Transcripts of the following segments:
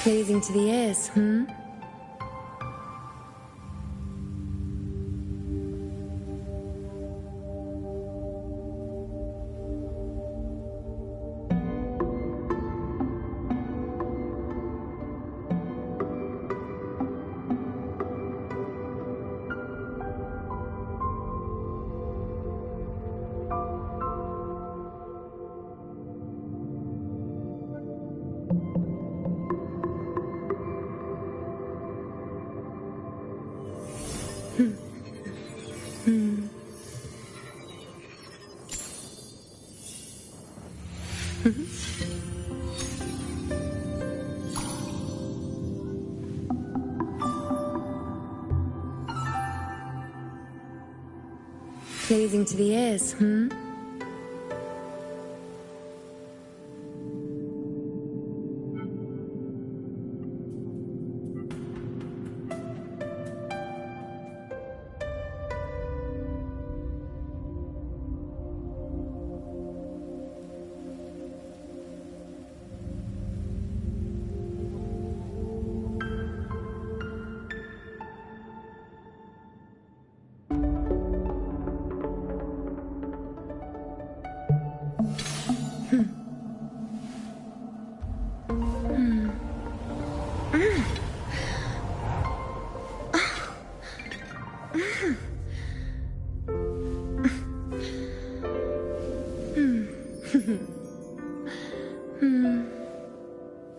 Pleasing to the ears, hmm? Pleasing to the ears, hmm?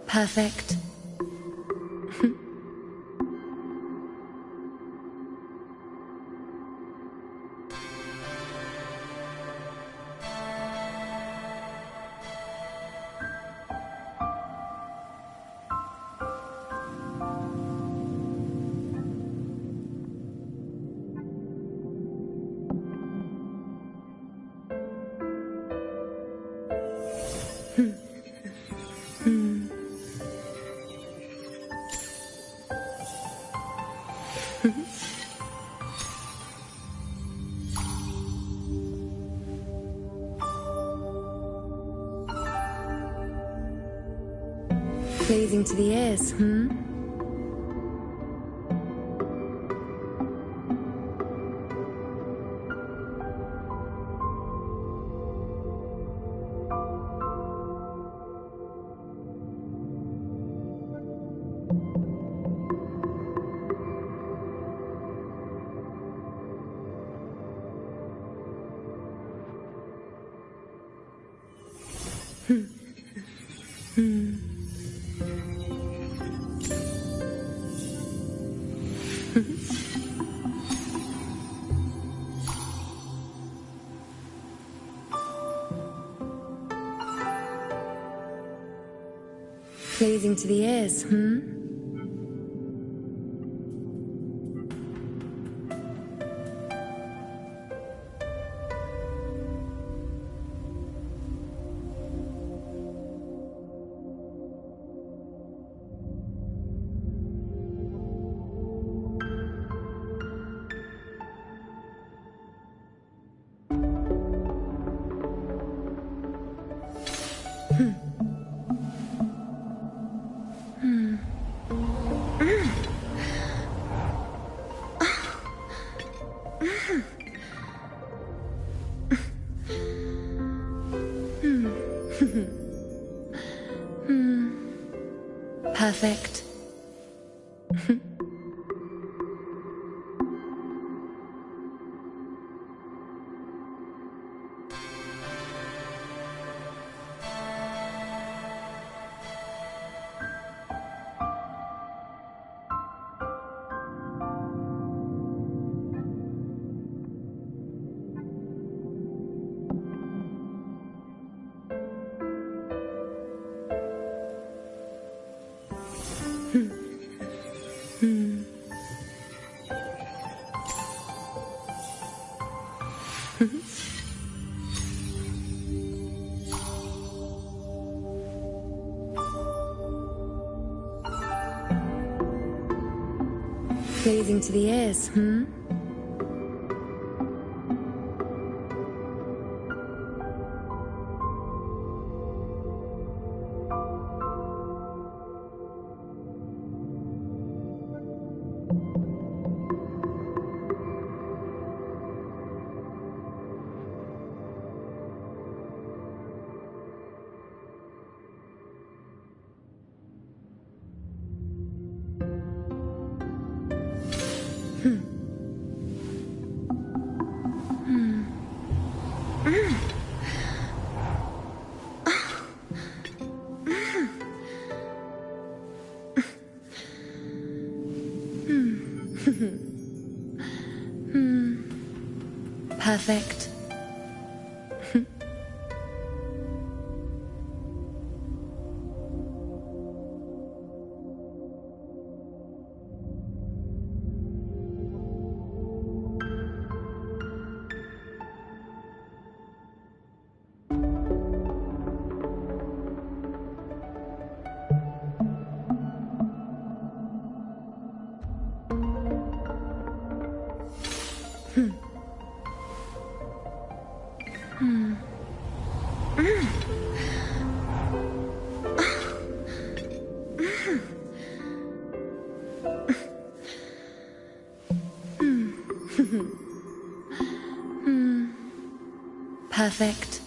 Perfect. Pleasing to the ears, hmm? Pleasing to the ears, hmm? Perfect. Pleasing to the ears, hmm? Perfect. Perfect.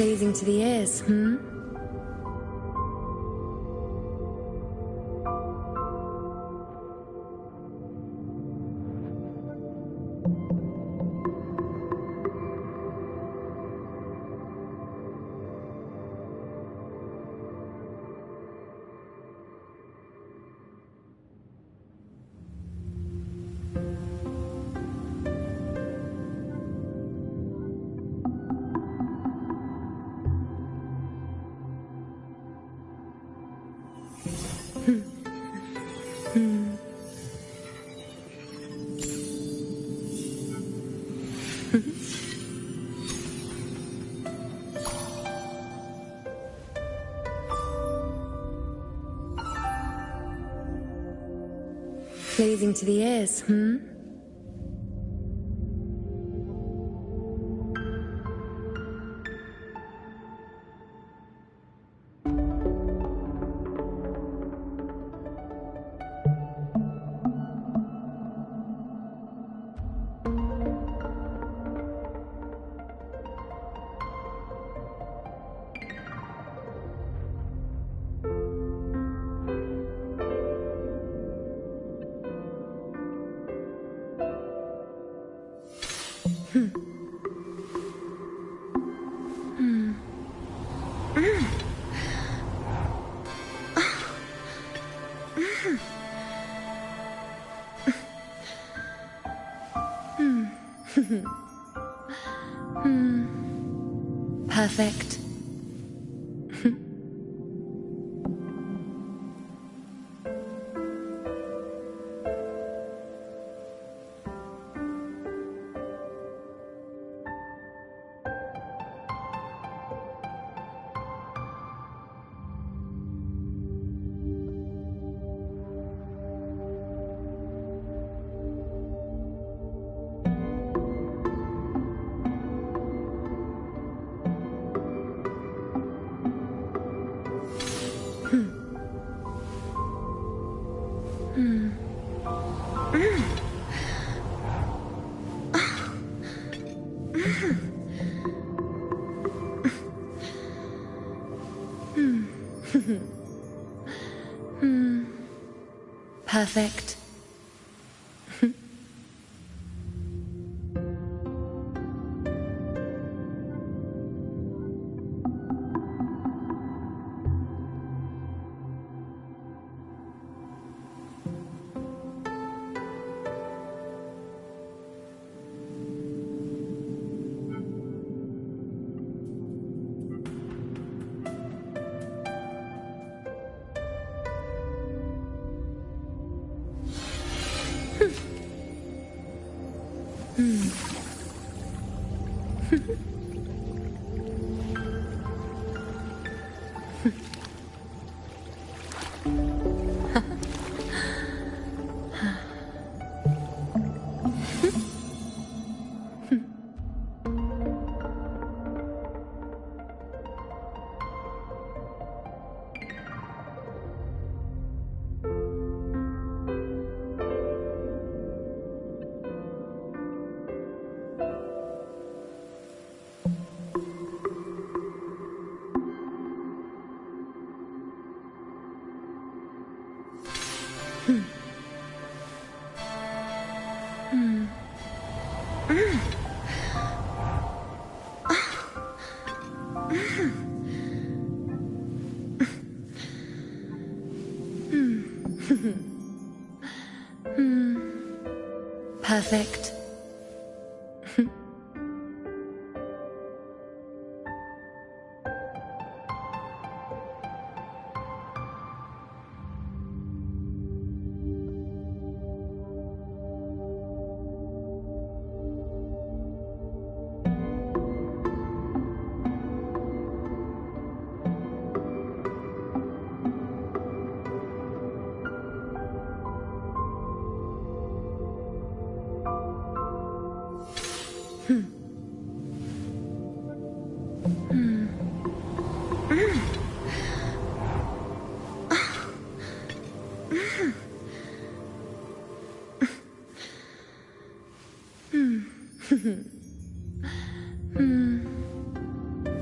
Pleasing to the ears, hmm? Pleasing to the ears, hmm? Perfect. Perfect. Perfect.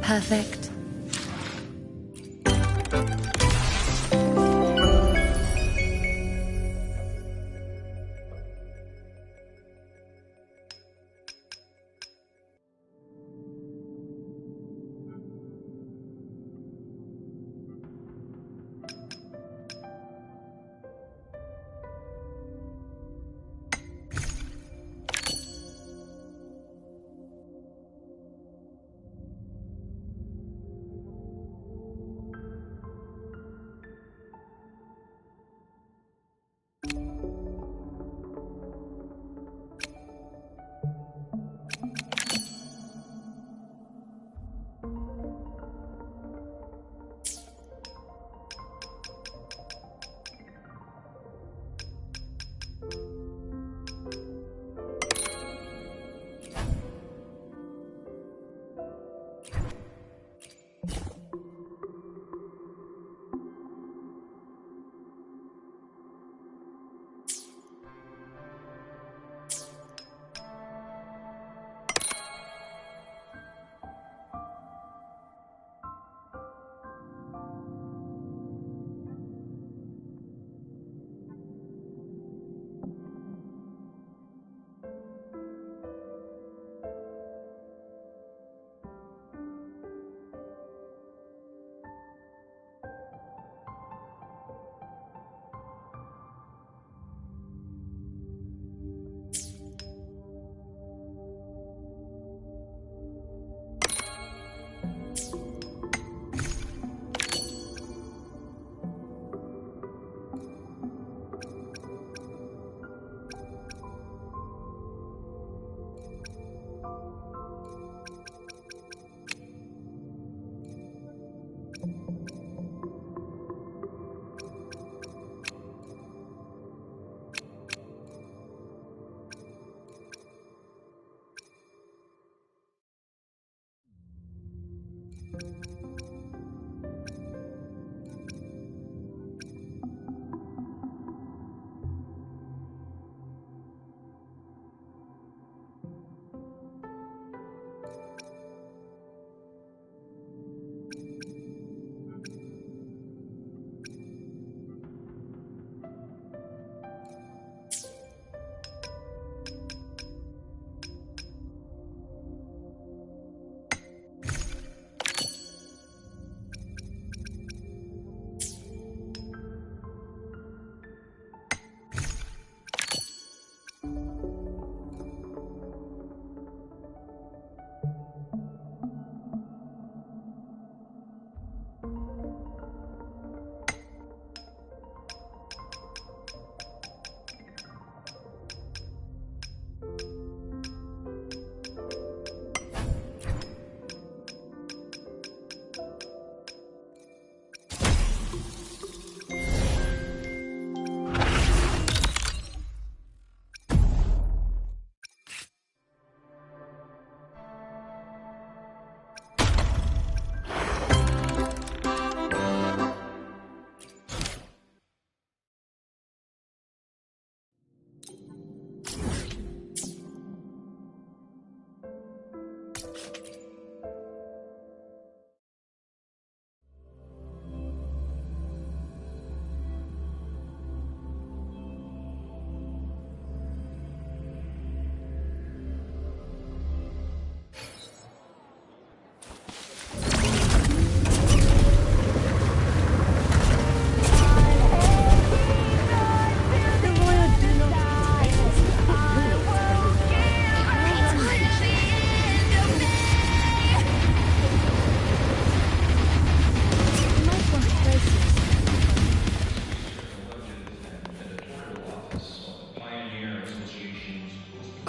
Perfect.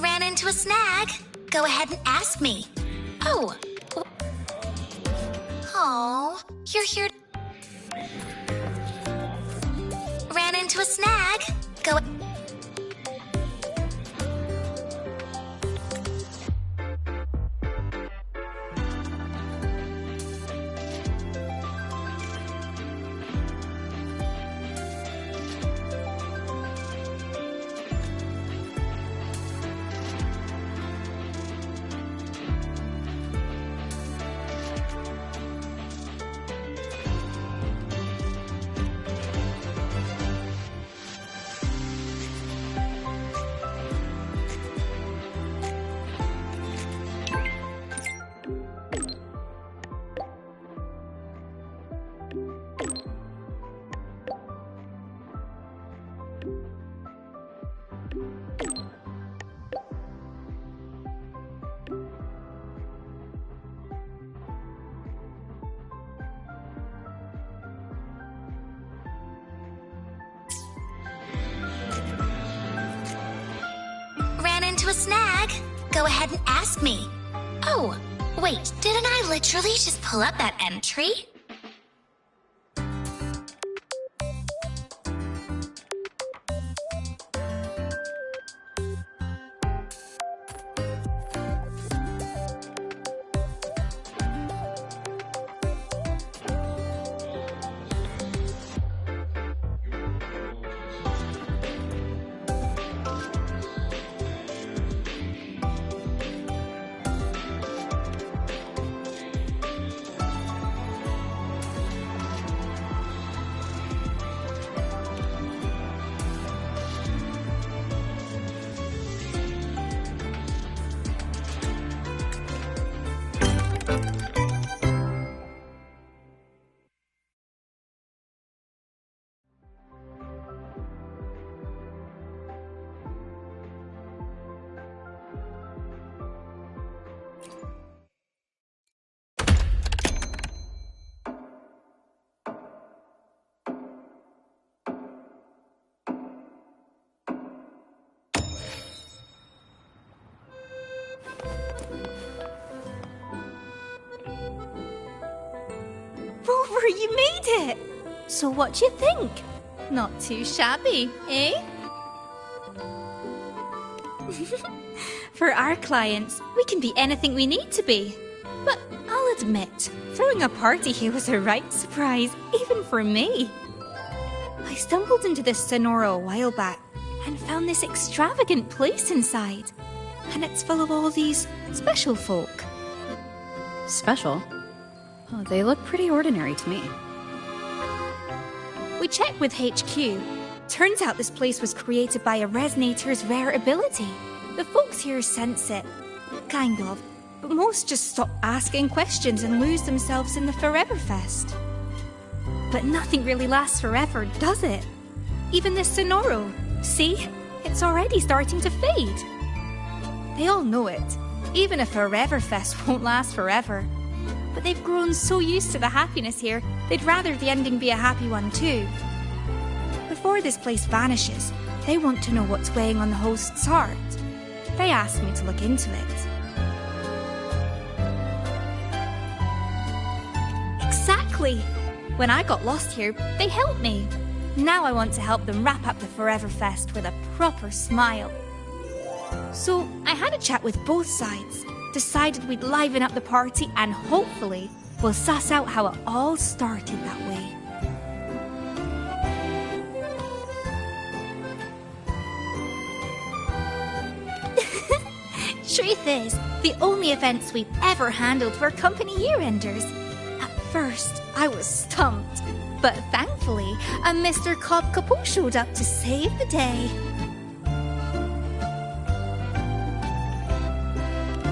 Ran into a snag? Go ahead and ask me. Oh. Oh, you're here. Ran into a snag? Go. A snag? Go ahead and ask me. Oh, wait, didn't I literally just pull up that entry? Rover, you made it! So what do you think? Not too shabby, eh? For our clients, we can be anything we need to be. But I'll admit, throwing a party here was a right surprise, even for me. I stumbled into this Sonora a while back and found this extravagant place inside. And it's full of all these special folk. Special? Oh, they look pretty ordinary to me. We checked with HQ. Turns out this place was created by a resonator's rare ability. The folks here sense it. Kind of. But most just stop asking questions and lose themselves in the Forever Fest. But nothing really lasts forever, does it? Even this Sonoro. See? It's already starting to fade. They all know it. Even a Forever Fest won't last forever. But they've grown so used to the happiness here, they'd rather the ending be a happy one too. Before this place vanishes, they want to know what's weighing on the host's heart. They asked me to look into it. Exactly! When I got lost here, they helped me. Now I want to help them wrap up the Forever Fest with a proper smile. So I had a chat with both sides, decided we'd liven up the party, and hopefully we'll suss out how it all started that way. Truth is, the only events we've ever handled were company year-enders. At first, I was stumped, but thankfully, a Mr. Cobb Capot showed up to save the day.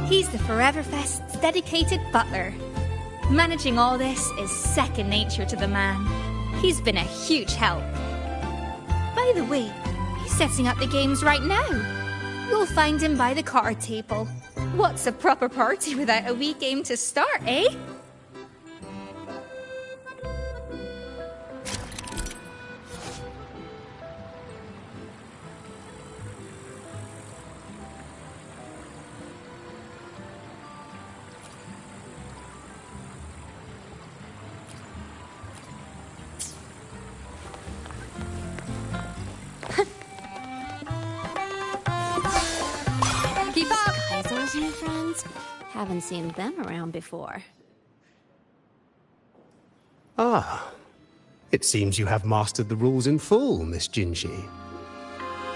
He's the Forever Fest's dedicated butler. Managing all this is second nature to the man. He's been a huge help. By the way, he's setting up the games right now. You'll find him by the card table. What's a proper party without a wee game to start, eh? Haven't seen them around before. Ah, it seems you have mastered the rules in full, Miss Jinshi.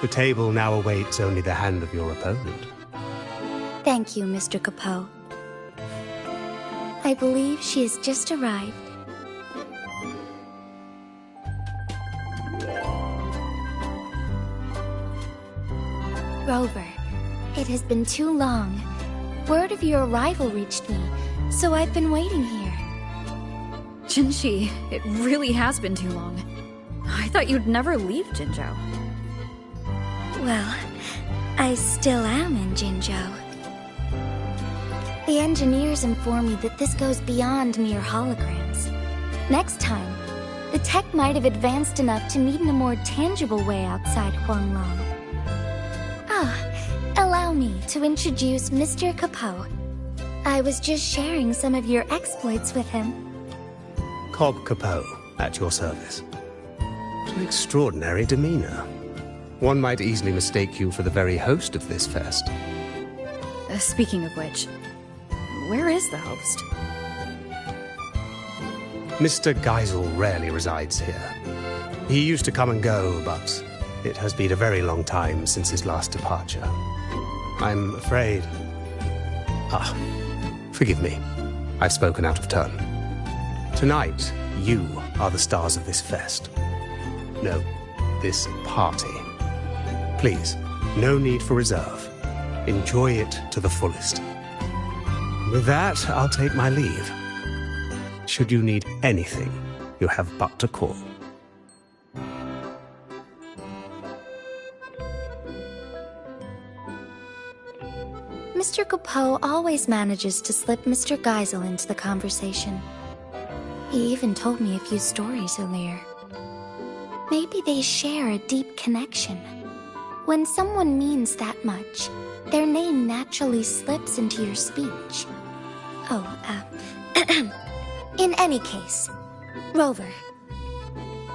The table now awaits only the hand of your opponent. Thank you, Mr. Capot. I believe she has just arrived. Rover, it has been too long. Word of your arrival reached me, so I've been waiting here. Jinshi, it really has been too long. I thought you'd never leave Jinzhou. Well, I still am in Jinzhou. The engineers inform me that this goes beyond mere holograms. Next time, the tech might have advanced enough to meet in a more tangible way outside Huanglong. Allow me to introduce Mr. Capot. I was just sharing some of your exploits with him. Cobb Capot, at your service. What an extraordinary demeanor. One might easily mistake you for the very host of this fest. Speaking of which, where is the host? Mr. Geisel rarely resides here. He used to come and go, but it has been a very long time since his last departure. I'm afraid... forgive me. I've spoken out of turn. Tonight, you are the stars of this fest. No, this party. Please, no need for reserve. Enjoy it to the fullest. With that, I'll take my leave. Should you need anything, you have but to call. Mr. Capot always manages to slip Mr. Geisel into the conversation. He even told me a few stories earlier. Maybe they share a deep connection. When someone means that much, their name naturally slips into your speech. In any case, Rover.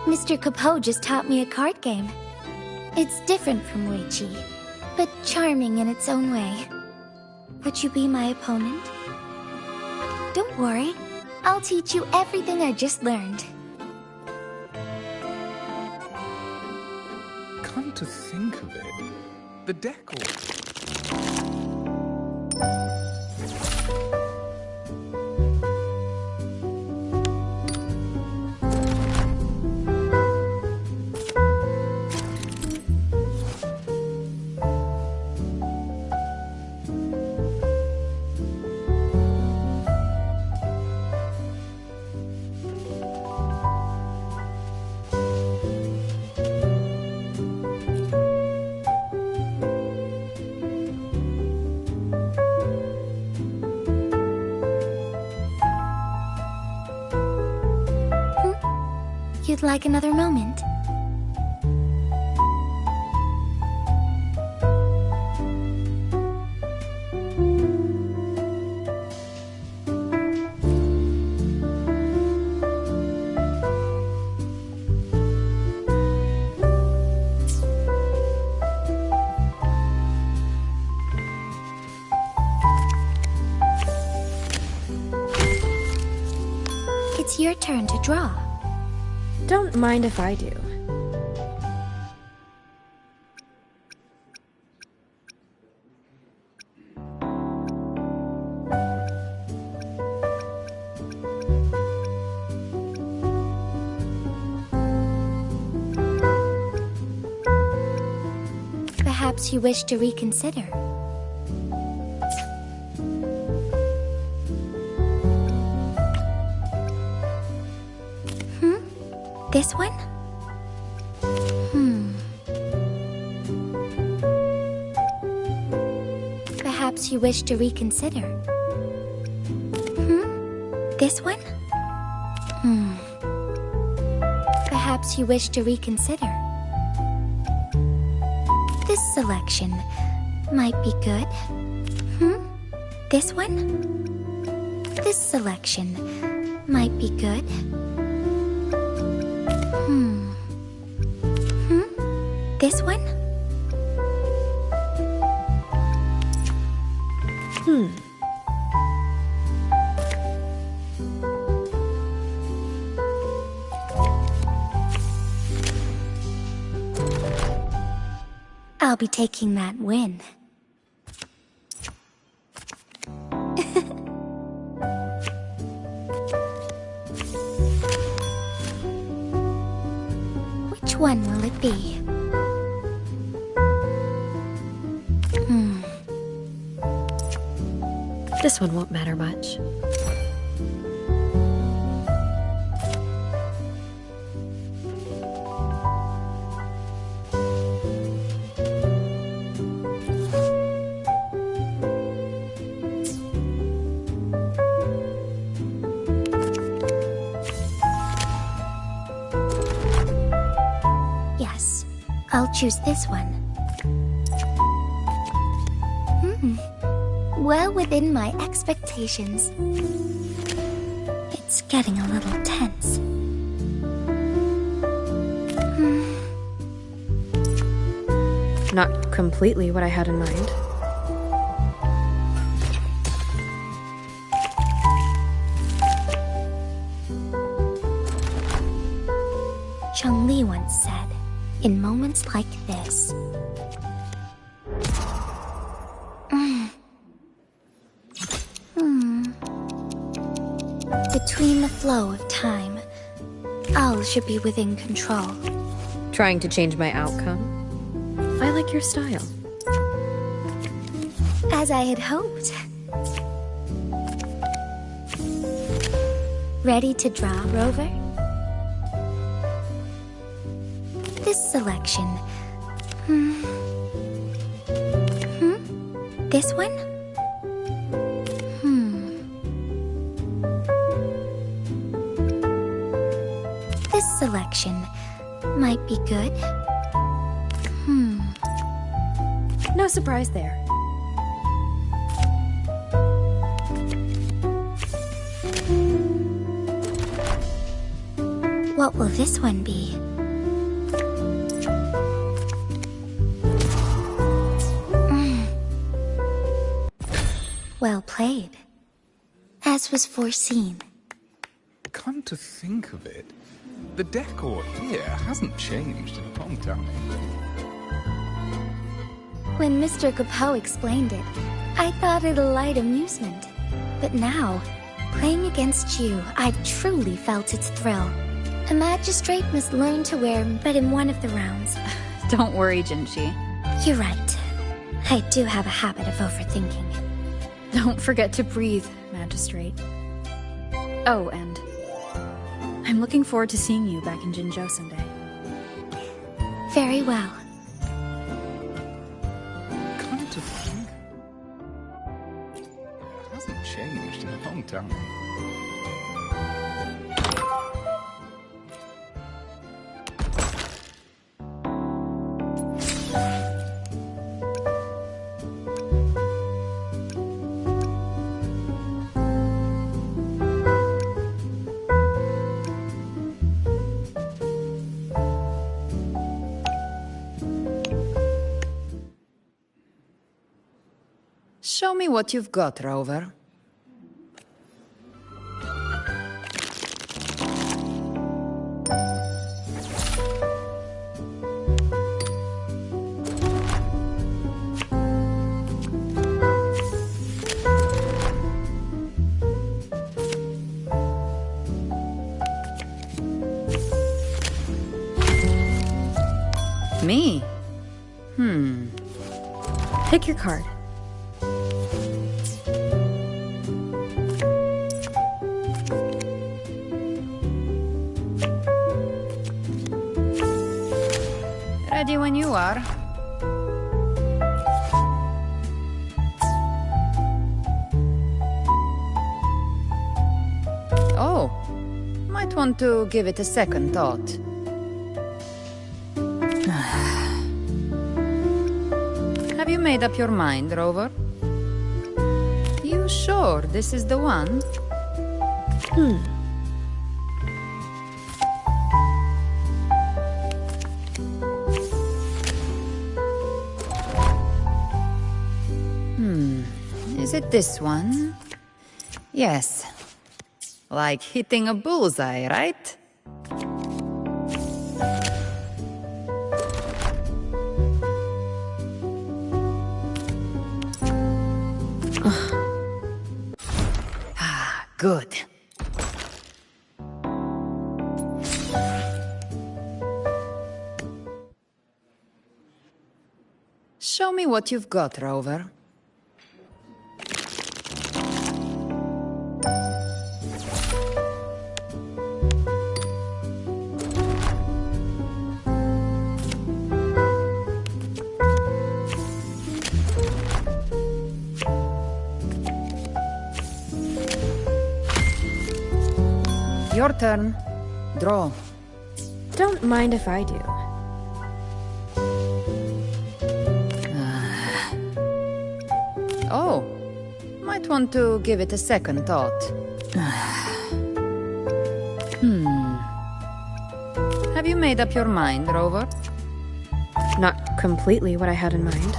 Mr. Capot just taught me a card game. It's different from Wei Qi, but charming in its own way. Would you be my opponent? Don't worry, I'll teach you everything I just learned. Come to think of it, the decor... You'd like another moment? It's your turn to draw. Don't mind if I do. Perhaps you wish to reconsider. This one? Perhaps you wish to reconsider. This one? Perhaps you wish to reconsider. This selection might be good. This one? This selection might be good. This one? I'll be taking that win. Which one will it be? This one won't matter much. Yes, I'll choose this one. Well within my expectations. It's getting a little tense. Not completely what I had in mind. Chun-Li once said, in moments like this, between the flow of time, all should be within control. Trying to change my outcome? I like your style. As I had hoped. Ready to draw, Rover? This selection. This one? This selection might be good. No surprise there. What will this one be? Well played. As was foreseen. Come to think of it, the decor here hasn't changed in a long time. When Mr. Capot explained it, I thought it a light amusement. But now, playing against you, I've truly felt its thrill. A magistrate must learn to wear but in one of the rounds. Don't worry, Jinshi. You're right. I do have a habit of overthinking. Don't forget to breathe, Magistrate. Oh, and I'm looking forward to seeing you back in Jinzhou someday. Very well. Come to think, it hasn't changed in a long time. Show me what you've got, Rover. Me? Pick your card. Ready when you are. Oh, might want to give it a second thought. Have you made up your mind, Rover? You sure this is the one? Is it this one? Yes. Like hitting a bullseye, right? Ah, good. Show me what you've got, Rover. Your turn. Draw. Don't mind if I do. Oh, might want to give it a second thought. Have you made up your mind, Rover? Not completely what I had in mind.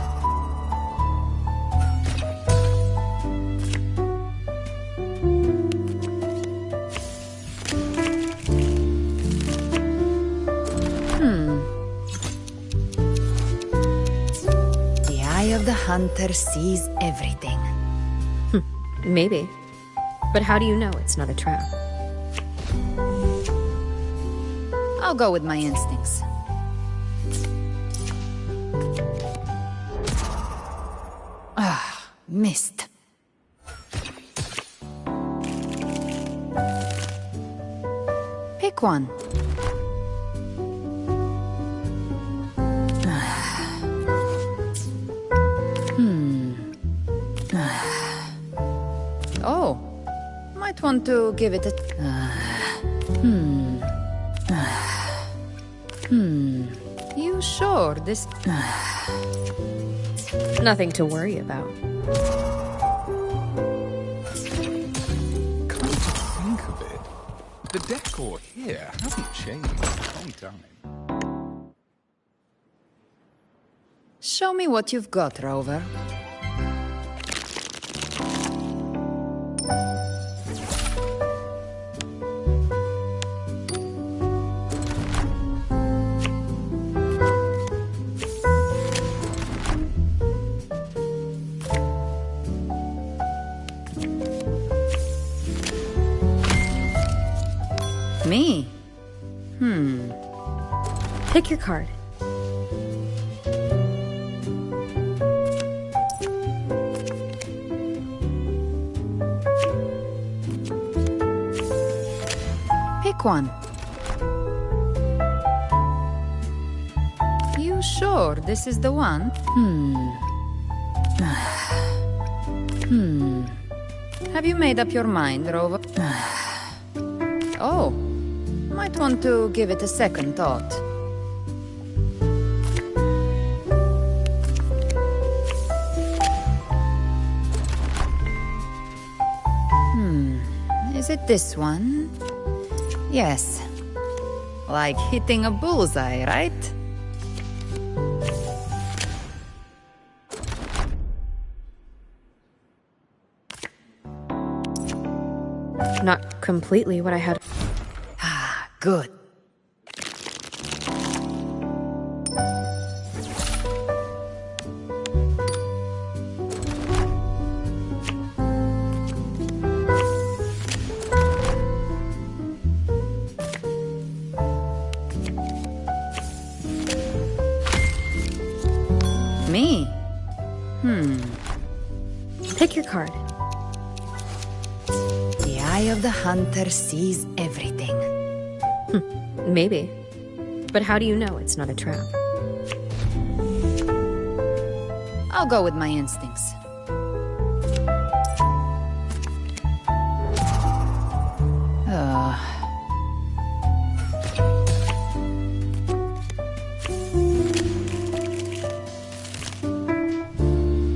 The eye of the hunter sees everything. Maybe. But how do you know it's not a trap? I'll go with my instincts. Ah, missed. Pick one. Oh, might want to give it a... You sure this... Nothing to worry about. Come to think of it, the decor here hasn't changed in a long time. Show me what you've got, Rover. Me? Pick your card. Pick one. You sure this is the one? Have you made up your mind, Rover? Oh, might want to give it a second thought. Is it this one? Yes. Like hitting a bullseye, right? Not completely what I had. Ah, good. Me? Pick your card. The eye of the hunter sees everything. Maybe. But how do you know it's not a trap? I'll go with my instincts.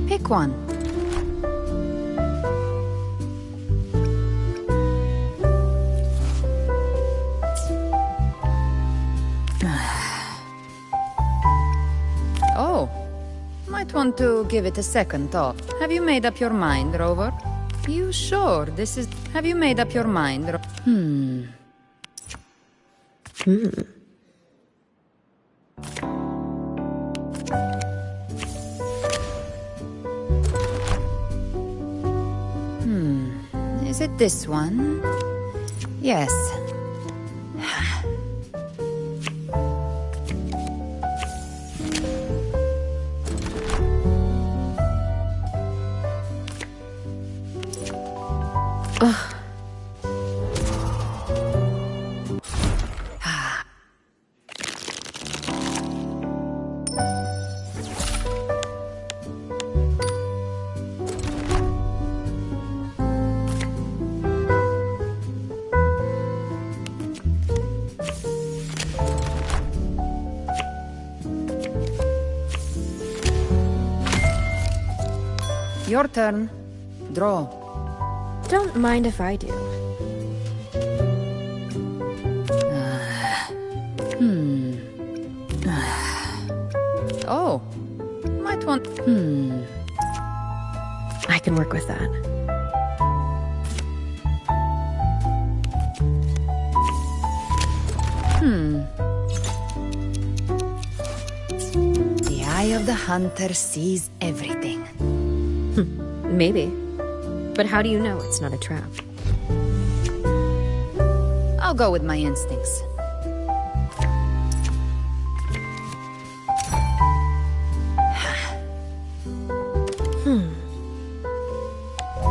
Pick one. Oh, might want to give it a second thought. Have you made up your mind, Rover? You sure this is... Have you made up your mind, Is it this one? Yes. Your turn. Draw. Don't mind if I do. Oh. Might want... I can work with that. The eye of the hunter sees everything. Maybe. But how do you know it's not a trap? I'll go with my instincts.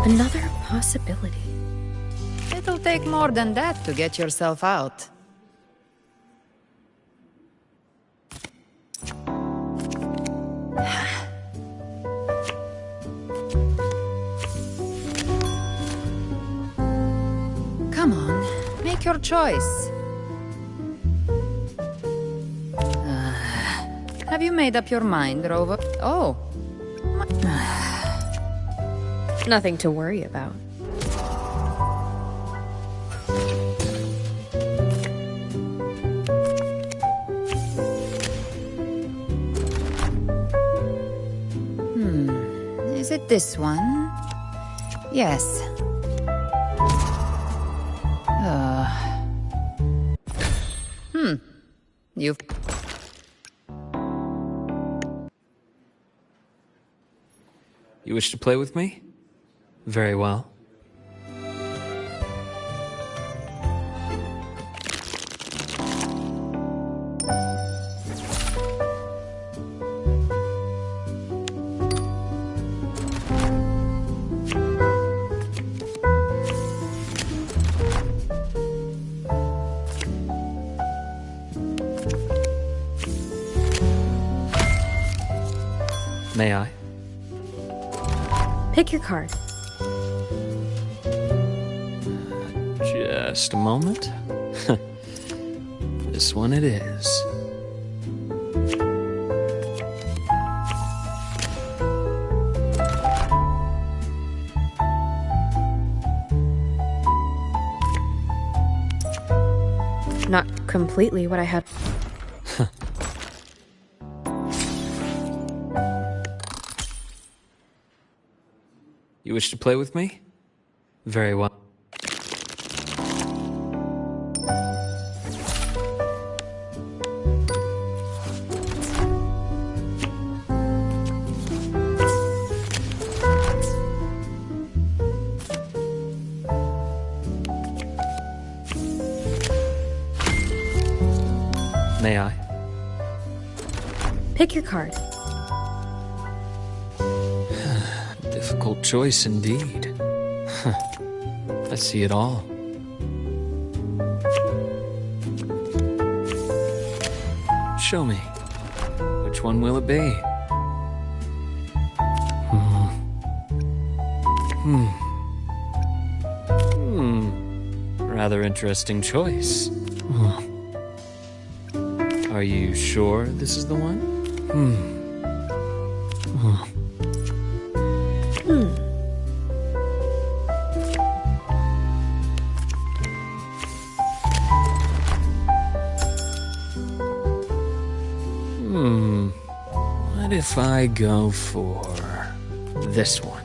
Another possibility. It'll take more than that to get yourself out. Come on, make your choice. Have you made up your mind, Rover? Oh. Nothing to worry about. Is it this one? Yes. You've... You wish to play with me? Very well. May I? Pick your card. Just a moment. This one it is. Not completely what I had. You wish to play with me? Very well. May I? Pick your card. Difficult choice indeed. I see it all. Show me. Which one will it be? Rather interesting choice. Are you sure this is the one? What if I go for this one?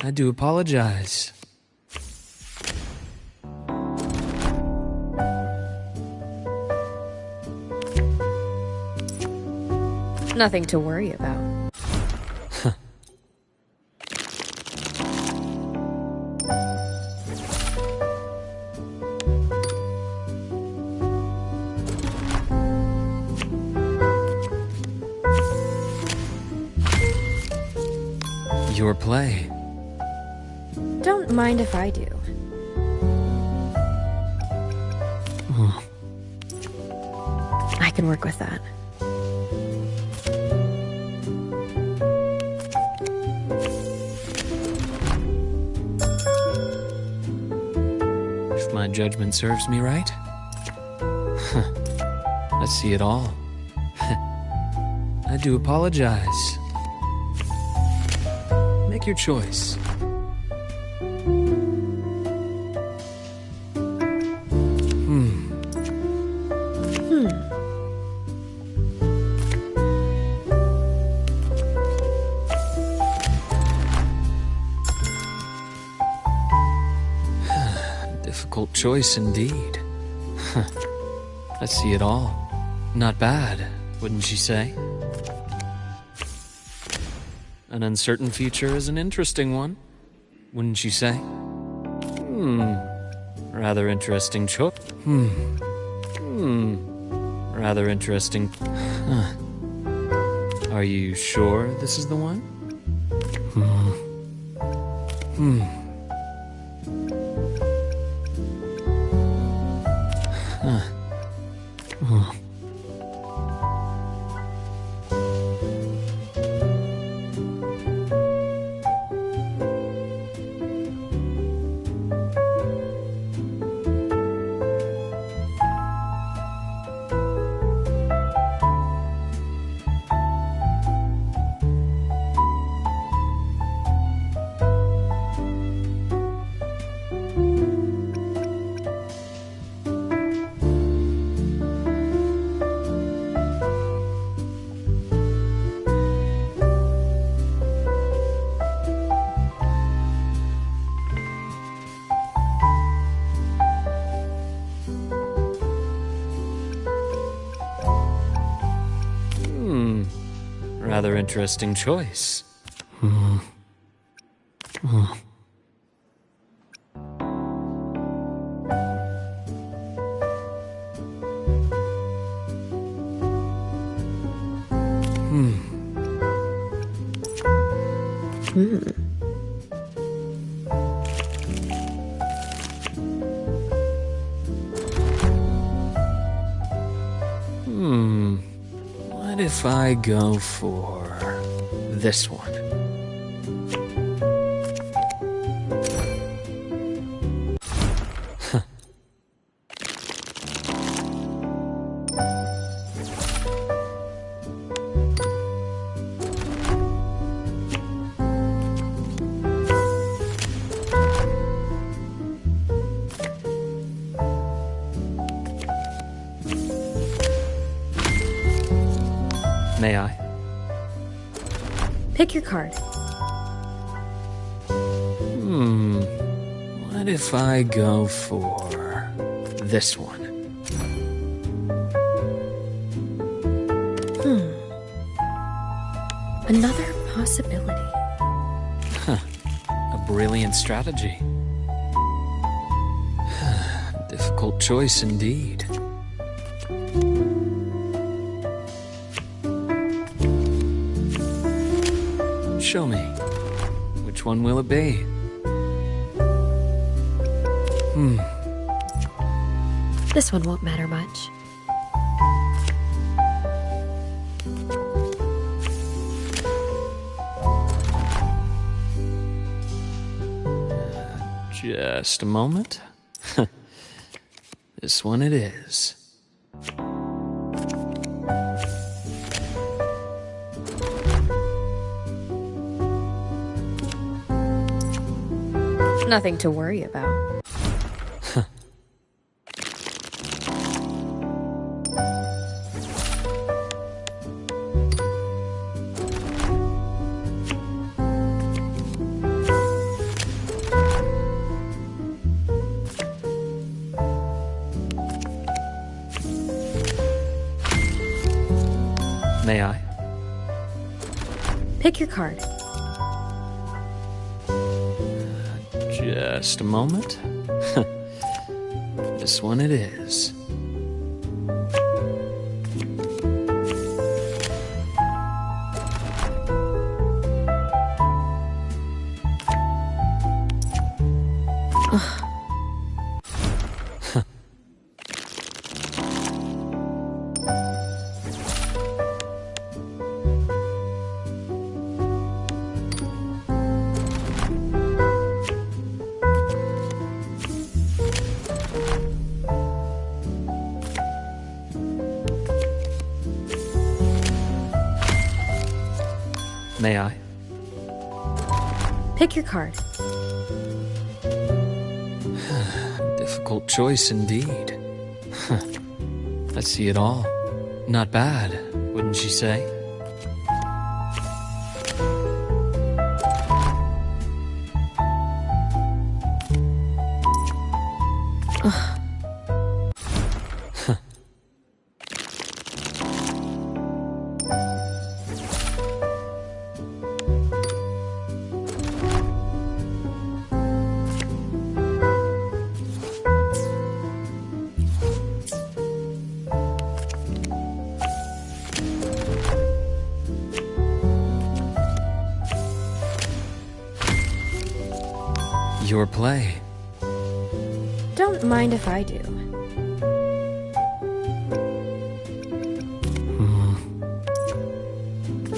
I do apologize. Nothing to worry about. your play. Don't mind if I do. I can work with that. If my judgment serves me right, I see it all. I do apologize. Make your choice. Difficult choice indeed. I see it all. Not bad, wouldn't you say? An uncertain future is an interesting one, wouldn't you say? Rather interesting choice. Rather interesting. Are you sure this is the one? Rather interesting choice. What if I go for this one? May I? Pick your card. What if I go for this one? Another possibility. A brilliant strategy. Difficult choice indeed. Show me. Which one will it be? This one won't matter much. Just a moment. This one it is. Nothing to worry about. May I? Pick your card. Just a moment. This one it is. May I? Pick your card. Difficult choice indeed. I see it all. Not bad, wouldn't you say? Your play. Don't mind if I do.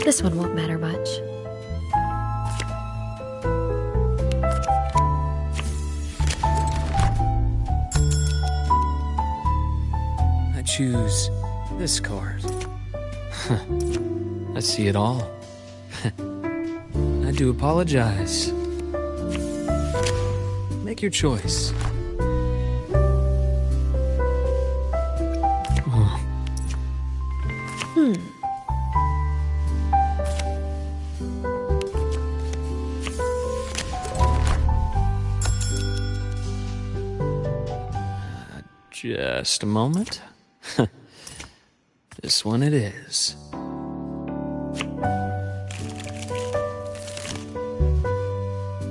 This one won't matter much. I choose this card. I see it all. I do apologize. Make your choice. Just a moment. This one it is.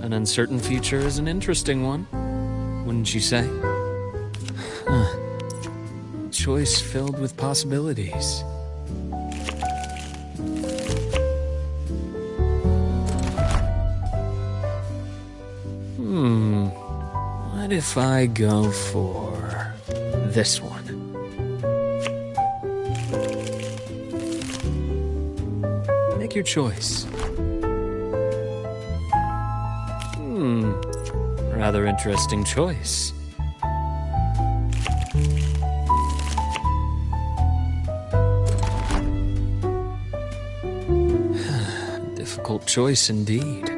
An uncertain future is an interesting one, wouldn't you say? Choice filled with possibilities. What if I go for this one? Make your choice. Rather interesting choice. Difficult choice indeed.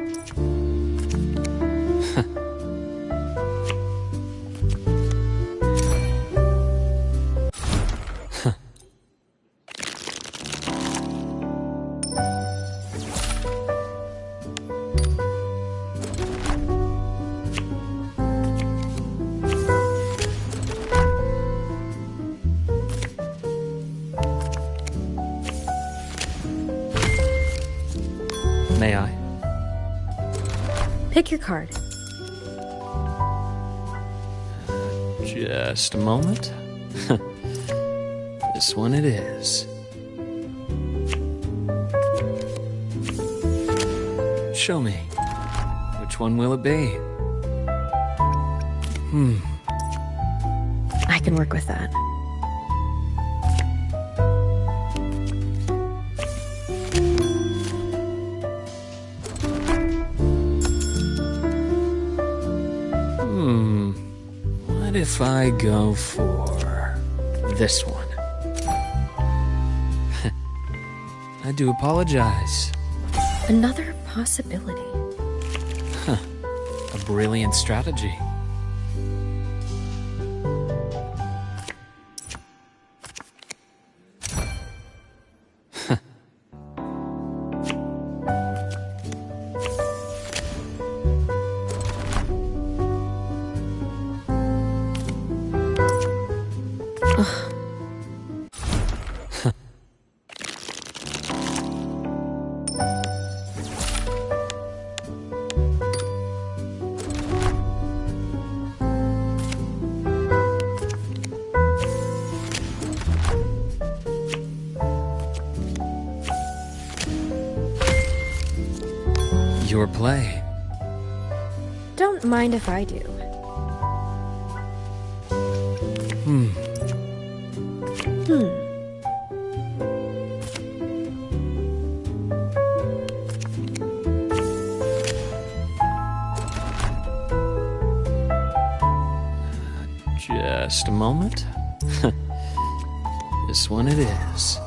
May I? Pick your card. Just a moment. This one it is. Show me. Which one will it be? I can work with that. What if I go for this one? I do apologize. Another possibility. A brilliant strategy. Your play. Don't mind if I do. Just a moment. This one it is.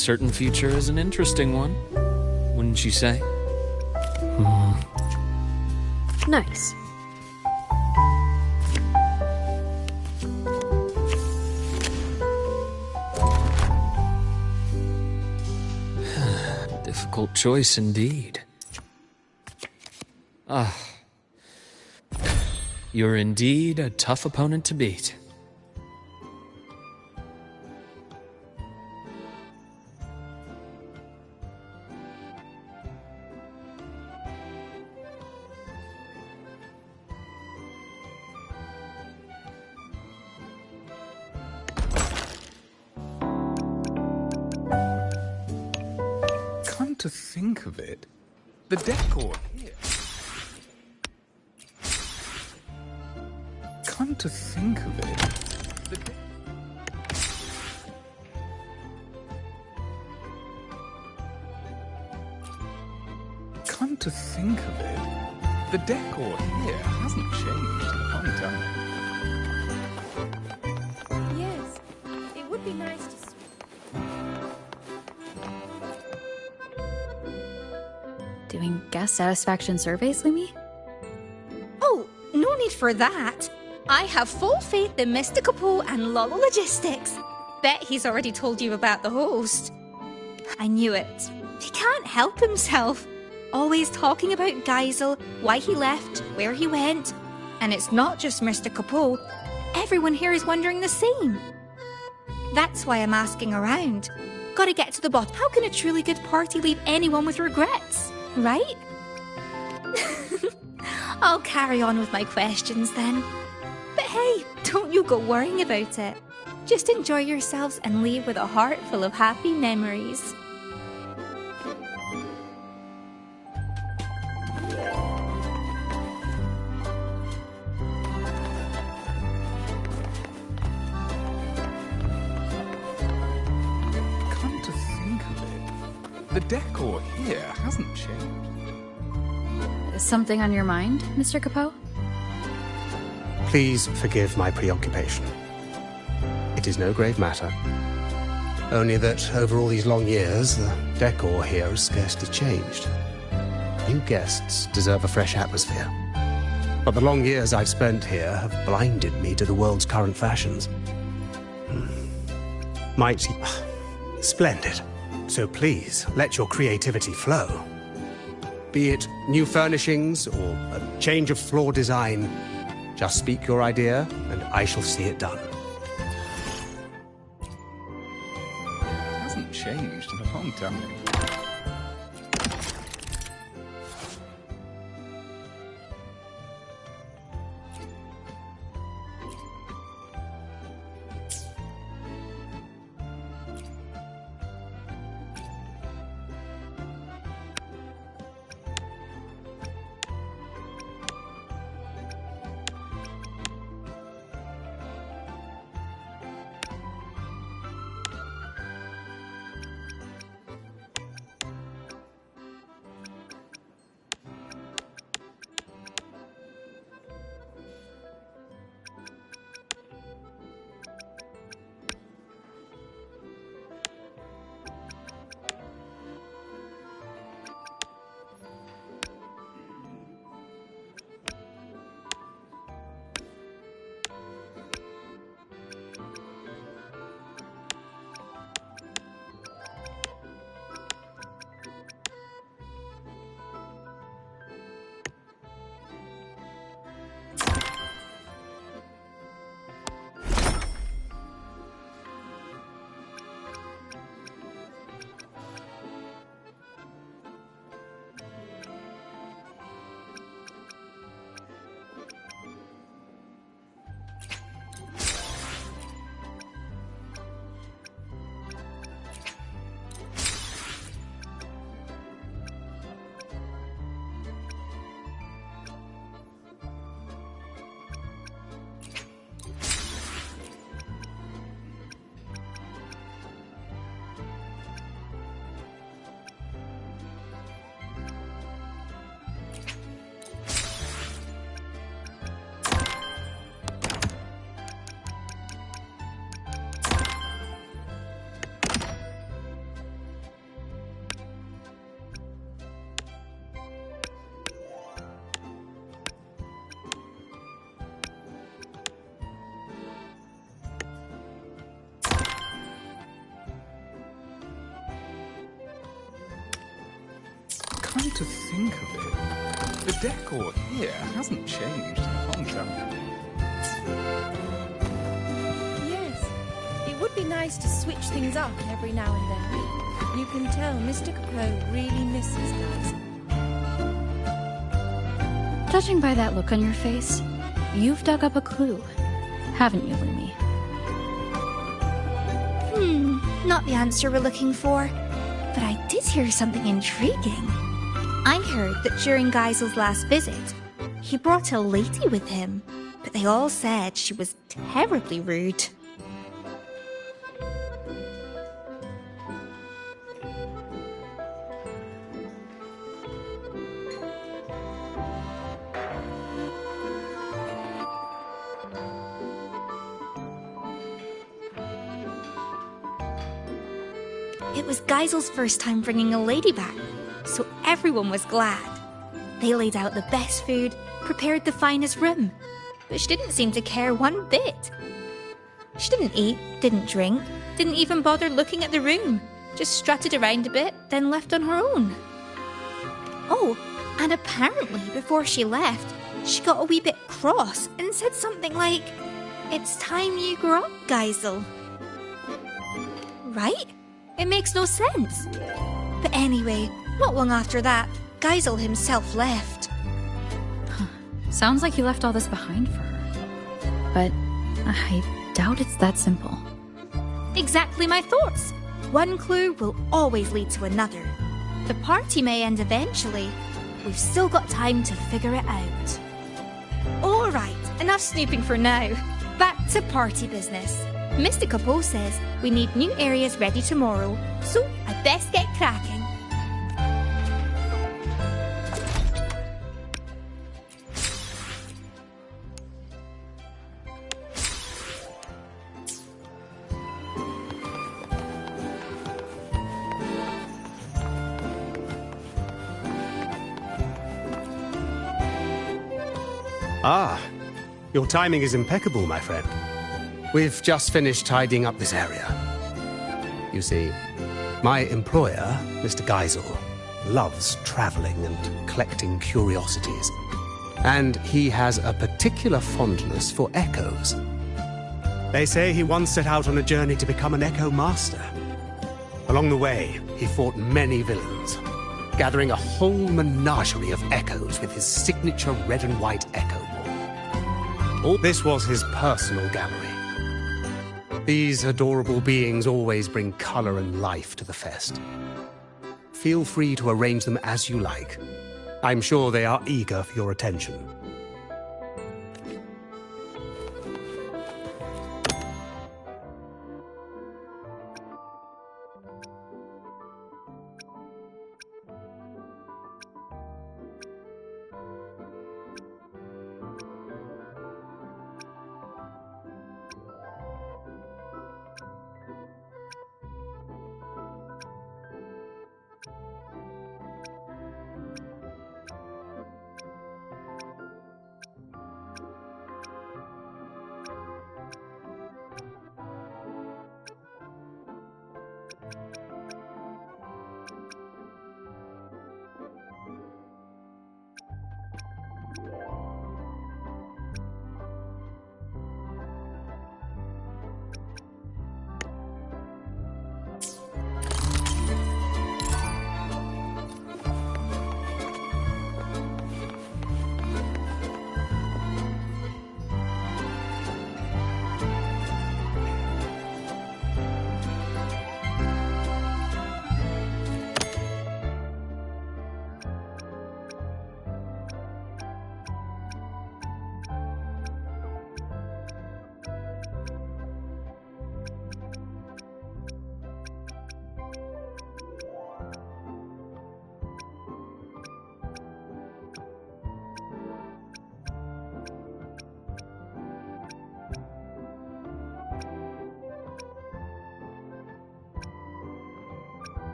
uncertain future is an interesting one, wouldn't you say? Nice. Difficult choice indeed. Ah. You're indeed a tough opponent to beat. Come to think of it, the decor here. Come to think of it, Come to think of it, the decor here hasn't changed in a long time. Yes, it would be nice to... Doing guest satisfaction surveys, Lumi? Oh, no need for that. I have full faith in Mr. Capo and Lolo Logistics. Bet he's already told you about the host. I knew it. He can't help himself. Always talking about Geisel, why he left, where he went. And it's not just Mr. Capo. Everyone here is wondering the same. That's why I'm asking around. Gotta get to the bottom. How can a truly good party leave anyone with regrets? Right? I'll carry on with my questions then. But hey, don't you go worrying about it. Just enjoy yourselves and leave with a heart full of happy memories. Come to think of it, the decor here hasn't changed. Is something on your mind, Mr. Capo? Please forgive my preoccupation. It is no grave matter. Only that over all these long years, the decor here has scarcely changed. New guests deserve a fresh atmosphere. But the long years I've spent here have blinded me to the world's current fashions. Mighty... Splendid. So please, let your creativity flow. Be it new furnishings or a change of floor design, just speak your idea and I shall see it done. It hasn't changed in a long time. to think of it, the decor here hasn't changed in a long time. Yes, it would be nice to switch things up every now and then. You can tell Mr. Capot really misses Liza. Judging by that look on your face, you've dug up a clue, haven't you, Lumi? Not the answer we're looking for, but I did hear something intriguing. I heard that during Geisel's last visit, he brought a lady with him, but they all said she was terribly rude. It was Geisel's first time bringing a lady back, so everyone was glad. They laid out the best food, prepared the finest room, but she didn't seem to care one bit. She didn't eat, didn't drink, didn't even bother looking at the room, just strutted around a bit, then left on her own. Oh, and apparently before she left, she got a wee bit cross and said something like, "It's time you grew up, Geisel." Right? It makes no sense. But anyway, not long after that, Geisel himself left. Sounds like he left all this behind for her. But I doubt it's that simple. Exactly my thoughts. One clue will always lead to another. The party may end eventually. We've still got time to figure it out. Alright, enough snooping for now. Back to party business. Mr. Capot says we need new areas ready tomorrow, so I best get cracking. Ah, your timing is impeccable, my friend. We've just finished tidying up this area. You see, my employer, Mr. Geisel, loves traveling and collecting curiosities. And he has a particular fondness for echoes. They say he once set out on a journey to become an echo master. Along the way, he fought many villains, gathering a whole menagerie of echoes with his signature red and white echo ball. All this was his personal gallery. These adorable beings always bring color and life to the fest. Feel free to arrange them as you like. I'm sure they are eager for your attention.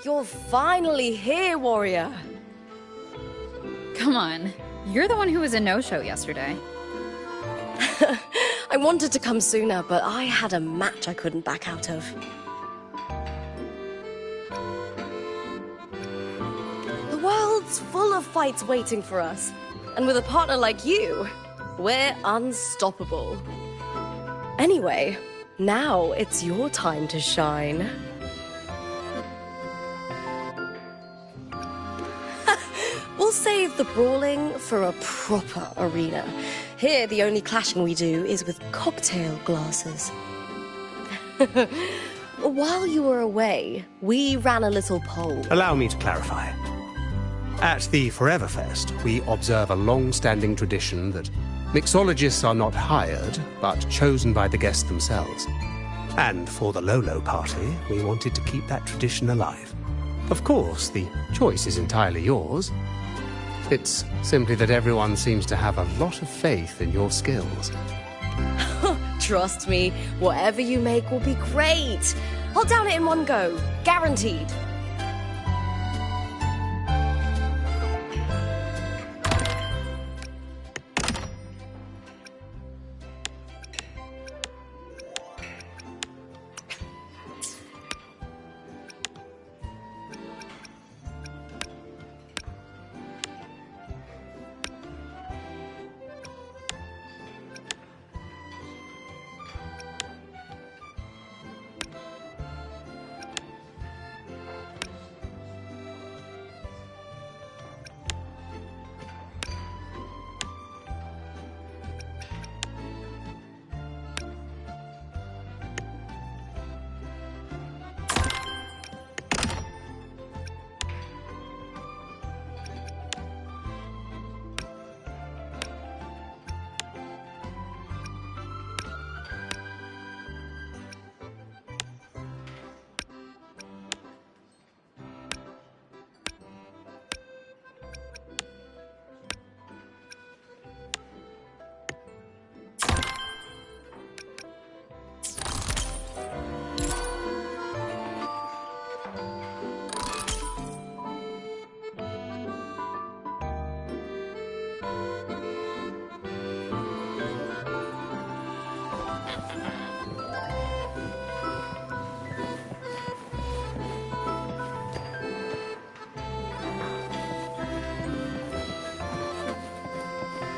you're finally here, warrior. Come on. You're the one who was a no-show yesterday. I wanted to come sooner, but I had a match I couldn't back out of. The world's full of fights waiting for us. And with a partner like you, we're unstoppable. Anyway, now it's your time to shine. We'll save the brawling for a proper arena. Here, the only clashing we do is with cocktail glasses. While you were away, we ran a little poll. Allow me to clarify. At the Forever Fest, we observe a long-standing tradition that mixologists are not hired, but chosen by the guests themselves. And for the Lolo party, we wanted to keep that tradition alive. Of course, the choice is entirely yours. It's simply that everyone seems to have a lot of faith in your skills. Trust me, whatever you make will be great. I'll down it in one go, guaranteed.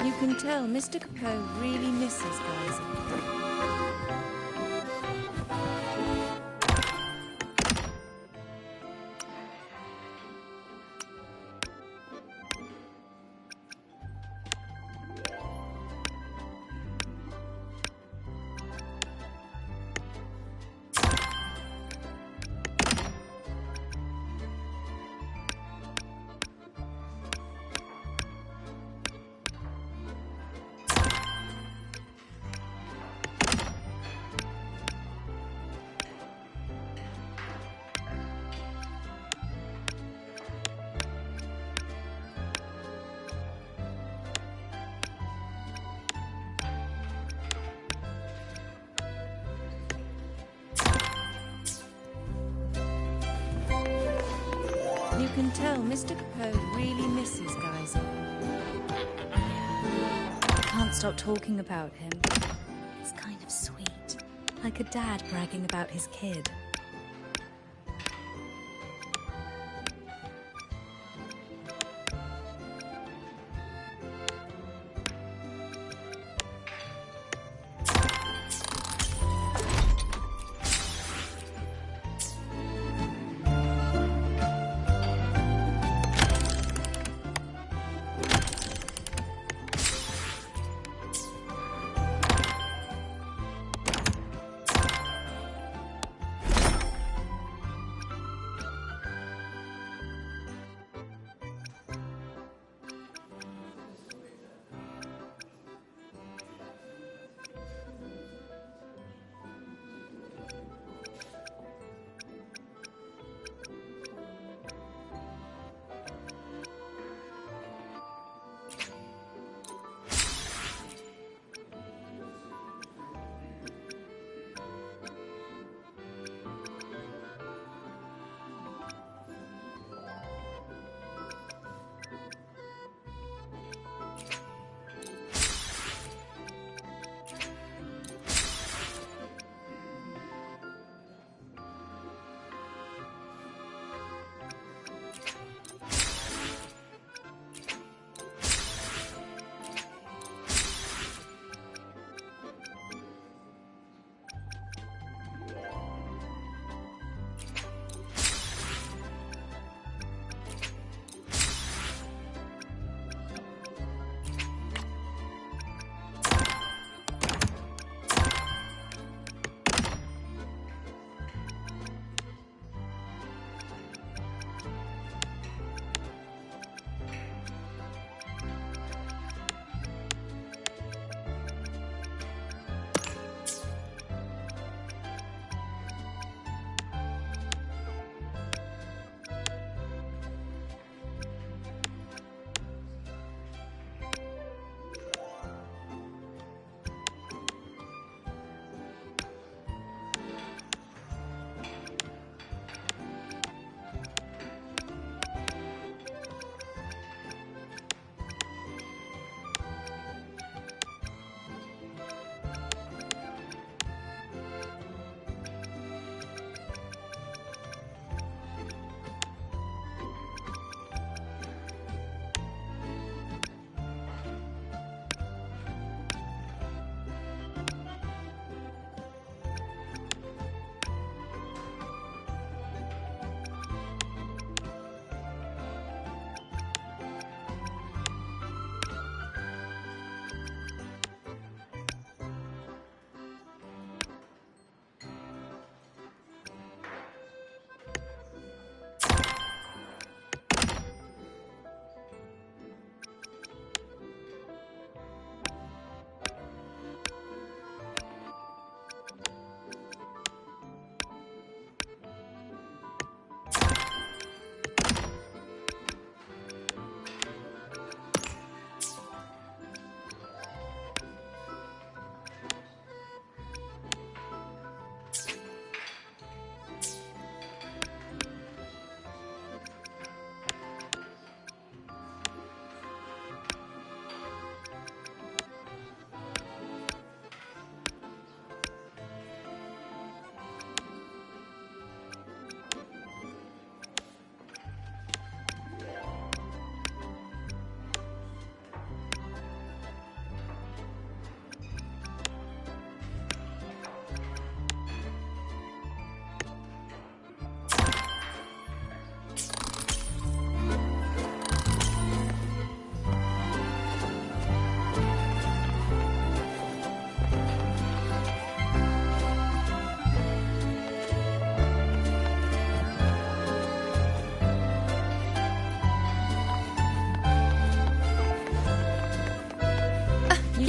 You can tell Mr. Capone really misses guys. You can tell Mr. Capone really misses guys. I can't stop talking about him. It's kind of sweet. Like a dad bragging about his kid.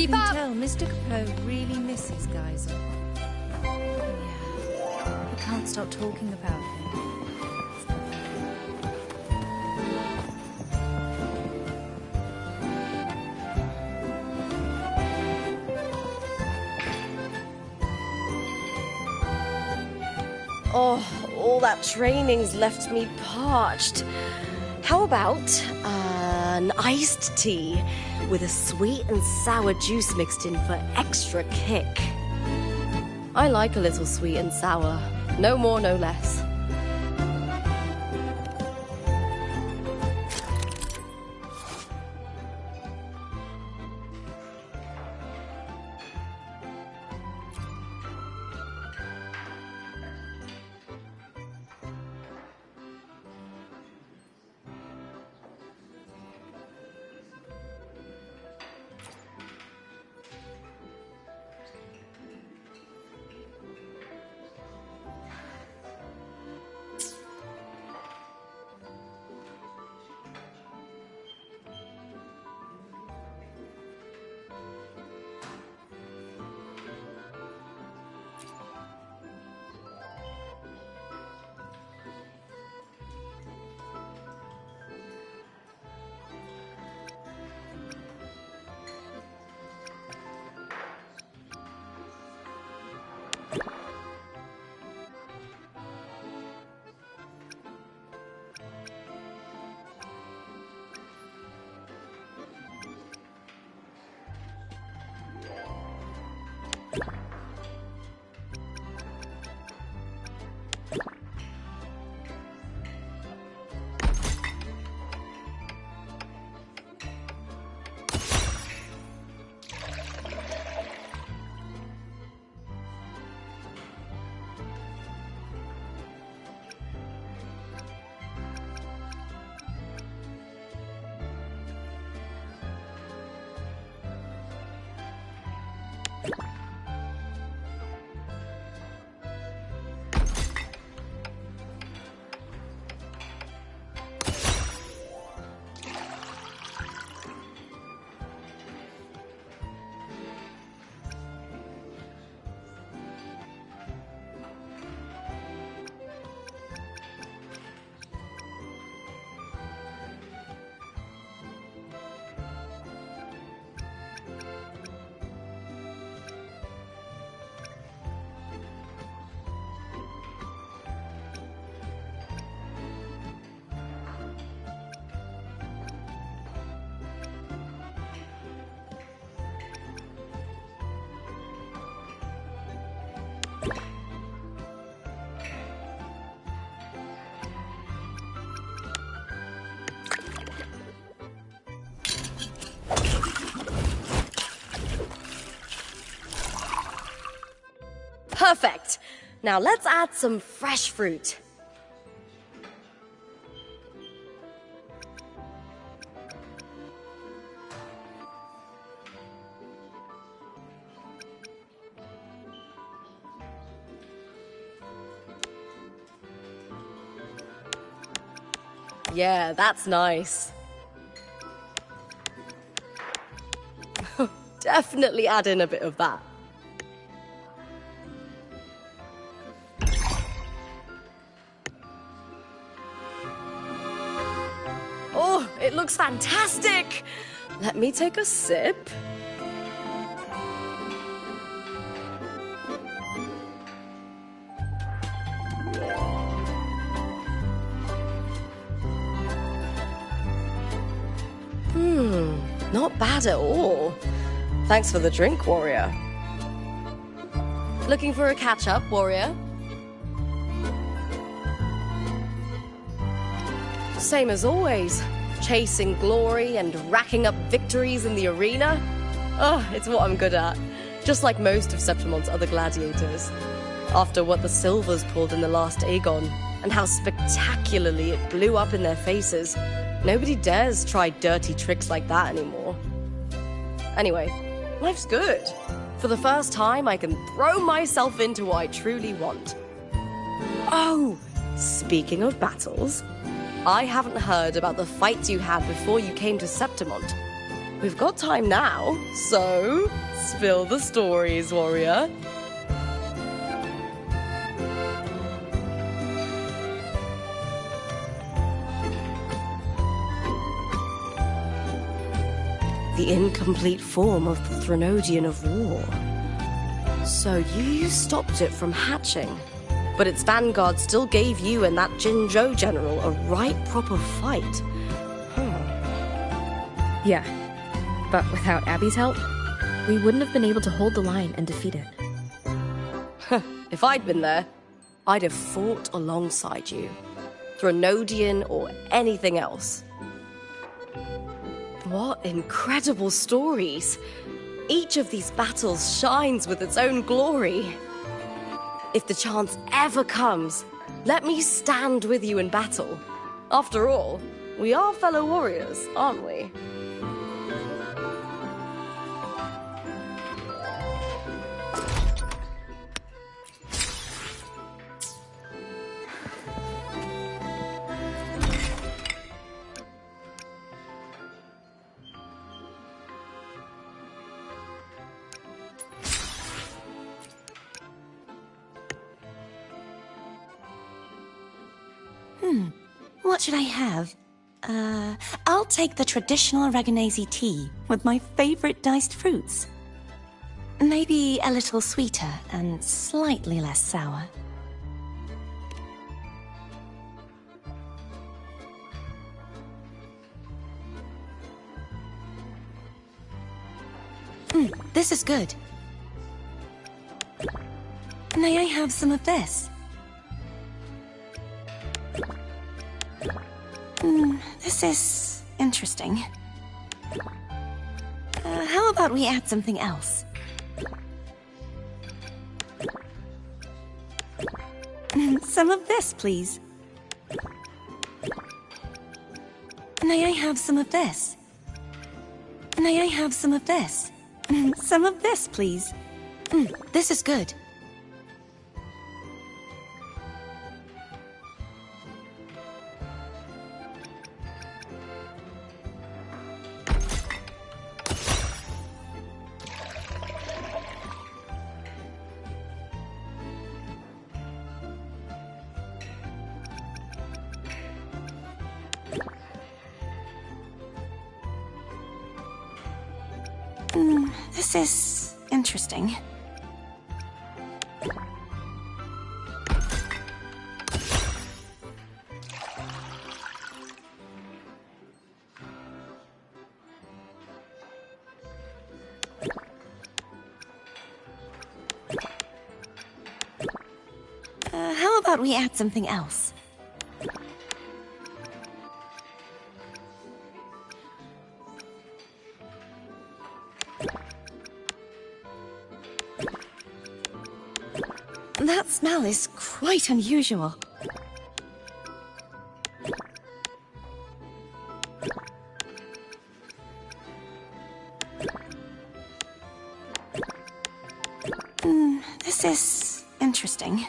You can tell Mr. Capot really misses Geisel. Yeah. I can't stop talking about him. Oh, all that training's left me parched. How about an iced tea with a sweet and sour juice mixed in for extra kick? I like a little sweet and sour. No more, no less. Perfect. Now let's add some fresh fruit. Yeah, that's nice. Definitely add in a bit of that. Oh, it looks fantastic! Let me take a sip. Not bad at all. Thanks for the drink, warrior. Looking for a catch-up, warrior? Same as always. Chasing glory and racking up victories in the arena. Oh, it's what I'm good at. Just like most of Septimon's other gladiators. After what the Silvers pulled in the last Aegon, and how spectacularly it blew up in their faces, nobody dares try dirty tricks like that anymore. Anyway, life's good. For the first time, I can throw myself into what I truly want. Oh, speaking of battles, I haven't heard about the fights you had before you came to Septimont. We've got time now, so spill the stories, warrior. The incomplete form of the Threnodian of War. So you stopped it from hatching, but its vanguard still gave you and that Jinzhou general a right proper fight. Yeah, but without Abby's help, we wouldn't have been able to hold the line and defeat it. If I'd been there, I'd have fought alongside you. Threnodian or anything else. What incredible stories! Each of these battles shines with its own glory. If the chance ever comes, let me stand with you in battle. After all, we are fellow warriors, aren't we? What should I have? I'll take the traditional Reganese tea with my favorite diced fruits. Maybe a little sweeter and slightly less sour. This is good. May I have some of this? This is interesting. How about we add something else? Some of this, please. May I have some of this? May I have some of this? Some of this, please. This is good. This is interesting. How about we add something else? That smell is quite unusual. This is interesting.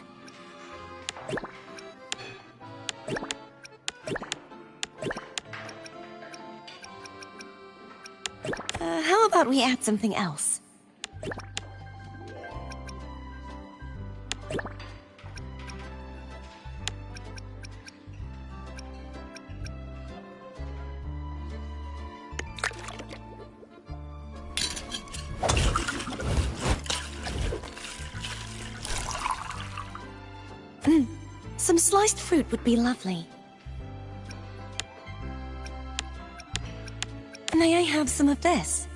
How about we add something else? Some sliced fruit would be lovely. May I have some of this?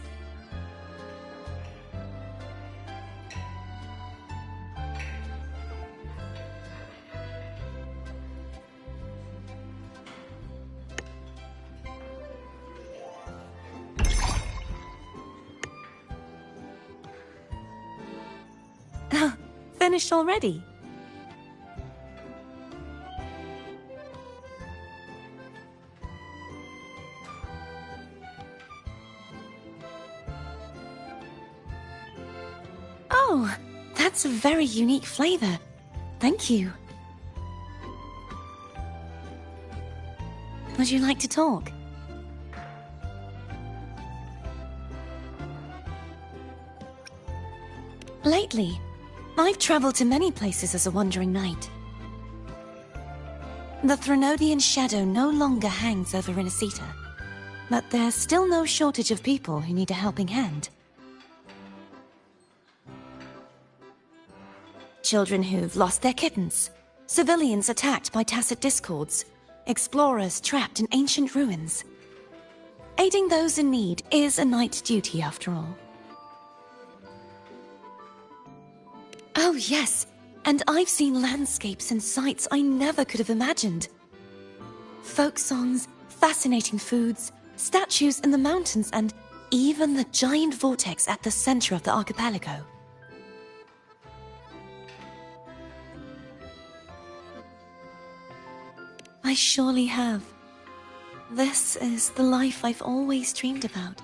Oh, finished already? Oh, that's a very unique flavor. Thank you. Would you like to talk? lately. I've traveled to many places as a wandering knight. The Threnodian shadow no longer hangs over Inesita, but there's still no shortage of people who need a helping hand. Children who've lost their kittens, civilians attacked by tacit discords, explorers trapped in ancient ruins. Aiding those in need is a knight's duty, after all. Oh yes, and I've seen landscapes and sights I never could have imagined. Folk songs, fascinating foods, statues in the mountains, and even the giant vortex at the center of the archipelago. I surely have. This is the life I've always dreamed about.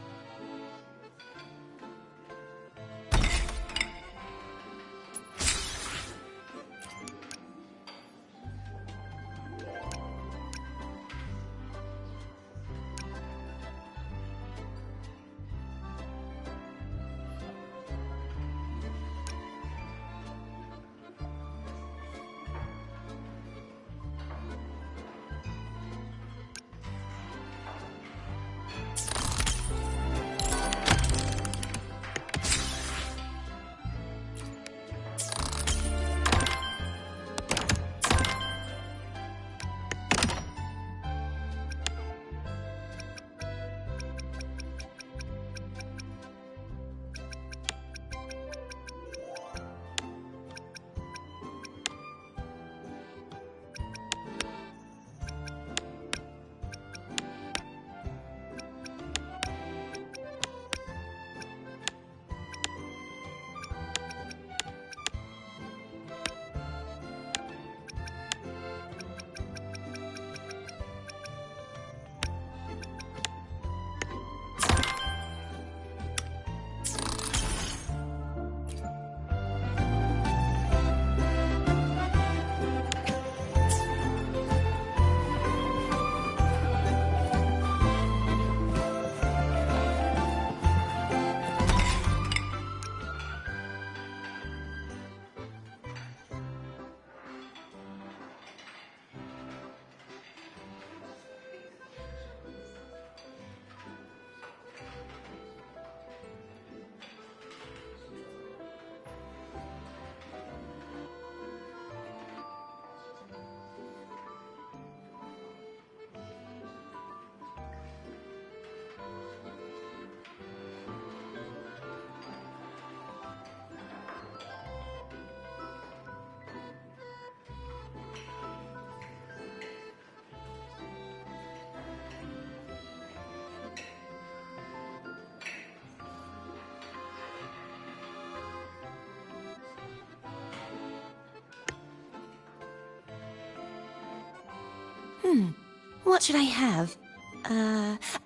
What should I have?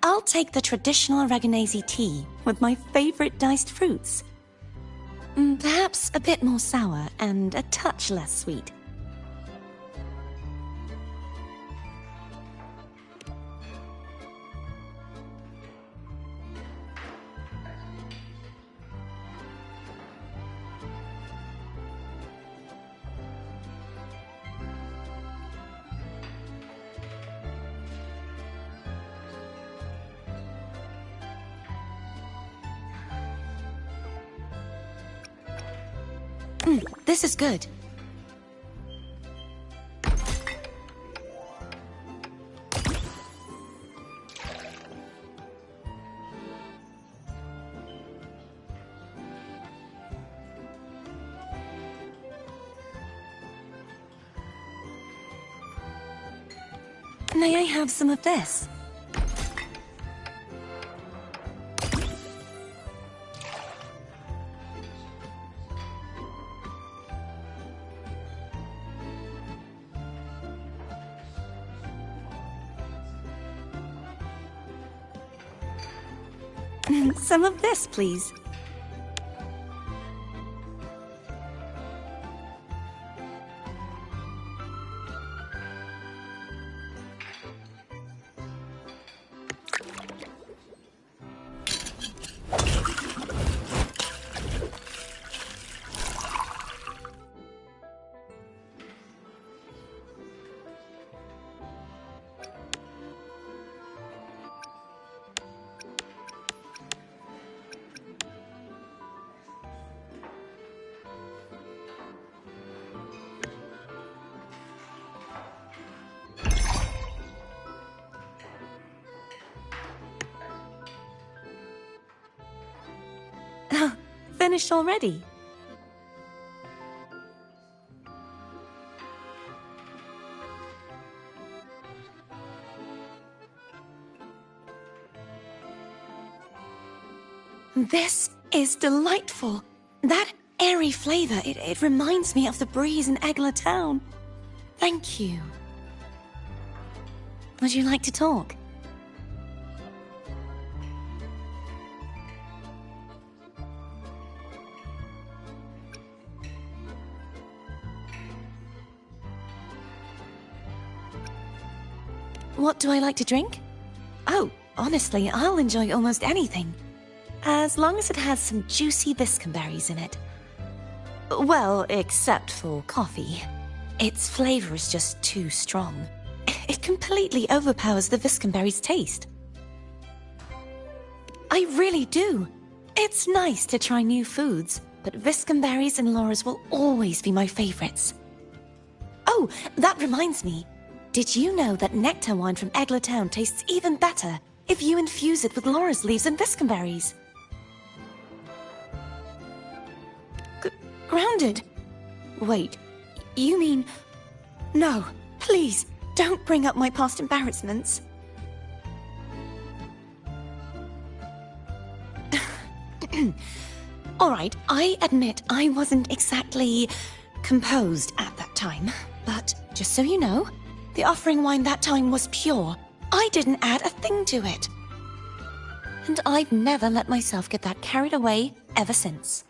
I'll take the traditional Reganese tea with my favorite diced fruits. Perhaps a bit more sour and a touch less sweet. This is good. May I have some of this? Some of this, please. finished already? This is delightful. That airy flavor, it reminds me of the breeze in Egla Town. Thank you. Would you like to talk? What do I like to drink? Oh, honestly, I'll enjoy almost anything. As long as it has some juicy viscumberries in it. Well, except for coffee. Its flavor is just too strong. It completely overpowers the viscumberry's taste. I really do. It's nice to try new foods, but viscumberries and Laura's will always be my favorites. Oh, that reminds me. Did you know that nectar wine from Egla Town tastes even better if you infuse it with Laura's leaves and viscumberries? Grounded? Wait, you mean... No, please, don't bring up my past embarrassments. Alright, I admit I wasn't exactly composed at that time, but just so you know, the offering wine that time was pure. I didn't add a thing to it. And I've never let myself get that carried away ever since.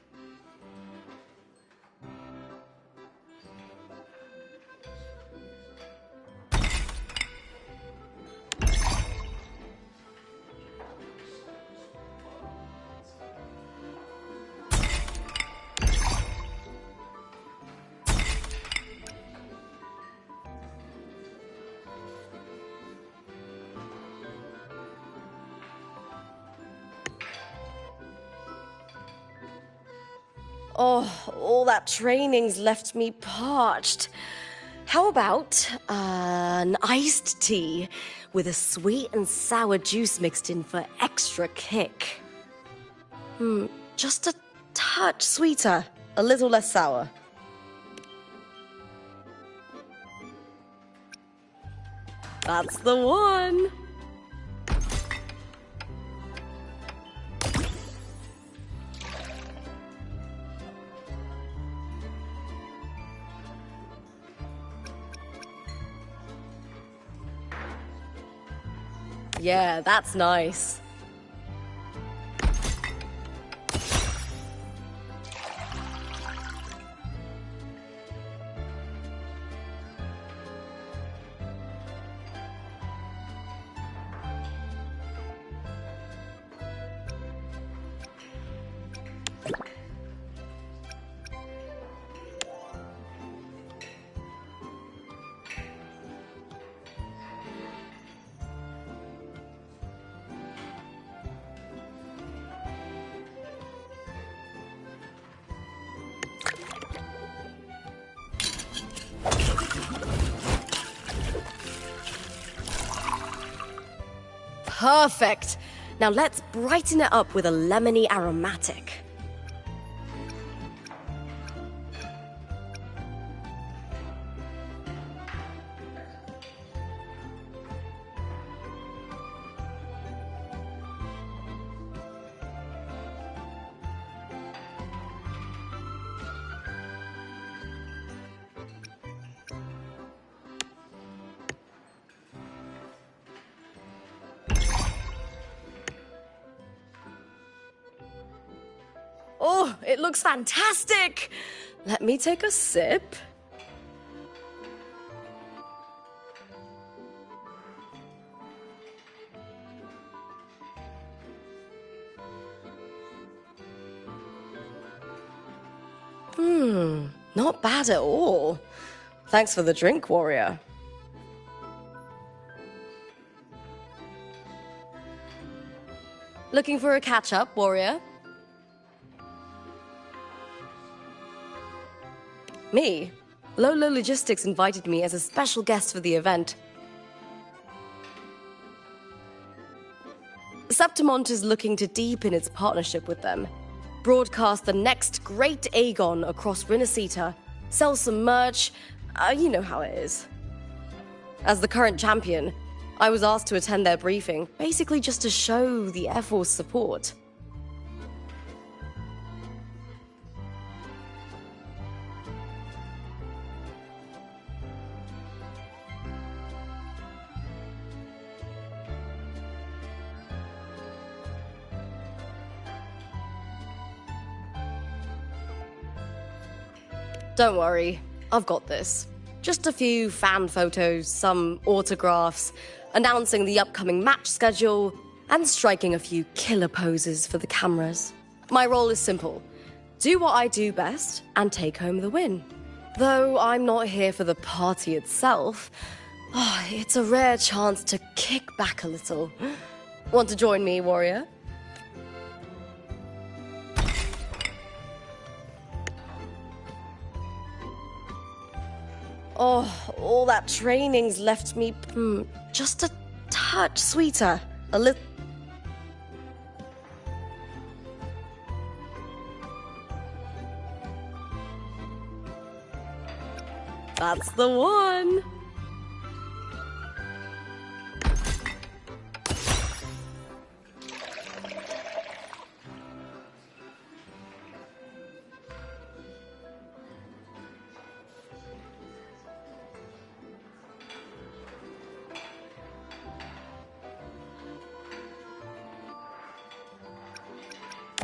Oh, all that training's left me parched. How about an iced tea with a sweet and sour juice mixed in for extra kick? Just a touch sweeter, a little less sour. That's the one! Yeah, that's nice. Perfect! Now let's brighten it up with a lemony aromatic. Oh, it looks fantastic! Let me take a sip. Not bad at all. Thanks for the drink, warrior. Looking for a catch-up, warrior? Me? Lolo Logistics invited me as a special guest for the event. Septimont is looking to deepen its partnership with them. broadcast the next great Aegon across Rinasita, sell some merch, you know how it is. As the current champion, I was asked to attend their briefing, basically just to show the Air Force support. Don't worry, I've got this. Just a few fan photos, some autographs, announcing the upcoming match schedule, and striking a few killer poses for the cameras. My role is simple. Do what I do best and take home the win. Though I'm not here for the party itself, it's a rare chance to kick back a little. Want to join me, warrior? Oh, all that training's left me just a touch sweeter. A little. That's the one.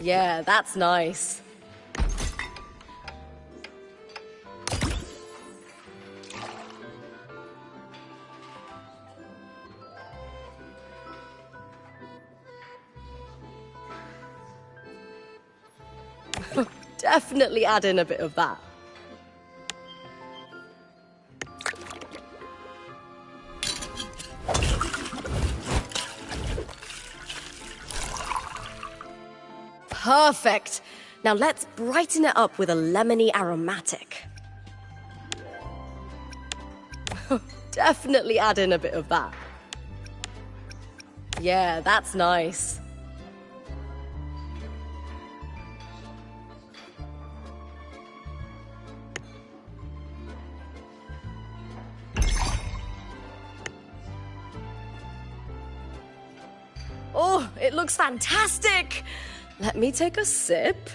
Yeah, that's nice. Definitely add in a bit of that. Perfect. Now let's brighten it up with a lemony aromatic. Definitely add in a bit of that. Yeah, that's nice. Oh, it looks fantastic! Let me take a sip.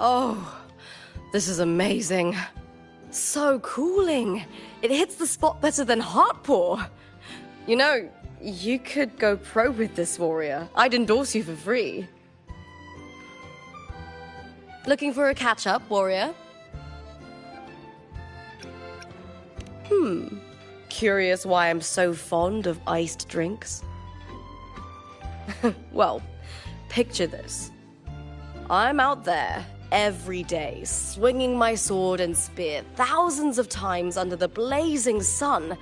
Oh, this is amazing. So cooling. It hits the spot better than Heartpaw. You know, you could go pro with this, warrior. I'd endorse you for free. Looking for a catch-up, warrior? Curious why I'm so fond of iced drinks? Well, picture this. I'm out there every day, swinging my sword and spear thousands of times under the blazing sun.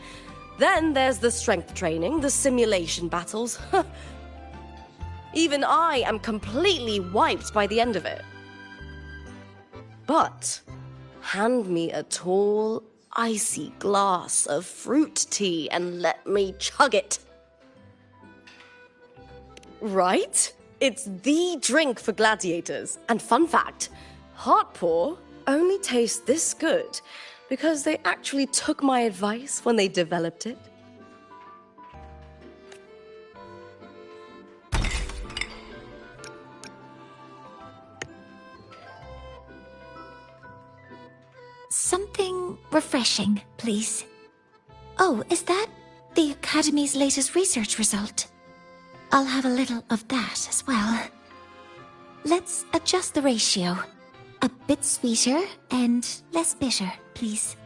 Then there's the strength training, the simulation battles. Even I am completely wiped by the end of it. But hand me a tall, icy glass of fruit tea and let me chug it. Right? It's the drink for gladiators. And fun fact, Heartpaw only tastes this good because they actually took my advice when they developed it. Something refreshing, please. Oh, is that the Academy's latest research result? I'll have a little of that as well. Let's adjust the ratio. A bit sweeter and less bitter, please.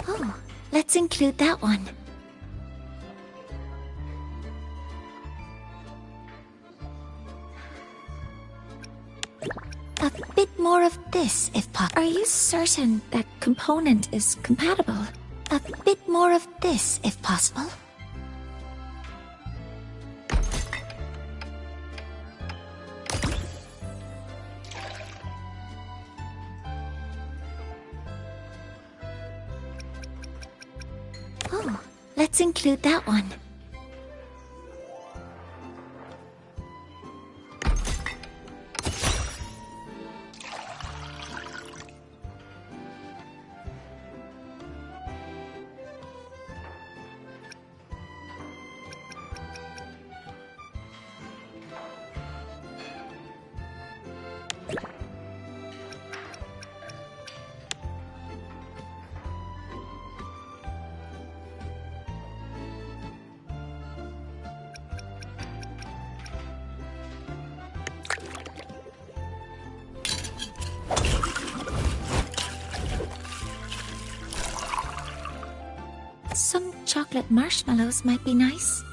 Oh, let's include that one. A bit more of this, if possible. Are you certain that component is compatible? A bit more of this, if possible. Oh, let's include that one. Some chocolate marshmallows might be nice.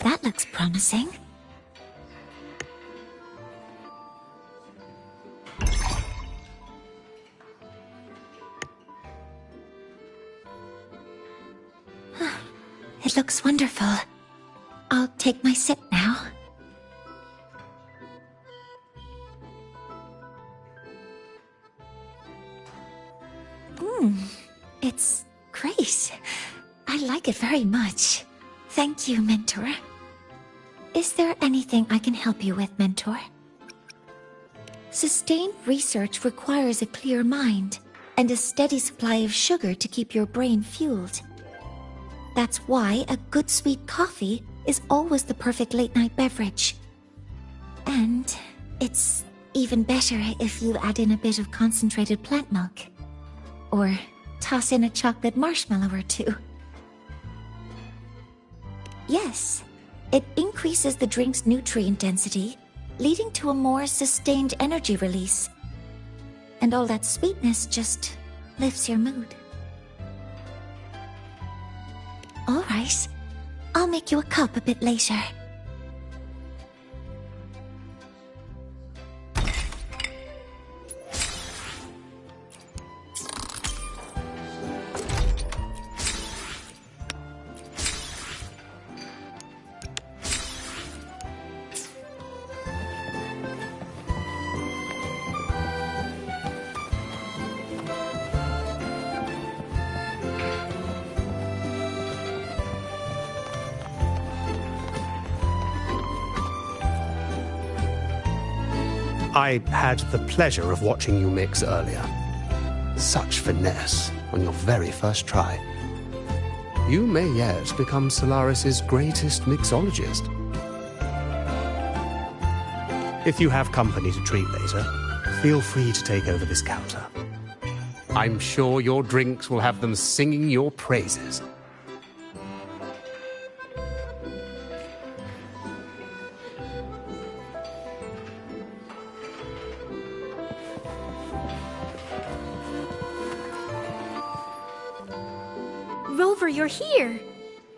That looks promising. It looks wonderful. I'll take my sip now. It's great. I like it very much. Thank you, Mentor. Is there anything I can help you with, Mentor? Sustained research requires a clear mind and a steady supply of sugar to keep your brain fueled. That's why a good sweet coffee is always the perfect late-night beverage. And it's even better if you add in a bit of concentrated plant milk. Or toss in a chocolate marshmallow or two. Yes, it increases the drink's nutrient density, leading to a more sustained energy release. And all that sweetness just lifts your mood. All right, I'll make you a cup a bit later. I had the pleasure of watching you mix earlier. Such finesse on your very first try. You may yet become Solaris's greatest mixologist. If you have company to treat later, feel free to take over this counter. I'm sure your drinks will have them singing your praises. Rover, you're here!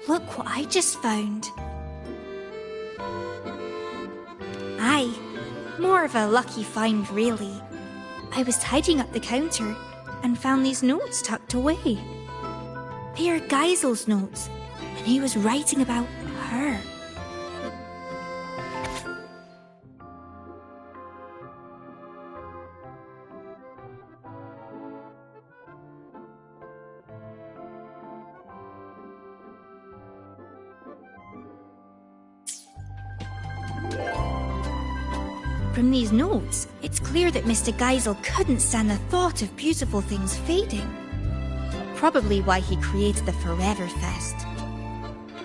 Look what I just found. Aye, more of a lucky find, really. I was tidying up the counter and found these notes tucked away. They are Geisel's notes, and he was writing about her. From these notes, it's clear that Mr. Geisel couldn't stand the thought of beautiful things fading. Probably why he created the Forever Fest.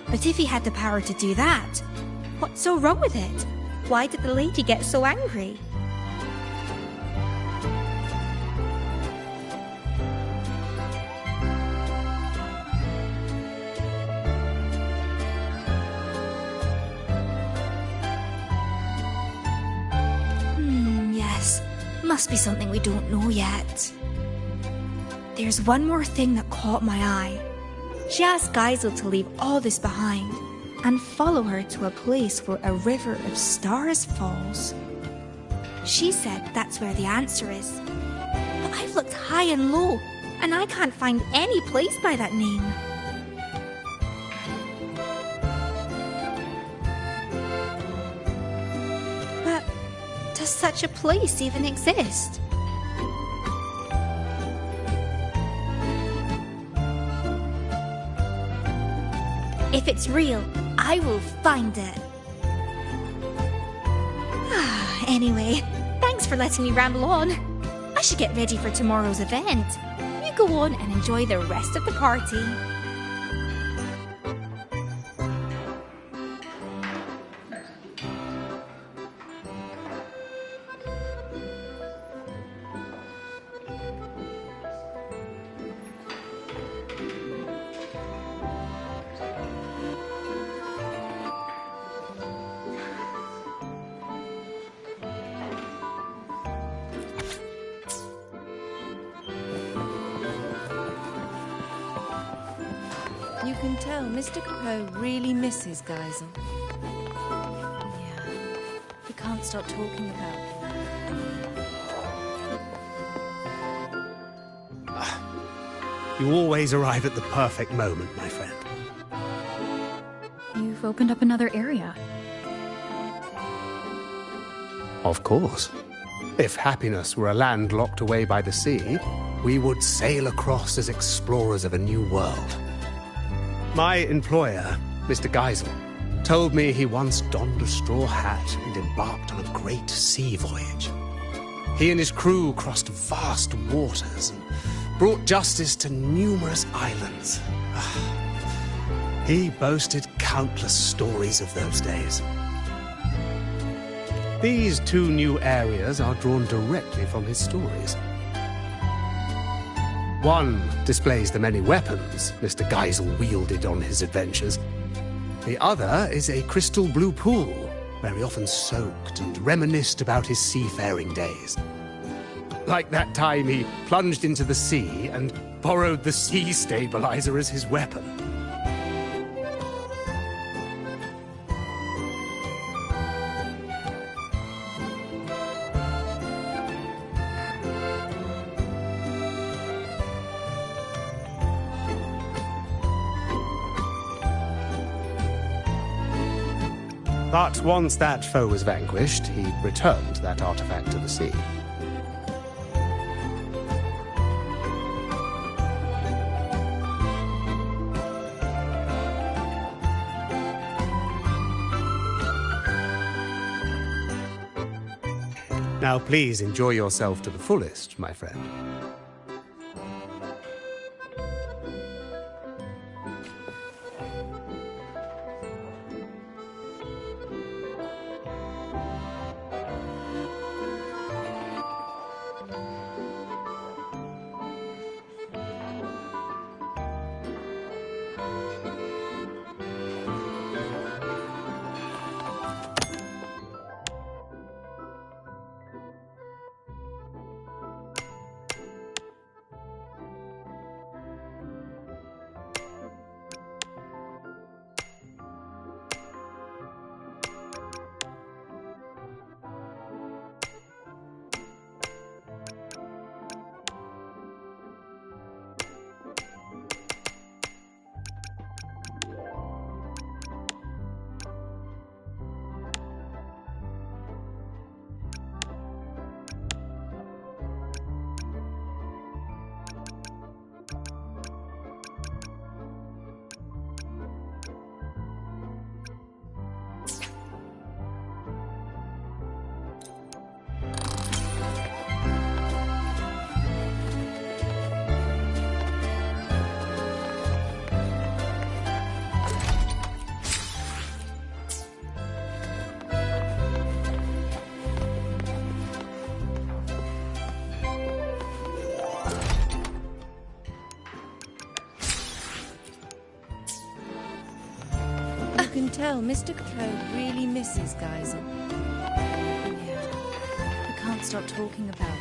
But if he had the power to do that, what's so wrong with it? Why did the lady get so angry? Must be something we don't know yet. There's one more thing that caught my eye. She asked Geisel to leave all this behind and follow her to a place where a river of stars falls. She said that's where the answer is. But I've looked high and low, and I can't find any place by that name. But does such a place even exist? If it's real, I will find it. Anyway, thanks for letting me ramble on. I should get ready for tomorrow's event. You go on and enjoy the rest of the party. You can tell Mr. Capot really misses Geisel. Yeah, he can't stop talking about it. You always arrive at the perfect moment, my friend. You've opened up another area. Of course. If happiness were a land locked away by the sea, we would sail across as explorers of a new world. My employer, Mr. Geisel, told me he once donned a straw hat and embarked on a great sea voyage. He and his crew crossed vast waters and brought justice to numerous islands. He boasted countless stories of those days. These two new areas are drawn directly from his stories. One displays the many weapons Mr. Geisel wielded on his adventures. The other is a crystal blue pool, where he often soaked and reminisced about his seafaring days. Like that time he plunged into the sea and borrowed the sea stabilizer as his weapon. But once that foe was vanquished, he returned that artifact to the sea. Now please enjoy yourself to the fullest, my friend. You can tell Mr. Capot really misses Geisel. Yeah, he can't stop talking about it.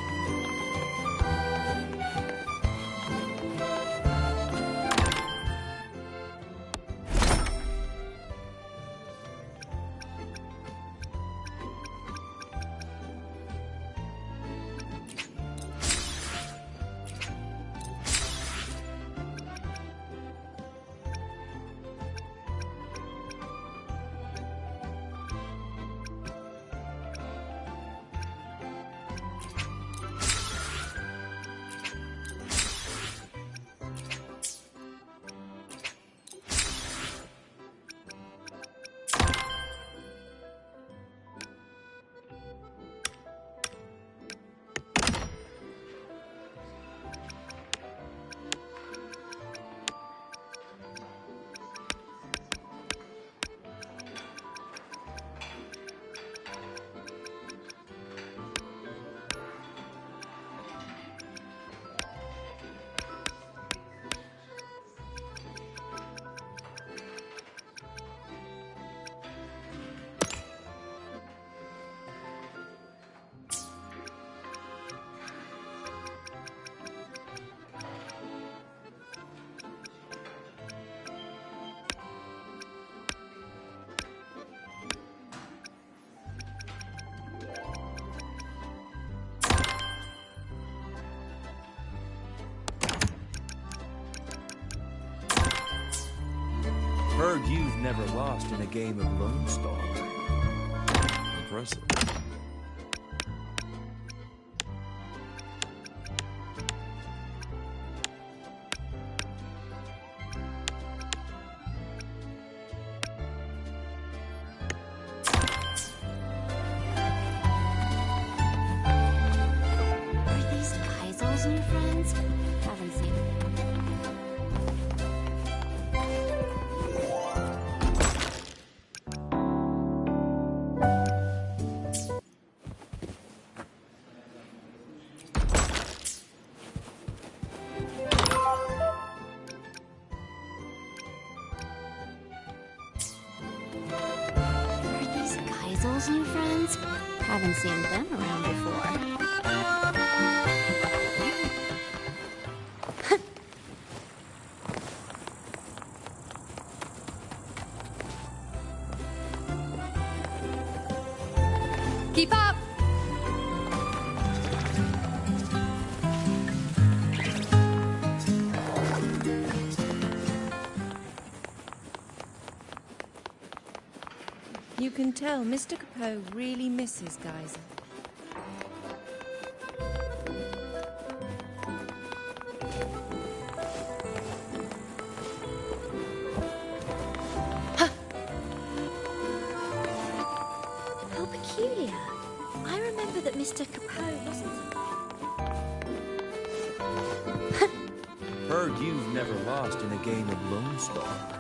Heard you've never lost in a game of Lone Star. Impressive. Are these Kaisel's new friends? Haven't seen them. New friends? Haven't seen them around before. Keep up! You can tell Mr. Capot really misses Geyser. How peculiar. I remember that Mr. Capot wasn't... Heard you've never lost in a game of Lone Star.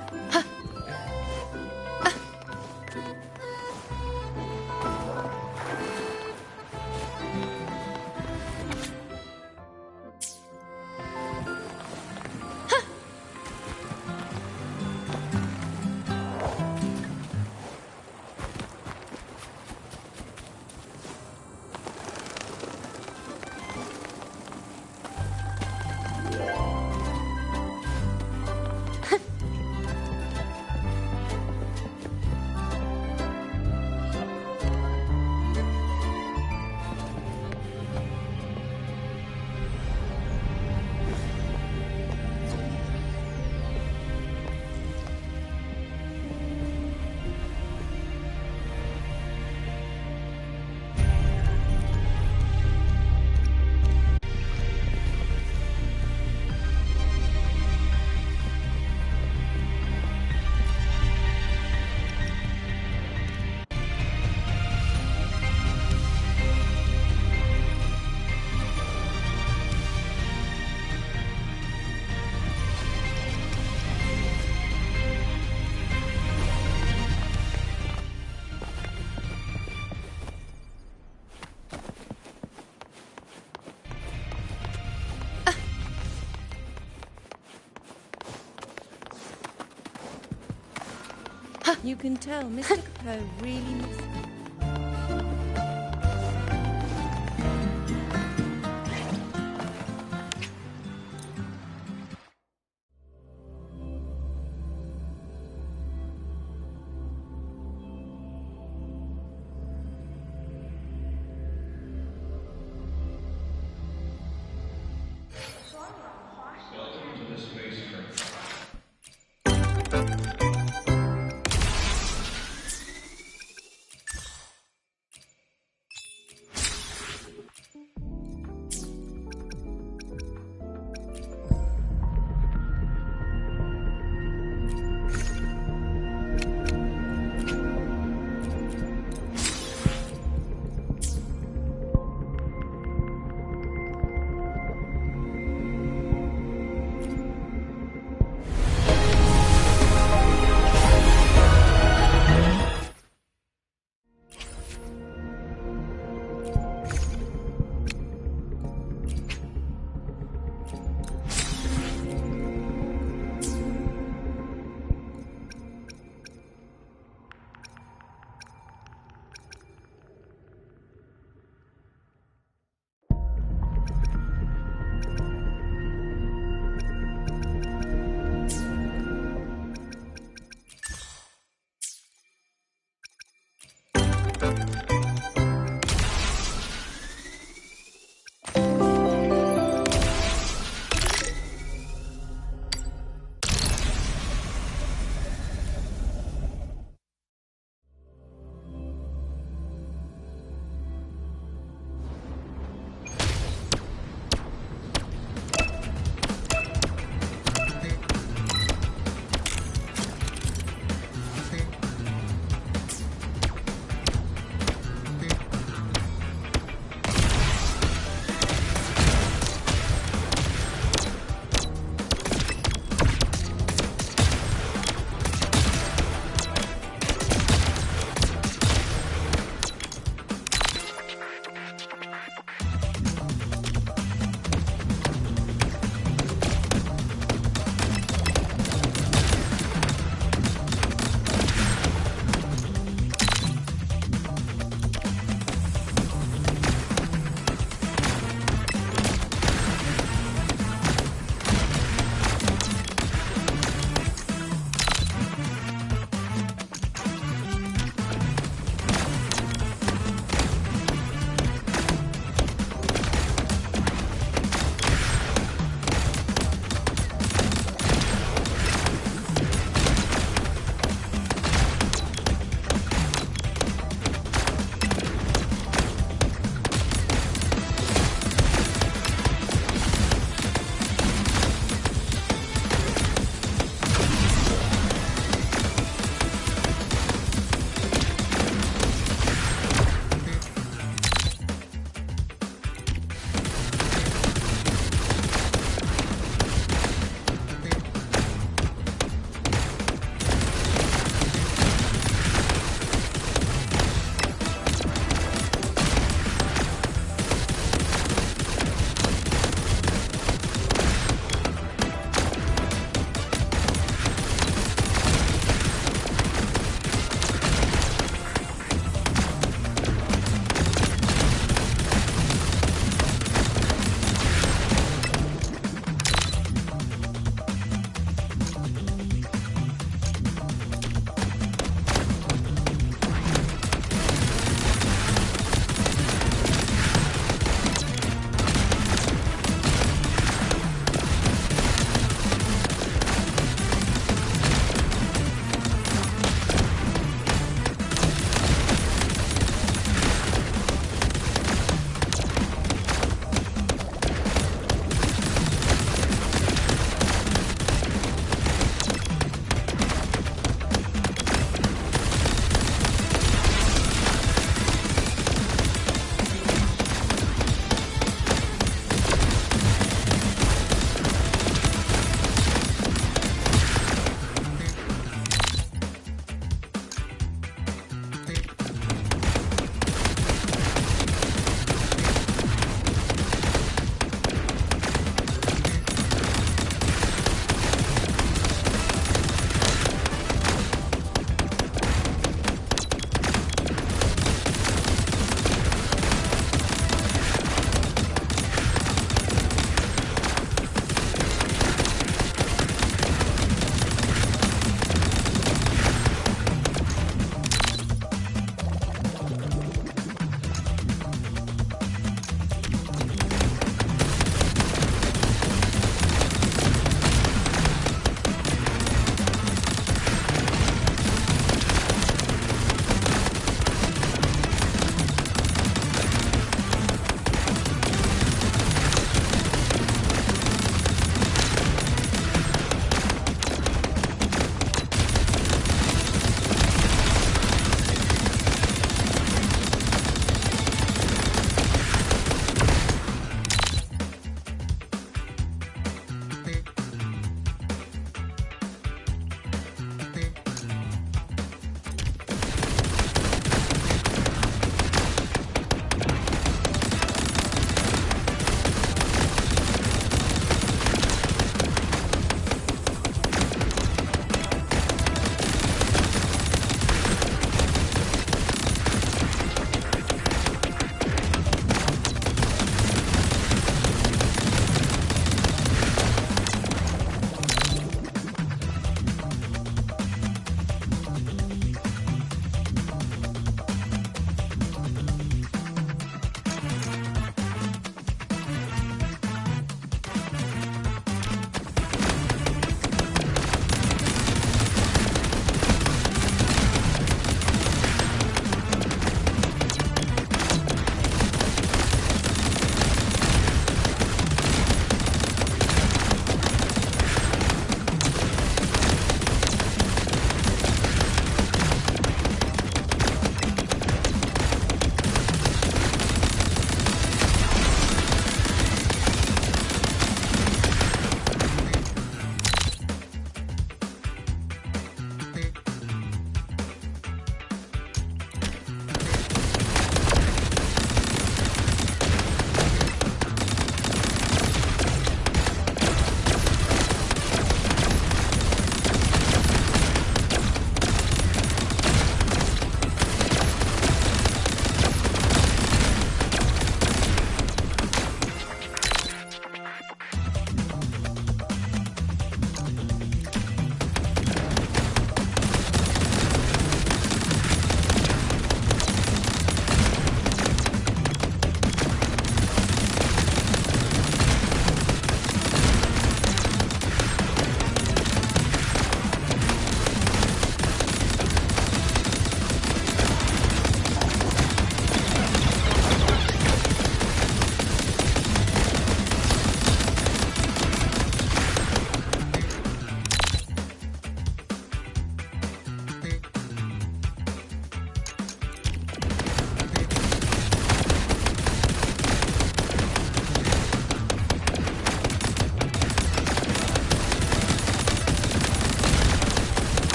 You can tell Mr. Capot really misses...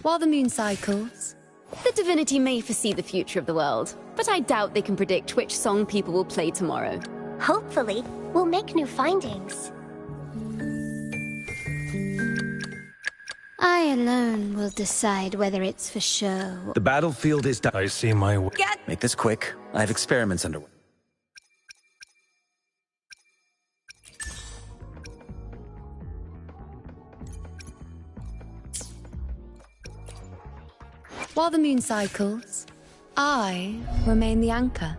While the moon cycles, The divinity may foresee the future of the world, but I doubt they can predict which song people will play tomorrow. Hopefully, we'll make new findings. I alone will decide whether it's for show. The battlefield is done. I see my way. Make this quick. I have experiments underway. while the moon cycles, I remain the anchor.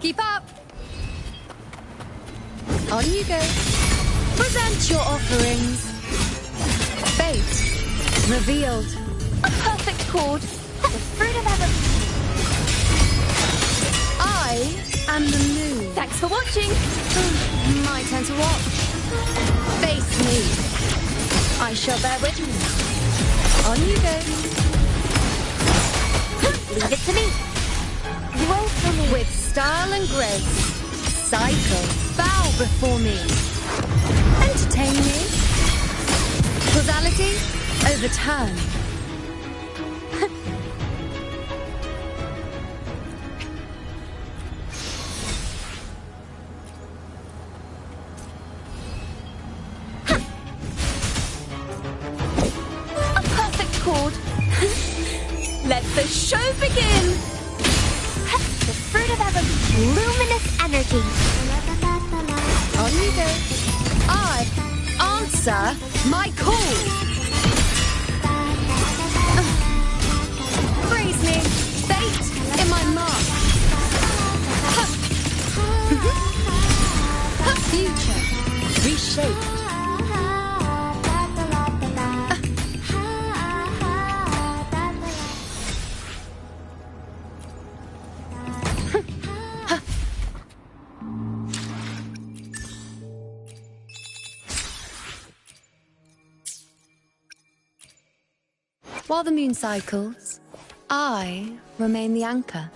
Keep up! On you go. Present your offerings. Fate revealed. A perfect chord. The fruit of ever. I am the moon. Thanks for watching. My turn to watch. Face me. I shall bear witness. On you go. Leave it to me. Roll for me. With style and grace. Cycle. Bow before me. Entertain me. Causality. Overturn. A perfect chord. Let the show begin. The fruit of ever luminous energy. On you go. I answer my call. Praise me. Fate in my mark. Future reshaped. While the moon cycles, I remain the anchor.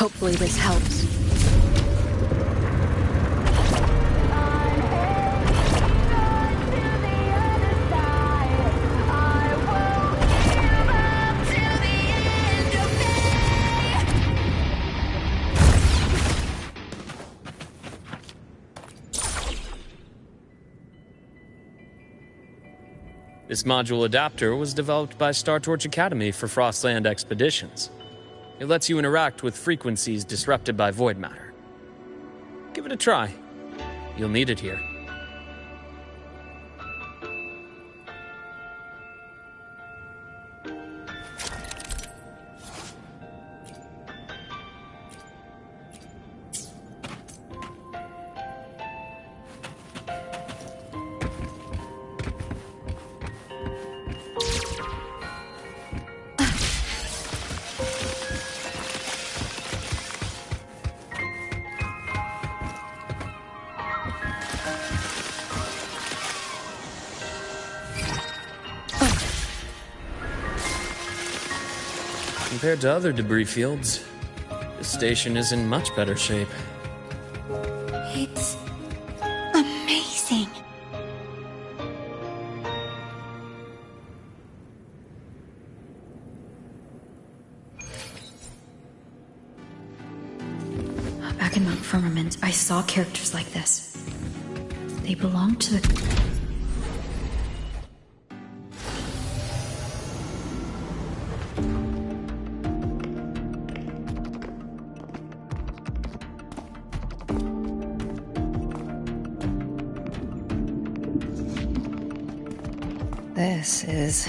Hopefully this helps. This module adapter was developed by Star Torch Academy for Frostland expeditions. It lets you interact with frequencies disrupted by void matter. Give it a try. You'll need it here. Compared to other debris fields, this station is in much better shape. It's amazing. Back in Mount Firmament, I saw characters like this. They belong to the... This is...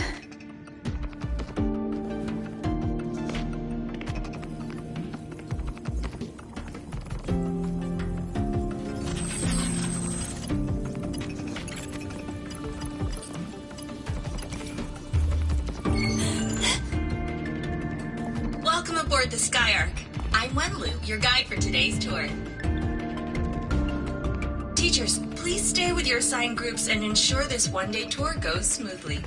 Welcome aboard the Skyark. I'm Wenlu, your guide for today's tour. Teachers, please stay with your assigned groups and ensure this one-day tour goes smoothly.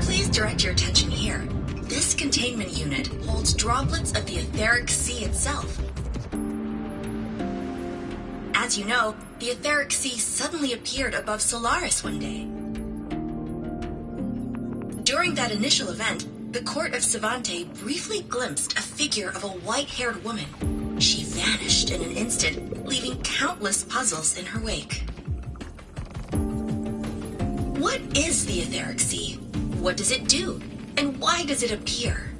Please direct your attention here. This containment unit holds droplets of the etheric sea itself. As you know, the etheric sea suddenly appeared above Solaris one day. During that initial event, the court of Savante briefly glimpsed a figure of a white-haired woman. She vanished in an instant, leaving countless puzzles in her wake. What is the etheric sea? What does it do? And why does it appear?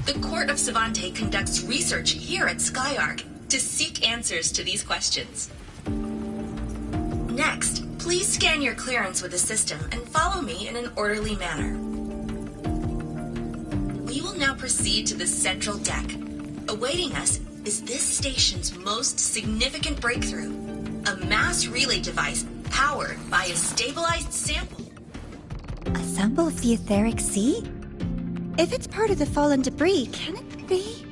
The court of Savante conducts research here at Skyark to seek answers to these questions. Next, please scan your clearance with the system and follow me in an orderly manner. We will now proceed to the central deck. Awaiting us is this station's most significant breakthrough, a mass relay device powered by a stabilized sample. A sample of the etheric sea? If it's part of the fallen debris, can it be?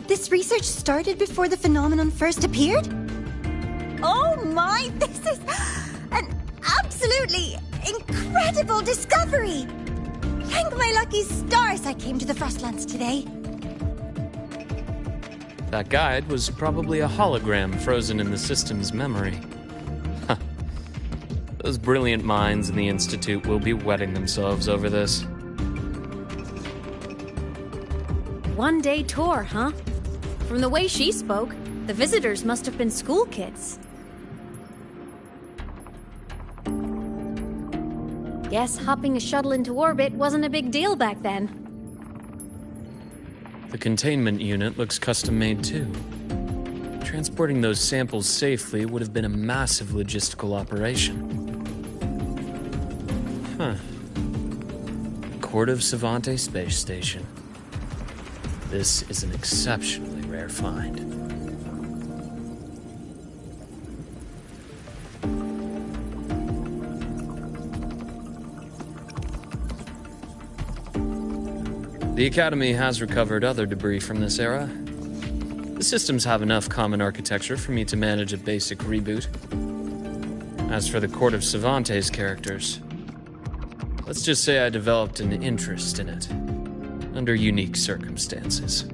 This research started before the phenomenon first appeared? Oh my, this is an absolutely incredible discovery! Thank my lucky stars I came to the Frostlands today. That guide was probably a hologram frozen in the system's memory. Those brilliant minds in the Institute will be wetting themselves over this. One-day tour, huh? From the way she spoke, the visitors must have been school kids. Guess hopping a shuttle into orbit wasn't a big deal back then. The containment unit looks custom-made too. Transporting those samples safely would have been a massive logistical operation. Huh. Court of Savante Space Station. This is an exceptionally rare find. The Academy has recovered other debris from this era. The systems have enough common architecture for me to manage a basic reboot. As for the Court of Cervantes characters, let's just say I developed an interest in it, under unique circumstances.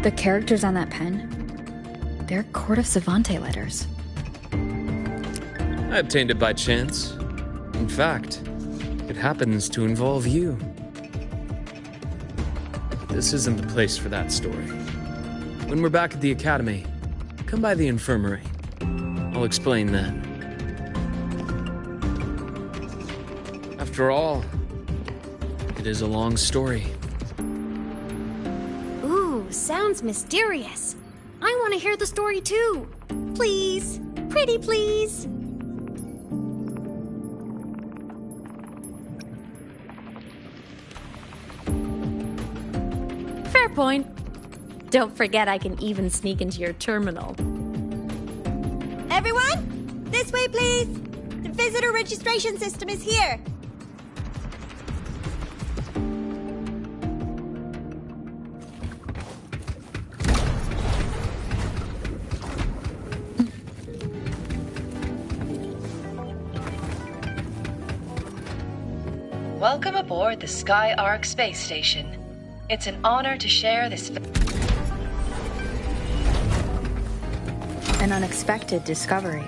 The characters on that pen, they're Court of Cervantes letters. I obtained it by chance. In fact, it happens to involve you. But this isn't the place for that story. When we're back at the academy, come by the infirmary. I'll explain then. After all, it is a long story. Ooh, sounds mysterious. I want to hear the story too. Please. Pretty please. Fair point. Don't forget I can even sneak into your terminal. Everyone, this way please. The visitor registration system is here. Welcome aboard the Sky Arc space station. It's an honor to share this. An unexpected discovery.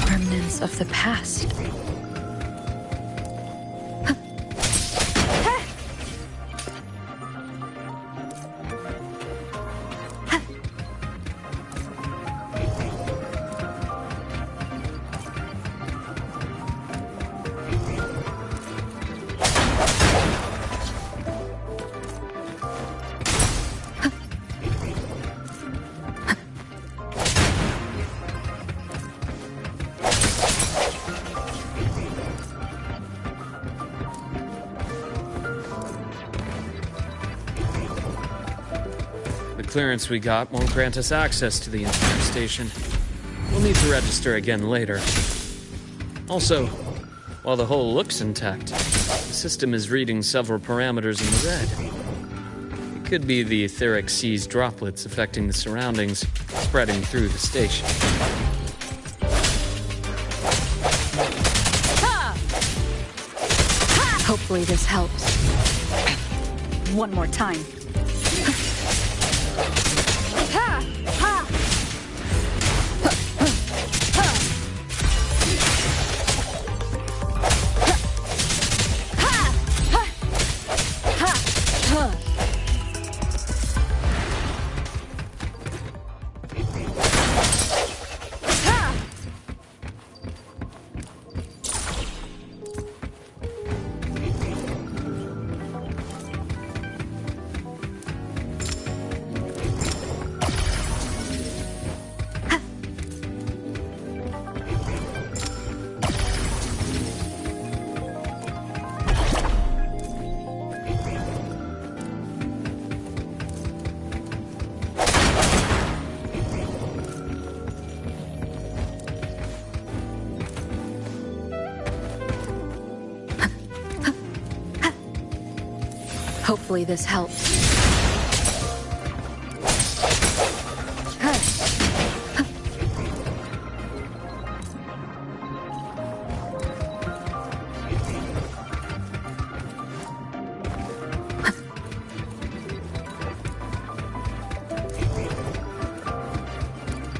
Remnants of the past. The clearance we got won't grant us access to the entire station. We'll need to register again later. Also, while the hull looks intact, the system is reading several parameters in the red. It could be the etheric sea's droplets affecting the surroundings, spreading through the station. Hopefully this helps. One more time. Hopefully this helps.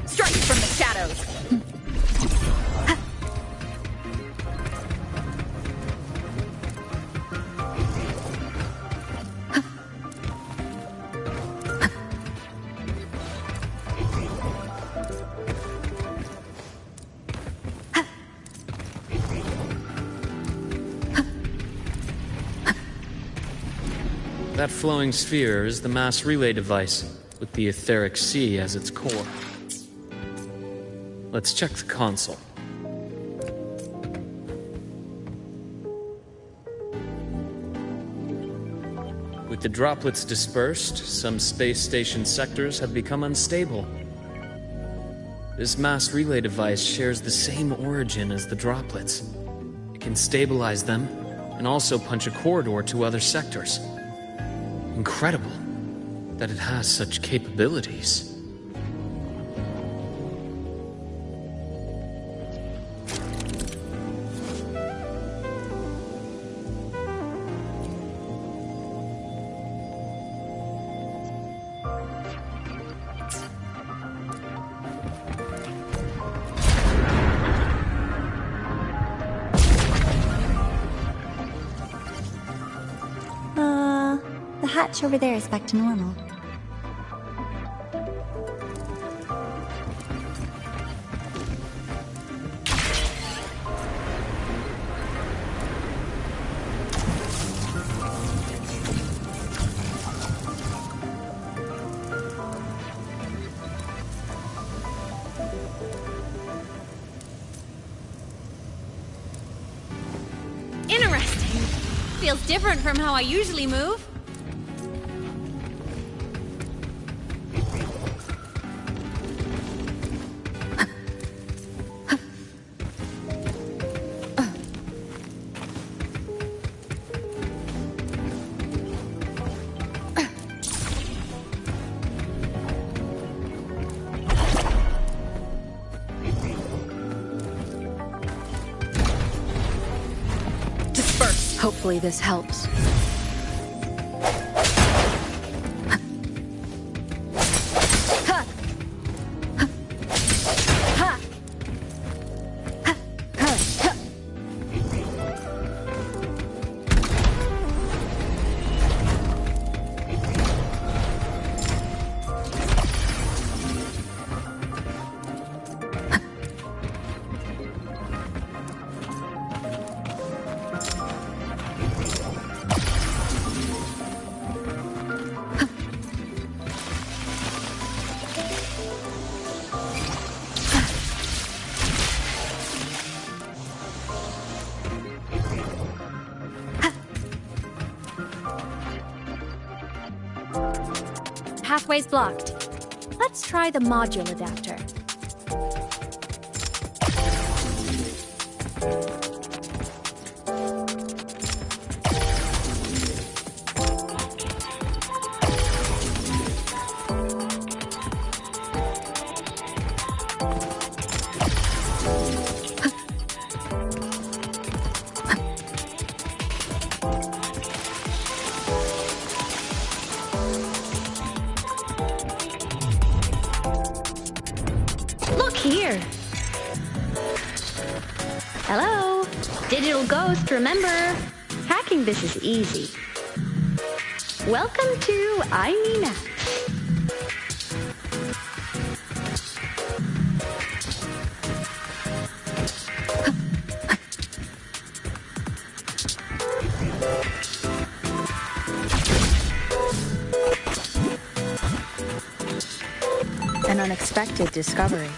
Strike from the shadows. That flowing sphere is the mass relay device, with the etheric sea as its core. Let's check the console. With the droplets dispersed, some space station sectors have become unstable. This mass relay device shares the same origin as the droplets. It can stabilize them and also punch a corridor to other sectors. Incredible that it has such capabilities. The hatch over there is back to normal. Interesting. Feels different from how I usually move. Hopefully this helps. Pathway's blocked. Let's try the module adapter. Here. Hello? Digital Ghost, remember? Hacking this is easy. Welcome to iMeMax. An unexpected discovery.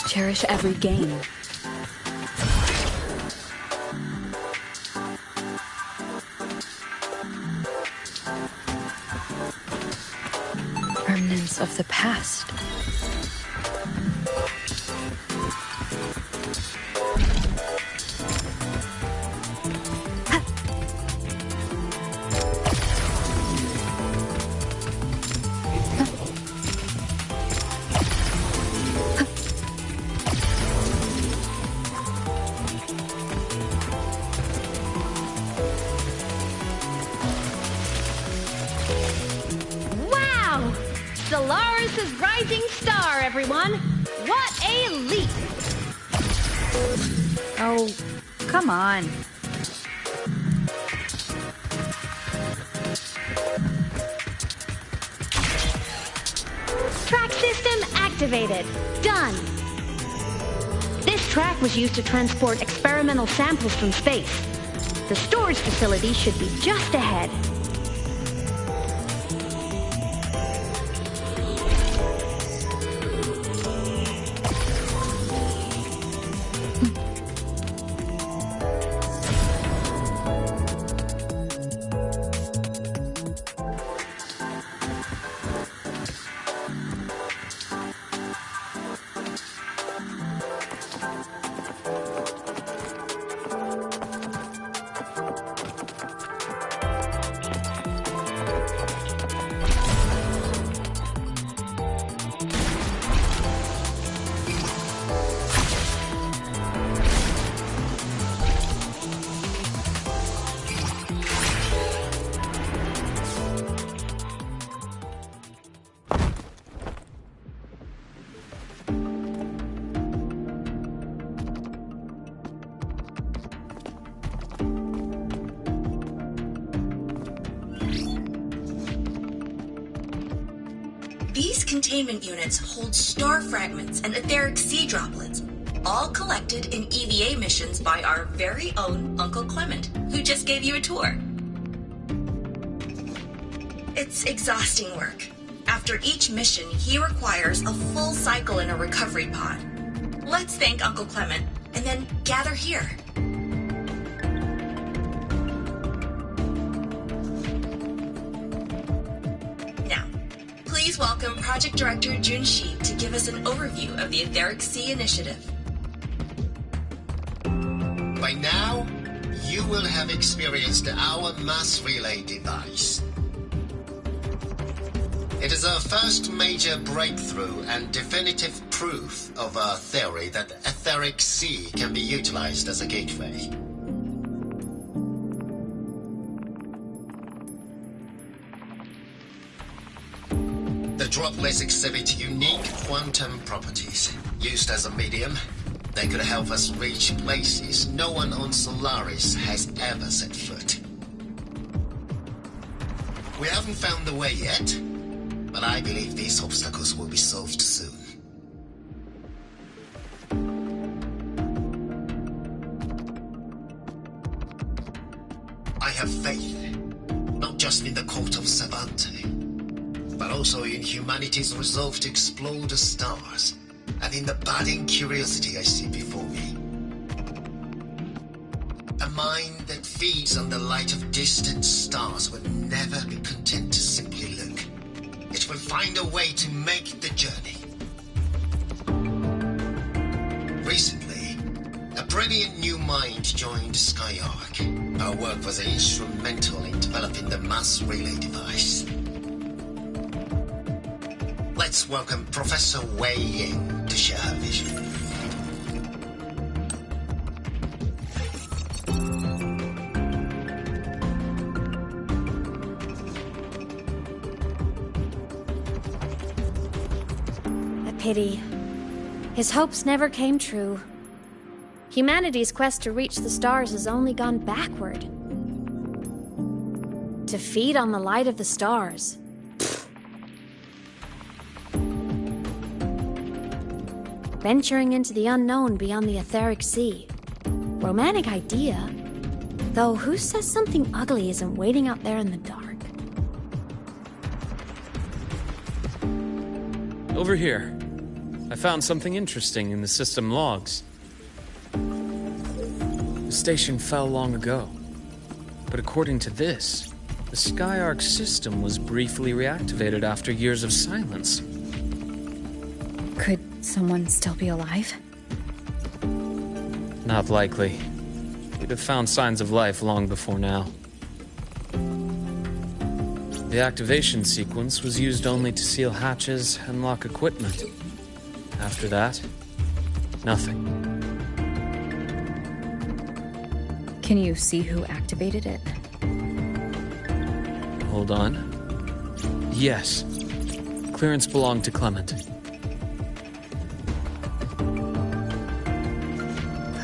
Cherish every gain. Remnants of the past. Solaris' rising star, everyone! What a leap! Oh, come on. Track system activated. Done. This track was used to transport experimental samples from space. The storage facility should be just ahead. containment units hold star fragments and etheric sea droplets, all collected in EVA missions by our very own Uncle Clement, who just gave you a tour. It's exhausting work. After each mission, he requires a full cycle in a recovery pod. Let's thank Uncle Clement, and then gather here. Now, please welcome Project Director Junshi to give us an overview of the Etheric Sea Initiative. By now, you will have experienced our mass relay device. It is our first major breakthrough and definitive proof of our theory that the Etheric Sea can be utilized as a gateway. The droplets exhibit unique quantum properties. Used as a medium, they could help us reach places no one on Solaris has ever set foot. We haven't found the way yet, but I believe these obstacles will be solved soon. I have faith, not just in the court of Savante, but also in humanity's resolve to explore the stars, and in the budding curiosity I see before me. A mind that feeds on the light of distant stars will never be content to simply look. It will find a way to make the journey. Recently, a brilliant new mind joined Skyark. Our work was instrumental in developing the mass relay device. Let's welcome Professor Wei Ying to share her vision. Pity. His hopes never came true. Humanity's quest to reach the stars has only gone backward. To feed on the light of the stars. Venturing into the unknown beyond the Etheric Sea. Romantic idea. Though who says something ugly isn't waiting out there in the dark? Over here. I found something interesting in the system logs. The station fell long ago. But according to this, the Skyark system was briefly reactivated after years of silence. Could someone still be alive? Not likely. We'd have found signs of life long before now. The activation sequence was used only to seal hatches and lock equipment. After that, nothing. Can you see who activated it? Hold on. Yes. Clearance belonged to Clement.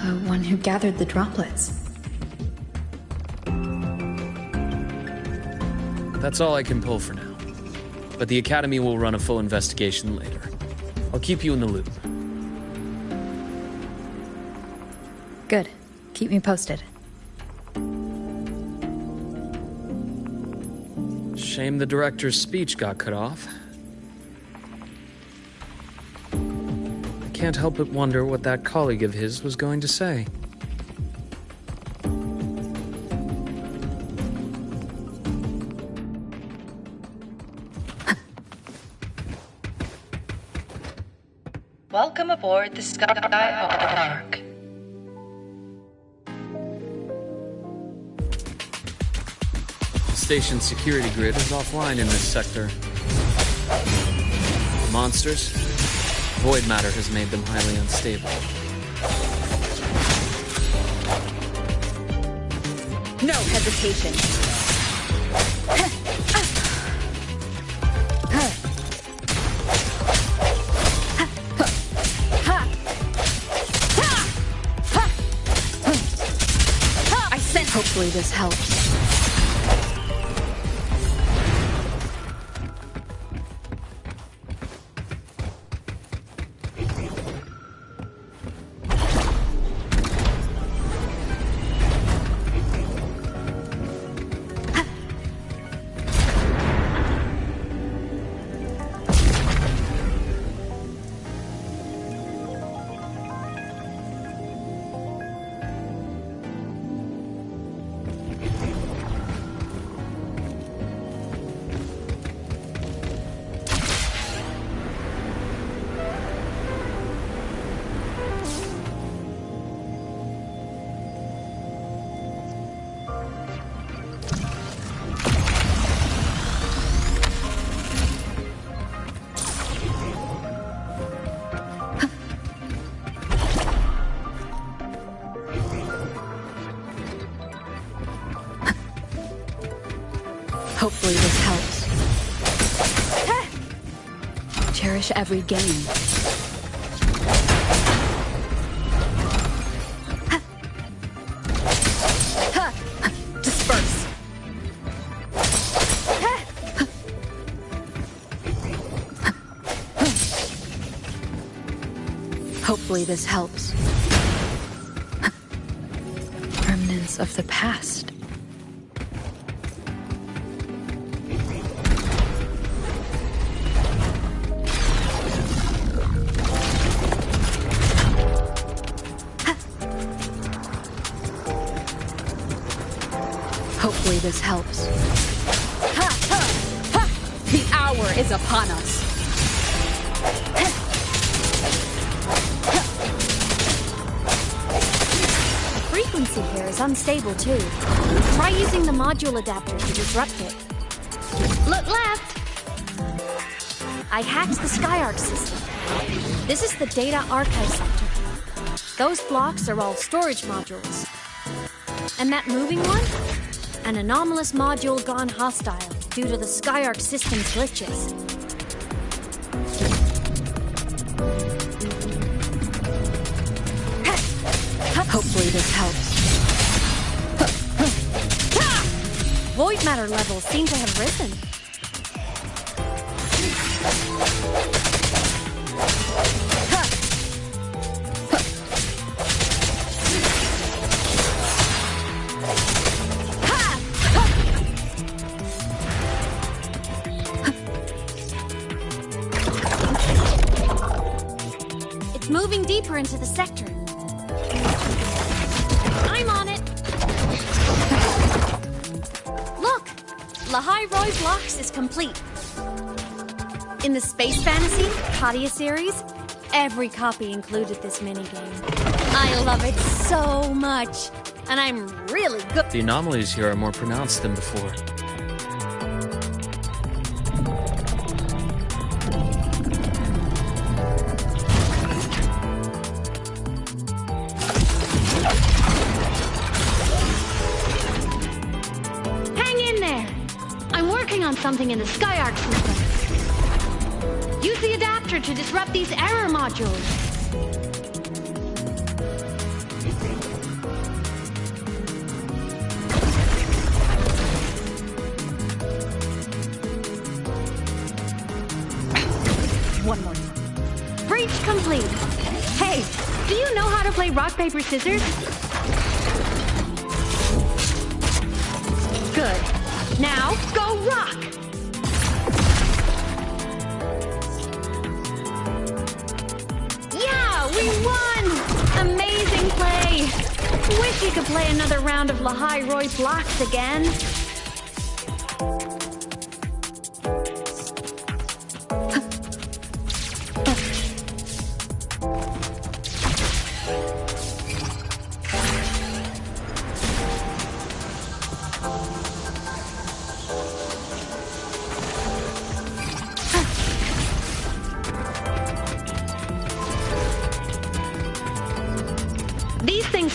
The one who gathered the droplets. That's all I can pull for now. But the Academy will run a full investigation later. I'll keep you in the loop. Good. Keep me posted. Shame the director's speech got cut off. I can't help but wonder what that colleague of his was going to say. Welcome aboard the Skyark. The station's security grid is offline in this sector. Monsters? Void matter has made them highly unstable. No hesitation. Hopefully this helps. Hopefully this helps. Cherish every gain. Disperse. Hopefully this helps. Remnants of the past. Hopefully this helps. Ha! Ha! Ha! The hour is upon us. The frequency here is unstable too. Try using the module adapter to disrupt it. Look left! I hacked the SkyArc system. This is the data archive center. Those blocks are all storage modules. And that moving one? An anomalous module gone hostile due to the SkyArc system's glitches. Hopefully this helps. Void matter levels seem to have risen. It's moving deeper into the sector. I'm on it. Look, Lahai Roy Blocks is complete. In the Space Fantasy Katia series, every copy included this minigame. I love it so much, and I'm really good. The anomalies here are more pronounced than before. Something in the SkyArc system. Use the adapter to disrupt these error modules. One more. Breach complete. Hey, do you know how to play rock, paper, scissors? Good. Now, go rock! Yeah, we won! Amazing play! Wish you could play another round of Lahai Roy Blocks again.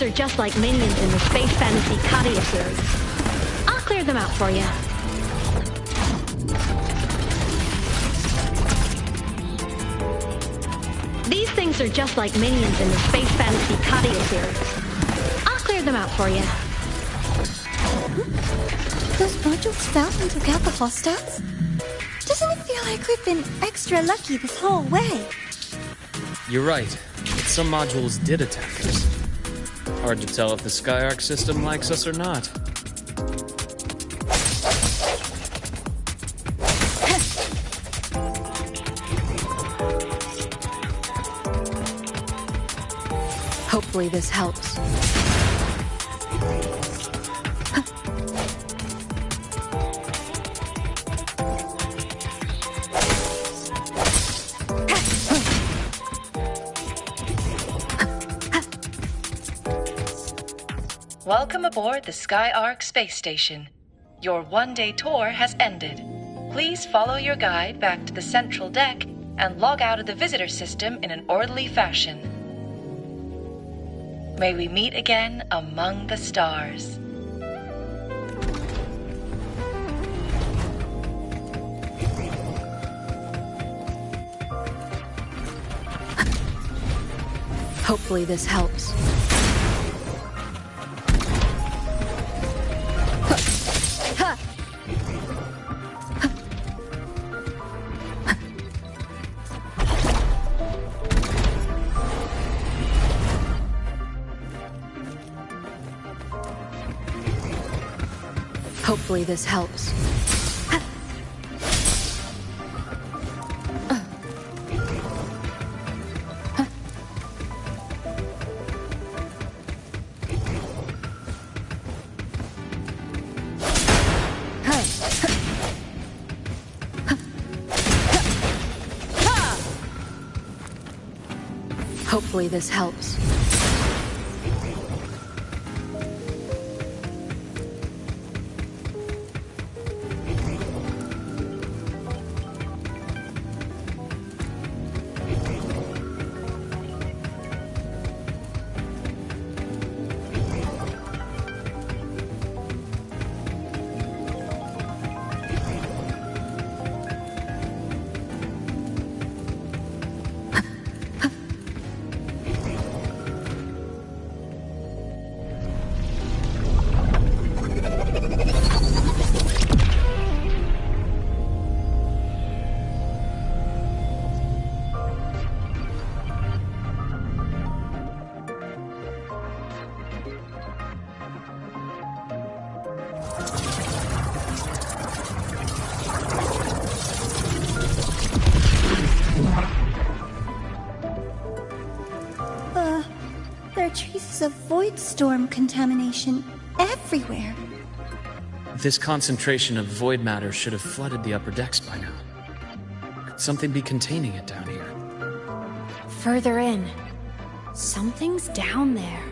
Are just like minions in the Space Fantasy Katia series. I'll clear them out for you. These things are just like minions in the Space Fantasy Katia series. I'll clear them out for you. Those modules found and took out the hostiles? Doesn't it feel like we've been extra lucky this whole way? You're right. Some modules did attack us. Hard to tell if the SkyArc system likes us or not. Hopefully this helps. Welcome aboard the SkyArc space station. Your one-day tour has ended. Please follow your guide back to the central deck and log out of the visitor system in an orderly fashion. May we meet again among the stars. Hopefully this helps. Hopefully this helps. Hopefully this helps. There are traces of void storm contamination everywhere. This concentration of void matter should have flooded the upper decks by now. Could something be containing it down here? Further in. Something's down there.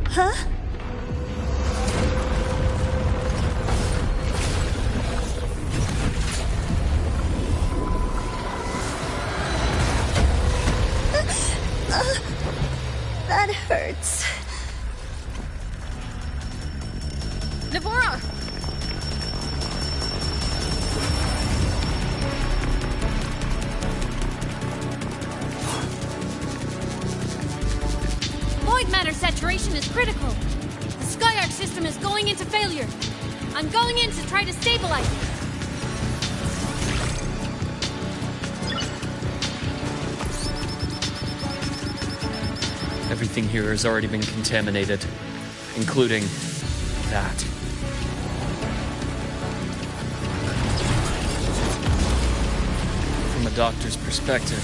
Huh? That hurts. Navora! Void matter saturation is critical. The Skyark system is going into failure. I'm going in to try to stabilize it. Everything here has already been contaminated, including that. From a doctor's perspective,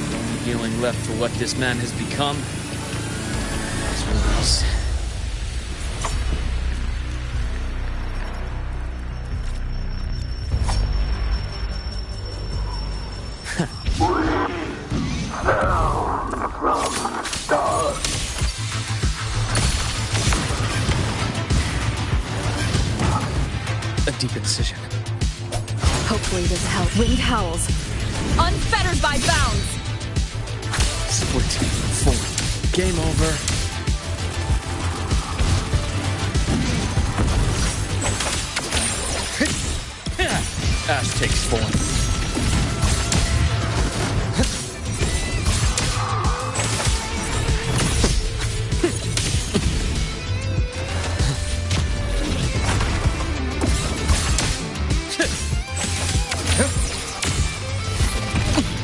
the only healing left for what this man has become is release. A deep incision. Hopefully this helps. Wind howls. Unfettered by bounds! Split. Form. Game over. Ash takes form.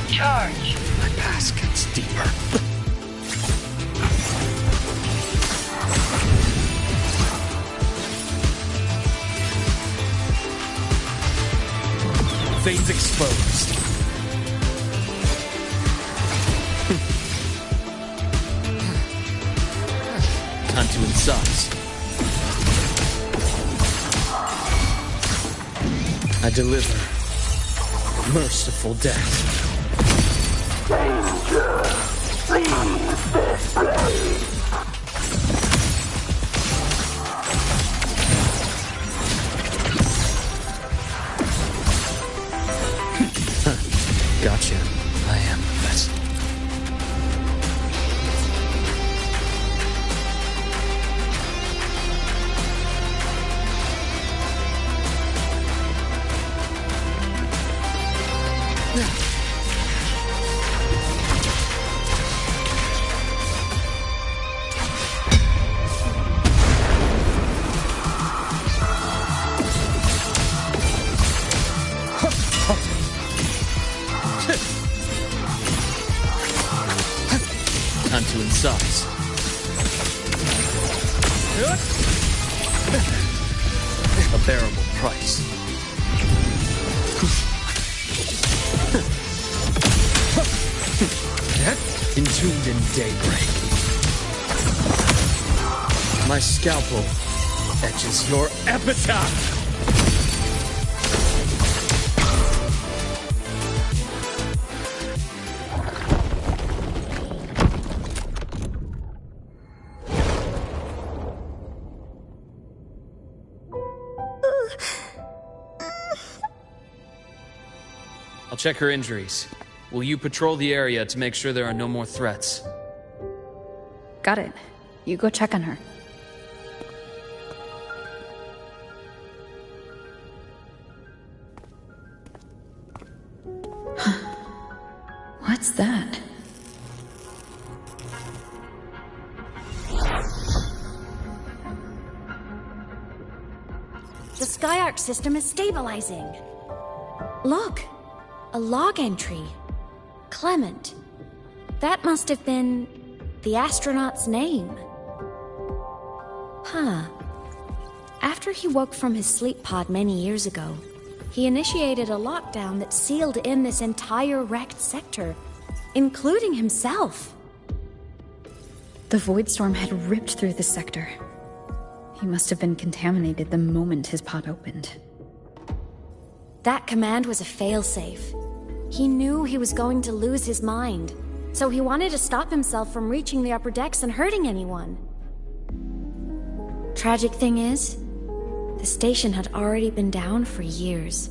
Charge. veins exposed. Time to incise. I deliver merciful death. Danger! Leave this place! Gotcha. I am the best. Time to incise. A bearable price. Entombed in daybreak. My scalpel etches your epitaph. I'll check her injuries. Will you patrol the area to make sure there are no more threats? Got it. You go check on her. What's that? The Skyark system is stabilizing. Look, a log entry. Clement. That must have been the astronaut's name. Huh. After he woke from his sleep pod many years ago, he initiated a lockdown that sealed in this entire wrecked sector, including himself. The void storm had ripped through the sector. He must have been contaminated the moment his pod opened. That command was a failsafe. He knew he was going to lose his mind, so he wanted to stop himself from reaching the upper decks and hurting anyone. Tragic thing is, the station had already been down for years.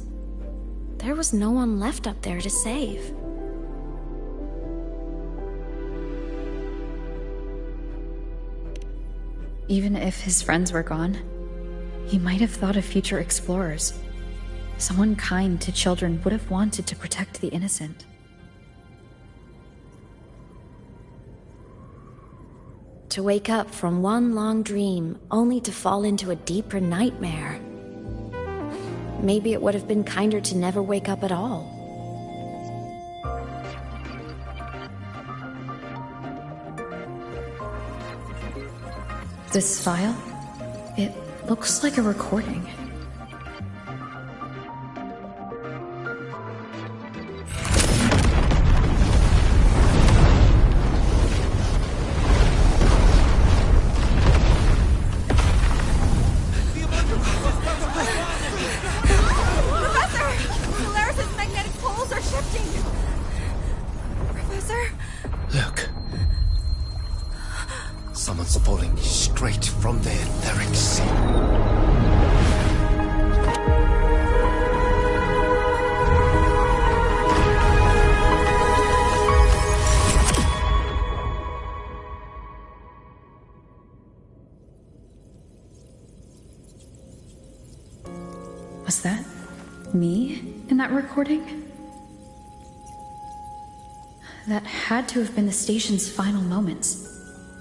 There was no one left up there to save. Even if his friends were gone, he might have thought of future explorers. Someone kind to children would have wanted to protect the innocent. To wake up from one long dream, only to fall into a deeper nightmare. Maybe it would have been kinder to never wake up at all. This file? It looks like a recording. Someone's falling straight from the etheric sea. Was that me in that recording? That had to have been the station's final moments,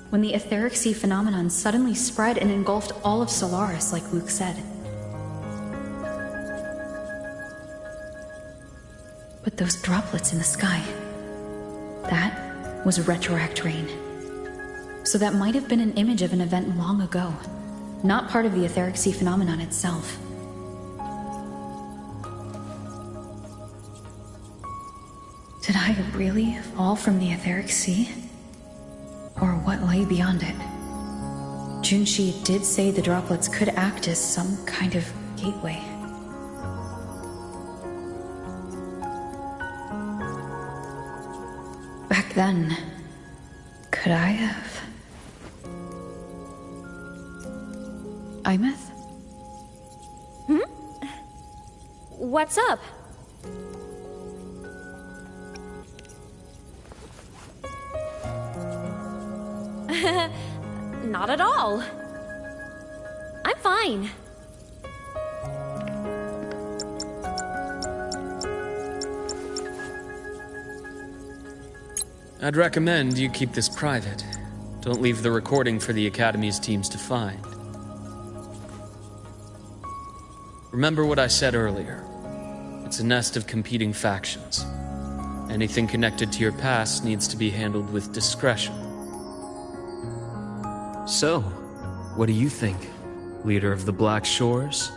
when the etheric sea phenomenon suddenly spread and engulfed all of Solaris, like Luke said. But those droplets in the sky, that was retroact rain. So that might have been an image of an event long ago, not part of the etheric sea phenomenon itself. Did I really fall from the etheric sea? Or what lay beyond it? Junshi did say the droplets could act as some kind of gateway. Back then, could I have... Imeth? What's up? Not at all. I'm fine. I'd recommend you keep this private. Don't leave the recording for the Academy's teams to find. Remember what I said earlier. It's a nest of competing factions. Anything connected to your past needs to be handled with discretion. So, what do you think, leader of the Black Shores?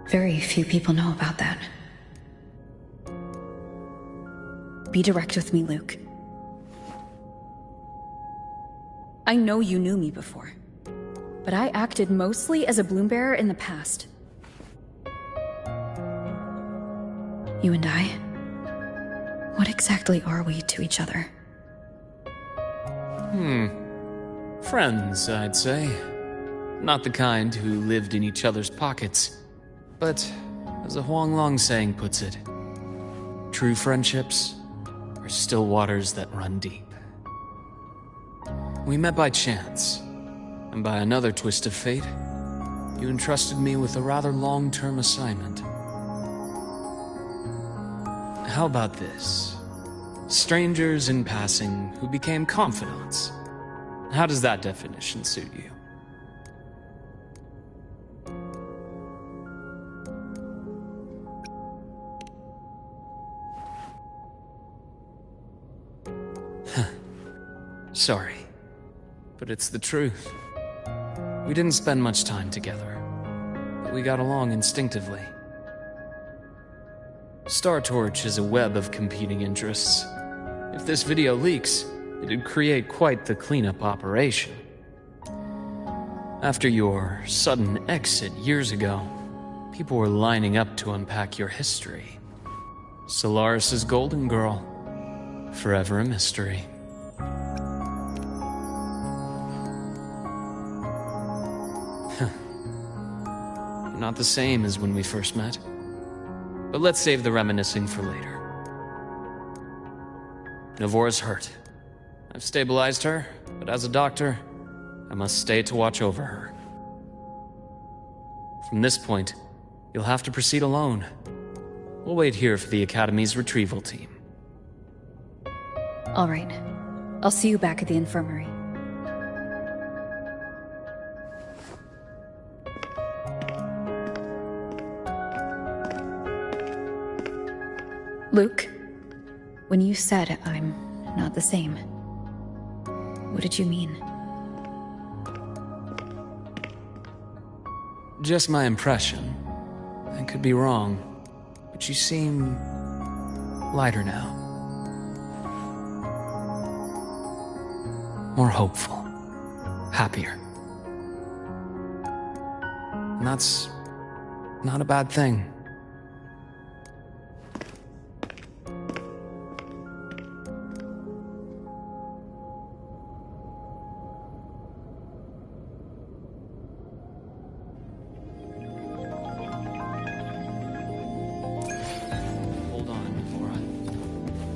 Very few people know about that. Be direct with me, Luke. I know you knew me before, but I acted mostly as a bloom-bearer in the past. You and I, what exactly are we to each other? Friends, I'd say. Not the kind who lived in each other's pockets, but, as a Huanglong saying puts it, true friendships are still waters that run deep. We met by chance, and by another twist of fate, you entrusted me with a rather long-term assignment. How about this? Strangers in passing who became confidants. How does that definition suit you? Sorry, but it's the truth. We didn't spend much time together, but we got along instinctively. Star Torch is a web of competing interests. If this video leaks, it'd create quite the cleanup operation. After your sudden exit years ago, people were lining up to unpack your history. Solaris's Golden Girl, forever a mystery. You're not the same as when we first met. But let's save the reminiscing for later. Navora's hurt. I've stabilized her, but as a doctor, I must stay to watch over her. From this point, you'll have to proceed alone. We'll wait here for the Academy's retrieval team. All right. I'll see you back at the infirmary. Luke, when you said I'm not the same, what did you mean? Just my impression. I could be wrong, but you seem lighter now. More hopeful. Happier. And that's not a bad thing.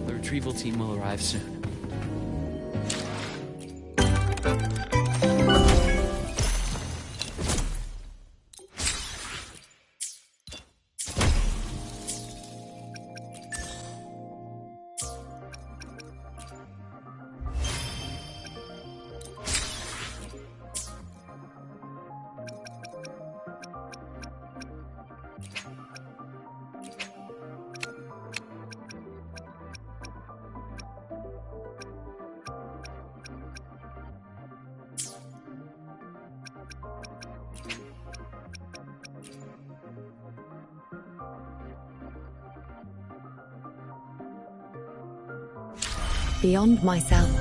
The retrieval team will arrive soon. beyond myself.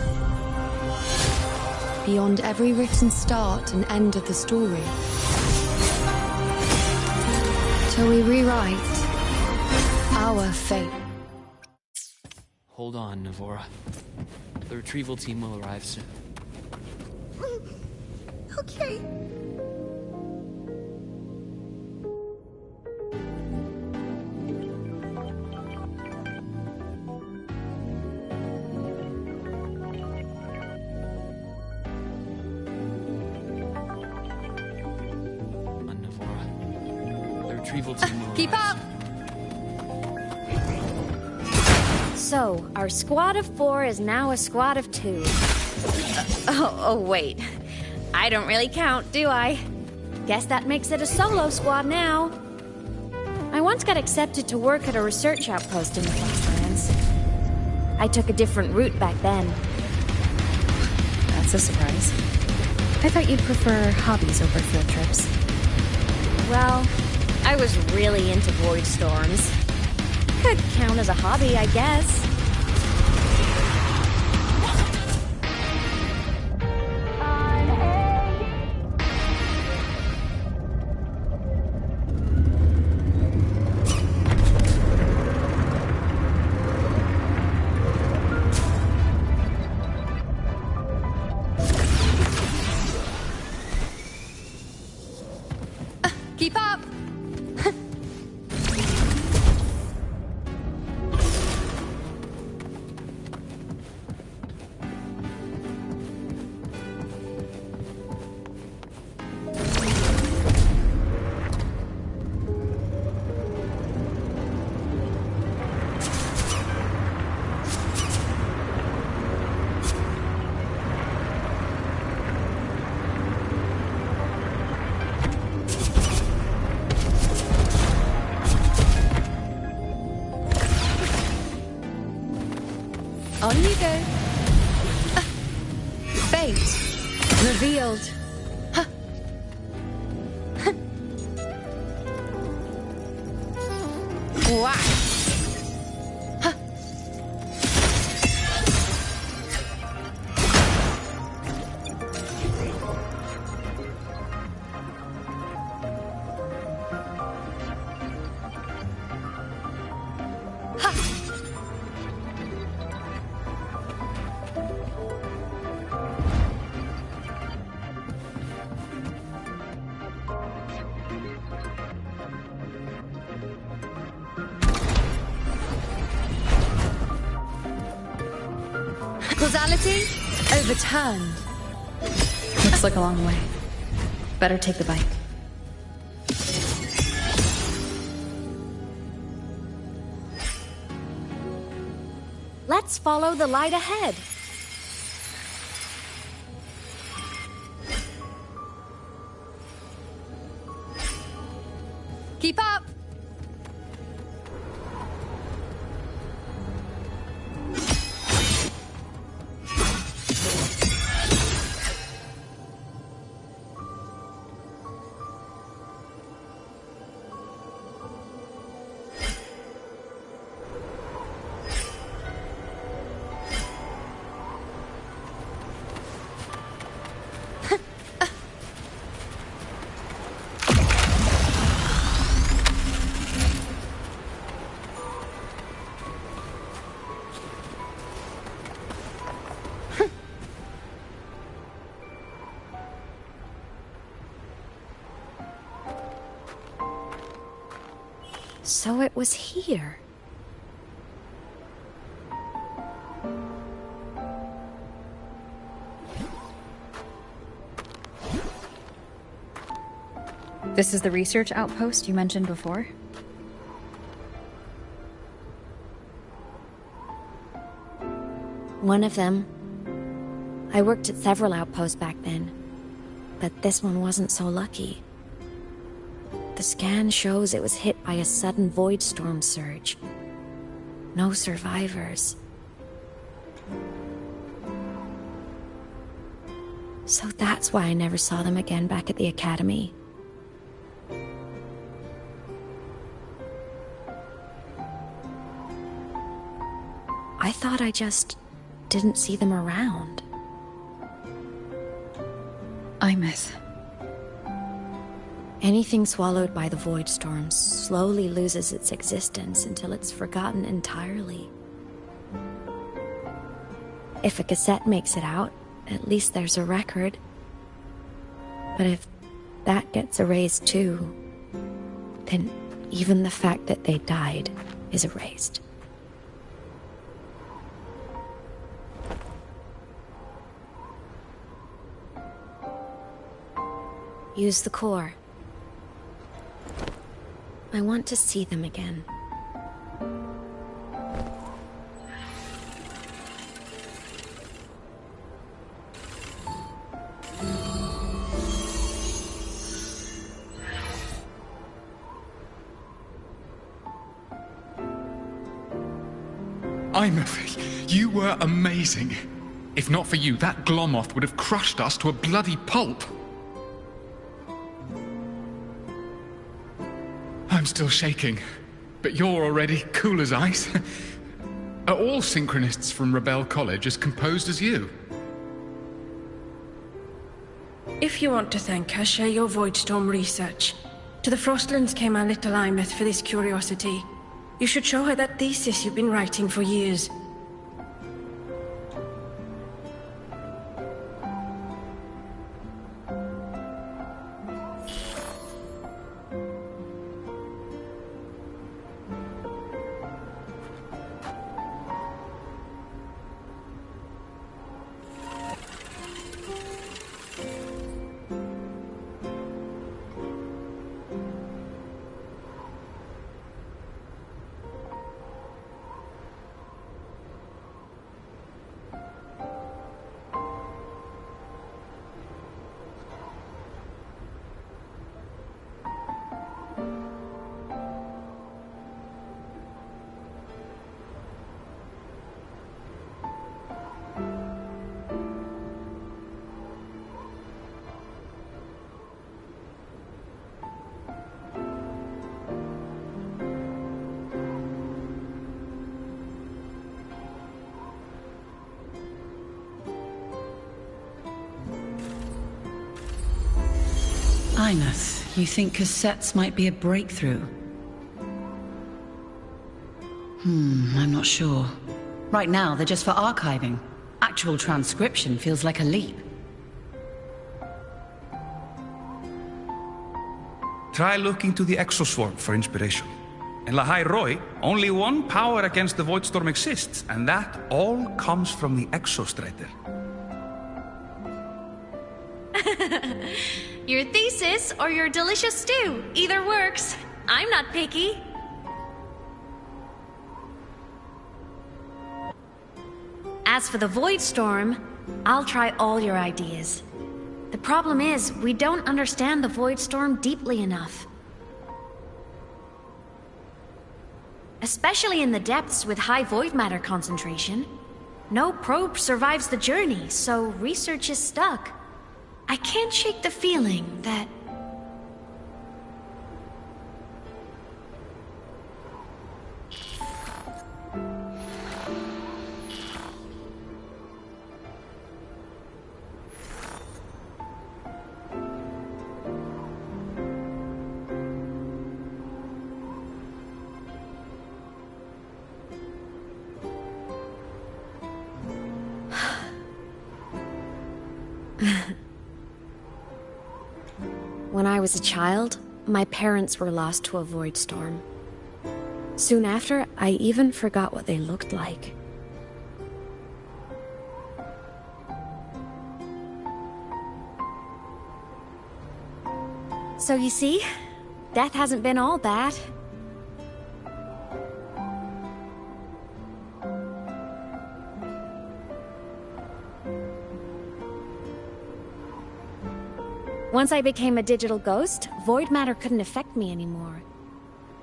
Beyond every written start and end of the story. Till we rewrite our fate. Hold on, Navora. The retrieval team will arrive soon. Okay. Retrieval team will Keep up! So, our squad of 4 is now a squad of 2. Oh, wait. I don't really count, do I? Guess that makes it a solo squad now. I once got accepted to work at a research outpost in the Frostlands. I took a different route back then. That's a surprise. I thought you'd prefer hobbies over field trips. Well, I was really into void storms. Could count as a hobby, I guess. Keep up! On you go. Fate revealed. Wow. Causality overturned. Looks like a long way. Better take the bike. Let's follow the light ahead. Keep up! So it was here. This is the research outpost you mentioned before? One of them. I worked at several outposts back then, but this one wasn't so lucky. The scan shows it was hit by a sudden void storm surge. No survivors. So that's why I never saw them again back at the academy. I thought I just didn't see them around. Imeth. Anything swallowed by the void storm slowly loses its existence until it's forgotten entirely. If a cassette makes it out, at least there's a record. But if that gets erased too, then even the fact that they died is erased. Use the core. I want to see them again. Imeth, you were amazing. If not for you, that Glomoth would have crushed us to a bloody pulp. I'm still shaking, but you're already cool as ice. Are all synchronists from Rebel College as composed as you? If you want to thank her, share your Voidstorm research. To the Frostlands came our little Imeth for this curiosity. You should show her that thesis you've been writing for years. Imeth, you think cassettes might be a breakthrough? I'm not sure. Right now, they're just for archiving. Actual transcription feels like a leap. Try looking to the Exoswarm for inspiration. In Lahai Roi, only one power against the Voidstorm exists, and that all comes from the Exostrator. Your thesis or your delicious stew, either works. I'm not picky. As for the Voidstorm, I'll try all your ideas. The problem is, we don't understand the Voidstorm deeply enough. Especially in the depths with high void matter concentration. No probe survives the journey, so research is stuck. I can't shake the feeling that... When I was a child, my parents were lost to a void storm. Soon after, I even forgot what they looked like. So you see, death hasn't been all bad. Once I became a digital ghost, void matter couldn't affect me anymore.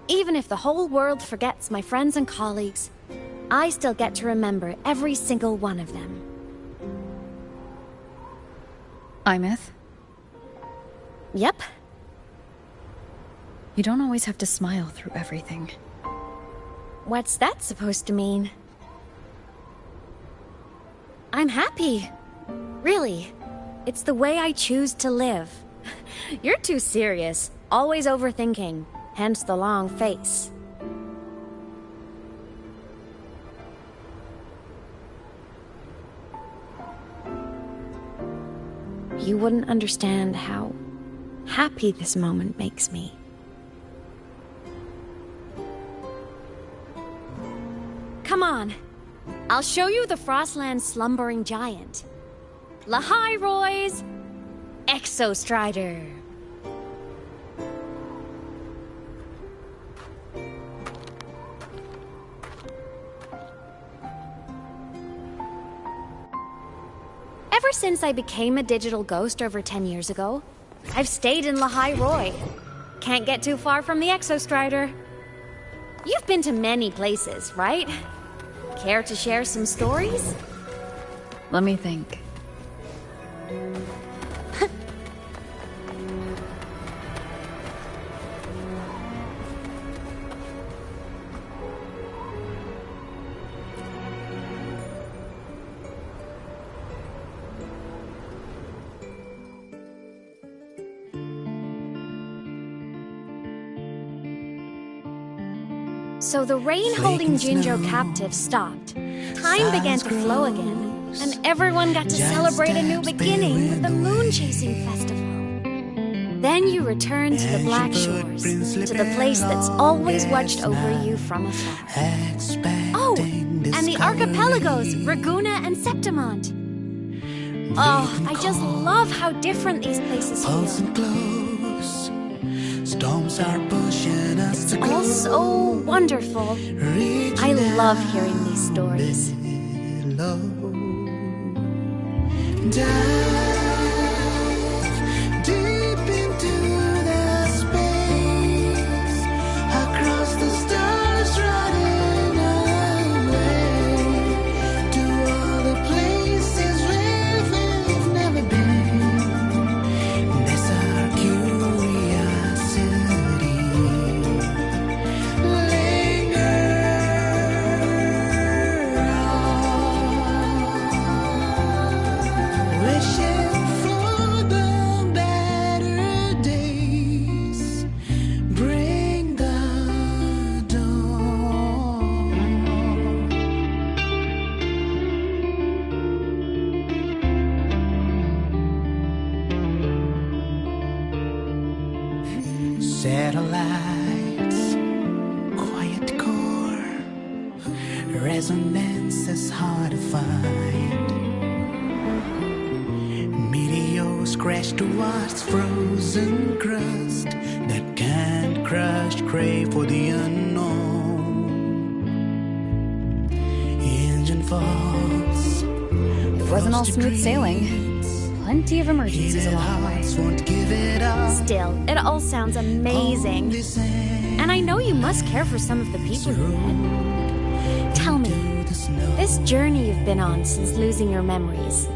Even if the whole world forgets my friends and colleagues, I still get to remember every single one of them. Imeth? Yep. You don't always have to smile through everything. What's that supposed to mean? I'm happy. Really. It's the way I choose to live. You're too serious. Always overthinking. Hence the long face. You wouldn't understand how happy this moment makes me. Come on. I'll show you the Frostland's slumbering giant. Lahai-Roy's Exostrider. Ever since I became a digital ghost over 10 years ago, I've stayed in Lahai-Roy. Can't get too far from the Exostrider. You've been to many places, right? Care to share some stories? Let me think. So the rain holding Jinjo captive stopped. Time began to flow again, and everyone got to celebrate a new beginning with the Moon Chasing Festival. Then you returned to the Black Shores, to the place that's always watched over you from afar. Oh, and the archipelagos, Raguna and Septimont. Oh, I just love how different these places feel. Storms are pushing us it's all so wonderful. I love hearing these stories. Dive deep into the space, across the stars, running away to all the places where we've never been. That's our curiosity. Wishing for the better days, bring the dawn. Satellites, quiet core, resonance is hard to find. Meteors crash towards frozen crust that can't crush, crave for the unknown. Engine faults. It wasn't all smooth sailing. Plenty of emergencies along the way. Still, it all sounds amazing. And I know you must care for some of the people you met. Tell me, this journey you've been on since losing your memories,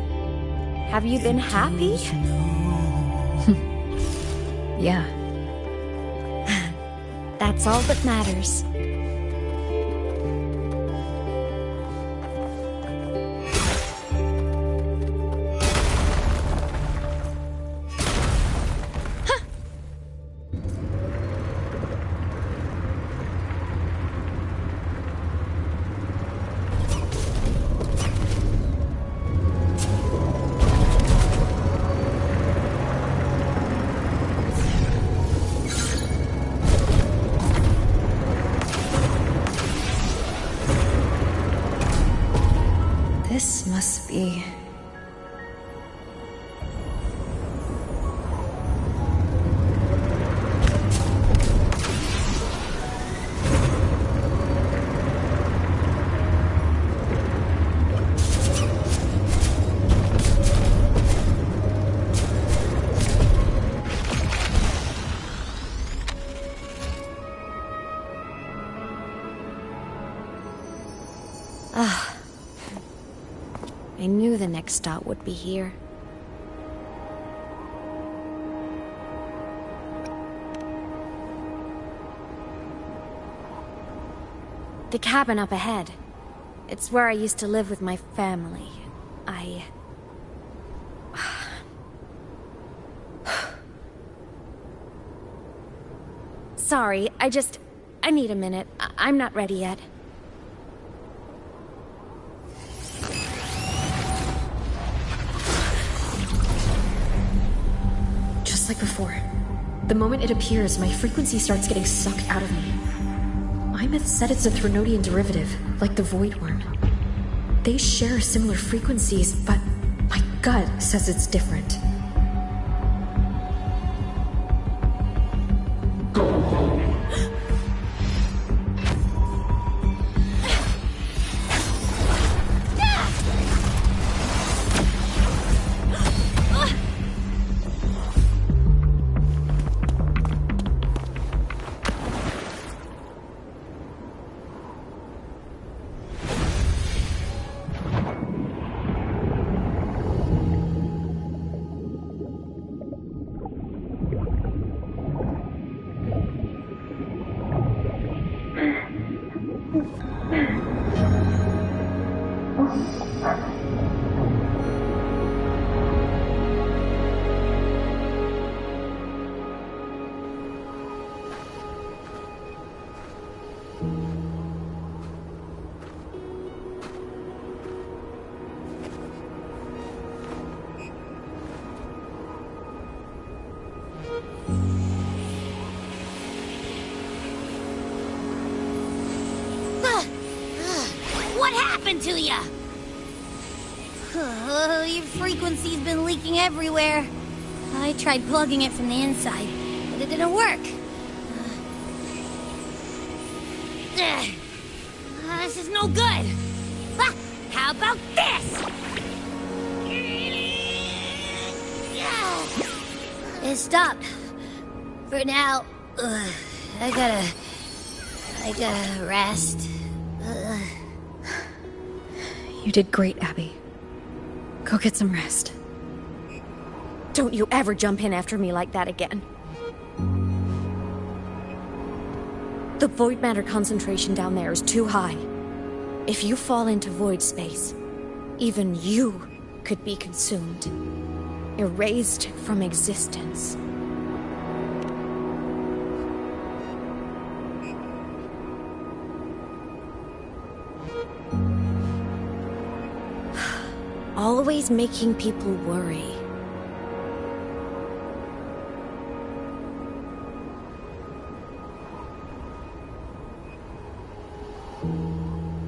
have you been happy? Yeah. That's all that matters. This must be... I knew the next stop would be here. The cabin up ahead. It's where I used to live with my family. Sorry, I need a minute. I'm not ready yet. Just like before. The moment it appears, my frequency starts getting sucked out of me. Imeth said it's a Threnodian derivative, like the Void Worm. They share similar frequencies, but my gut says it's different. What happened to ya? Your frequency's been leaking everywhere. I tried plugging it from the inside, but it didn't work. This is no good. How about this? It stopped. For now, I gotta rest. You did great, Abby. Go get some rest. Don't you ever jump in after me like that again. The void matter concentration down there is too high. If you fall into void space, even you could be consumed, erased from existence. Always making people worry.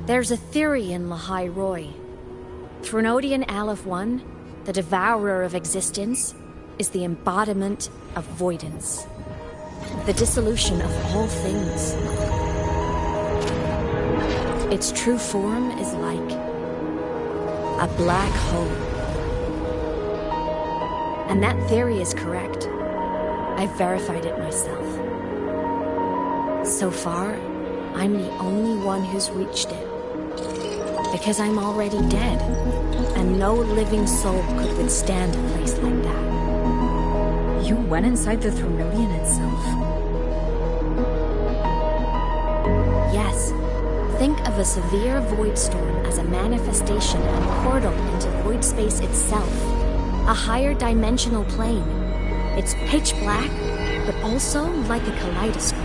There's a theory in Lahai Roy. Threnodian Aleph 1, the devourer of existence, is the embodiment of voidance. The dissolution of all things. Its true form is like a black hole. And that theory is correct. I've verified it myself. So far, I'm the only one who's reached it. Because I'm already dead, and no living soul could withstand a place like that. You went inside the Threnodian itself? Yes. Think of a severe void storm as a manifestation and portal into void space itself. A higher dimensional plane. It's pitch black, but also like a kaleidoscope.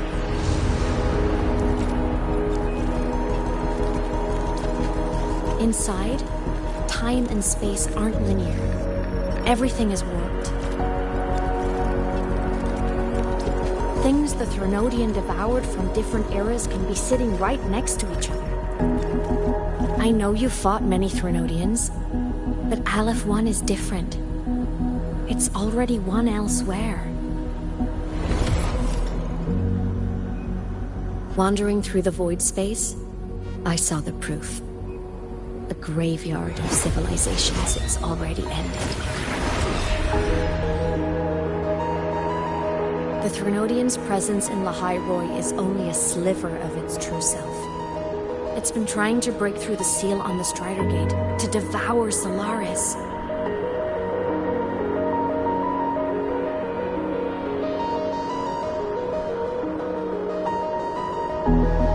Inside, time and space aren't linear. Everything is warped. Things the Threnodian devoured from different eras can be sitting right next to each other. I know you fought many Threnodians, but Aleph 1 is different. It's already one elsewhere. Wandering through the void space, I saw the proof. A graveyard of civilizations it's already ended. The Threnodian's presence in Lahai Roy is only a sliver of its true self. It's been trying to break through the seal on the Strider Gate to devour Solaris.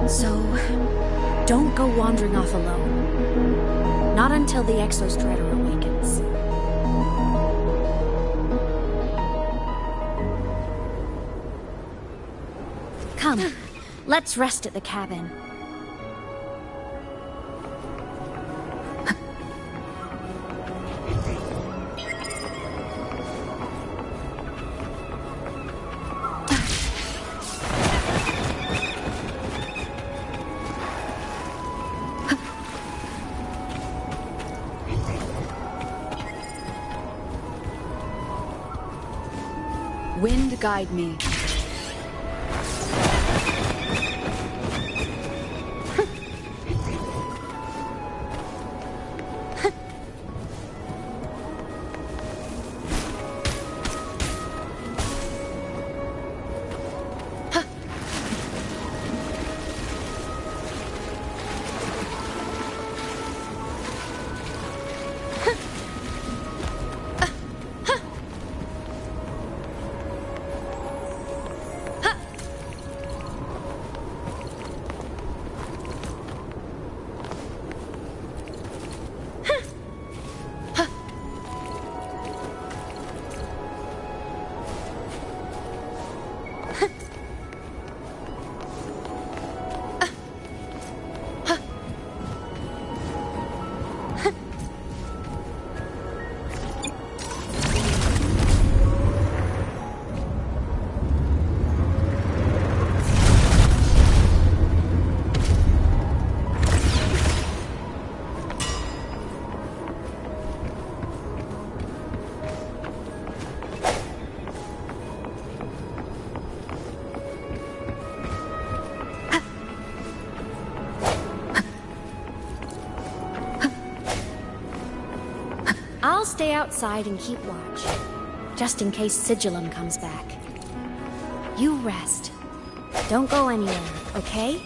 So, don't go wandering off alone. Not until the Exostrider awakes. Come, let's rest at the cabin. Wind guide me. I'll stay outside and keep watch, just in case Sigillum comes back. You rest. Don't go anywhere, okay?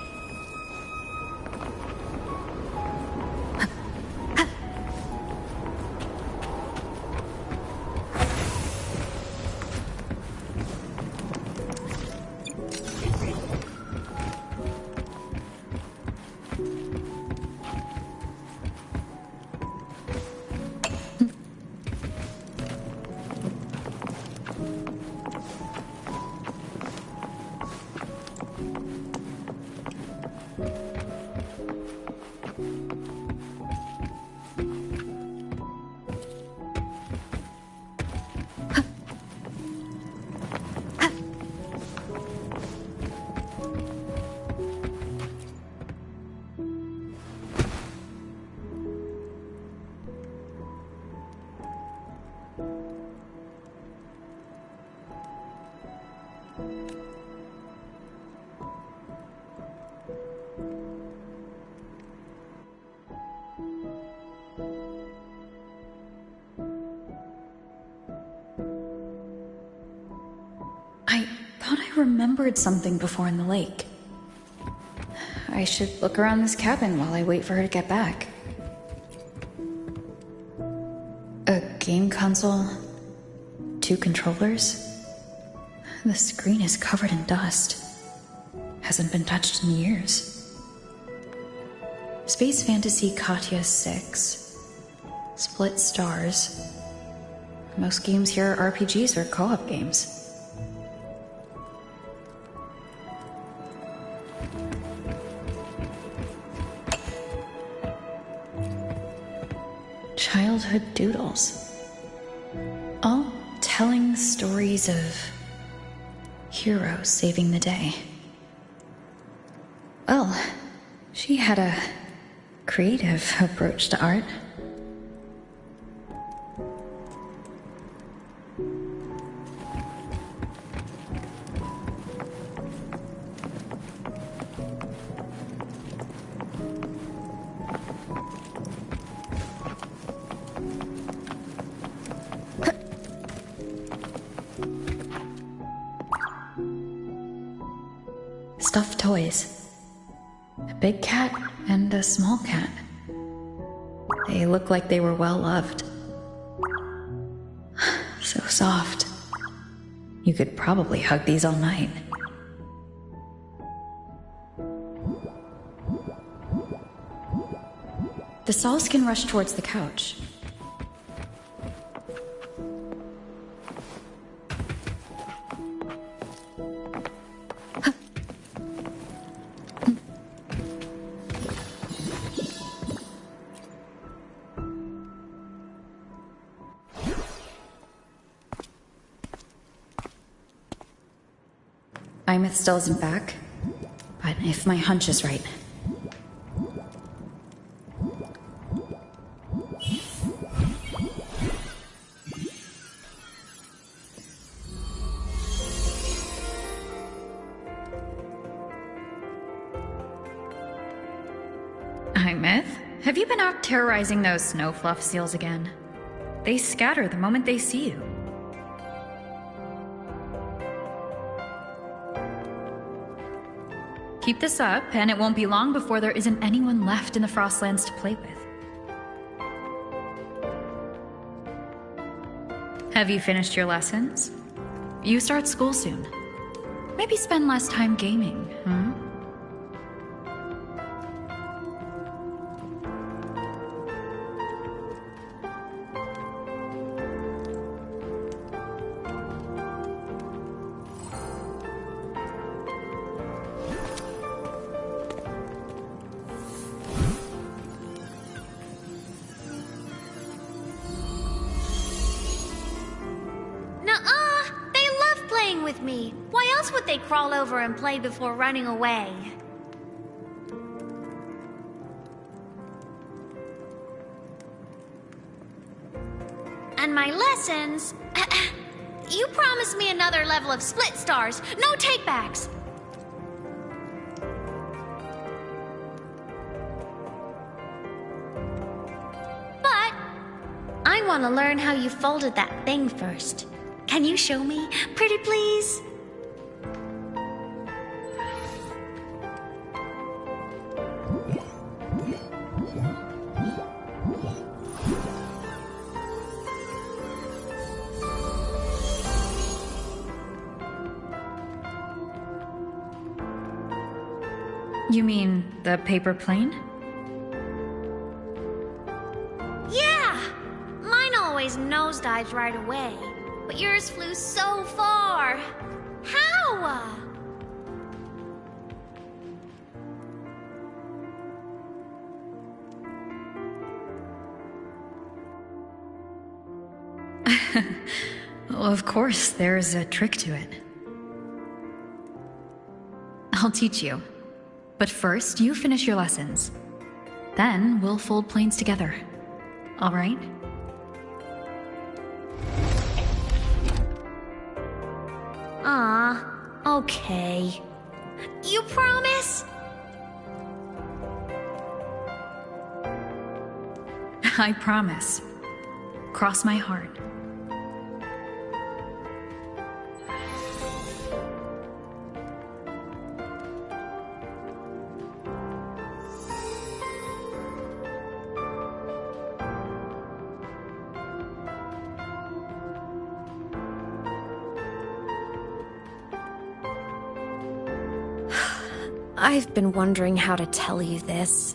Remembered something before in the lake. I should look around this cabin while I wait for her to get back. A game console, 2 controllers. The screen is covered in dust. Hasn't been touched in years. Space Fantasy Katya 6. Split stars. Most games here are RPGs or co-op games. Childhood doodles. All telling stories of heroes saving the day. Well, she had a creative approach to art. Stuffed toys. A big cat and a small cat. They look like they were well loved. So soft. You could probably hug these all night. The saws can rush towards the couch. Imeth still isn't back, but if my hunch is right... Imeth, have you been out terrorizing those snow fluff seals again? They scatter the moment they see you. Keep this up, and it won't be long before there isn't anyone left in the Frostlands to play with. Have you finished your lessons? You start school soon. Maybe spend less time gaming, hmm? With me. Why else would they crawl over and play before running away? And my lessons... You promised me another level of split stars. No takebacks. But I want to learn how you folded that thing first. Can you show me? Pretty please? You mean the paper plane? Yeah! Mine always nosedives right away. But yours flew so far. How? Well, of course, there's a trick to it. I'll teach you. But first, you finish your lessons. Then we'll fold planes together. All right? Okay. You promise? I promise. Cross my heart. I've been wondering how to tell you this.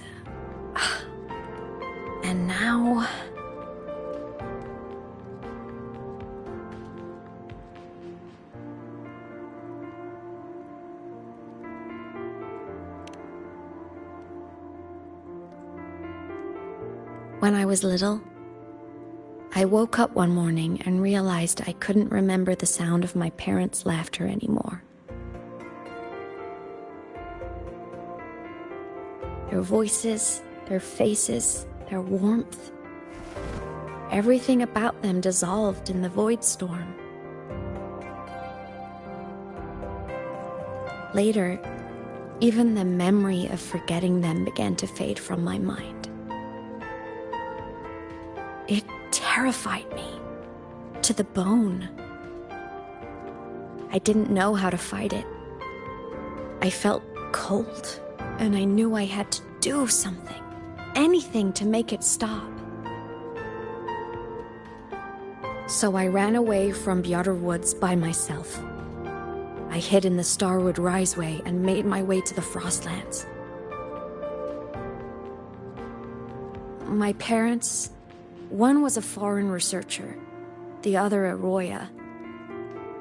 And now... When I was little, I woke up one morning and realized I couldn't remember the sound of my parents' laughter anymore. Their voices, their faces, their warmth. Everything about them dissolved in the void storm. Later, even the memory of forgetting them began to fade from my mind. It terrified me to the bone. I didn't know how to fight it. I felt cold. And I knew I had to do something, anything to make it stop. So I ran away from Bjorder Woods by myself. I hid in the Starwood Riseway and made my way to the Frostlands. My parents, one was a foreign researcher, the other a Roya.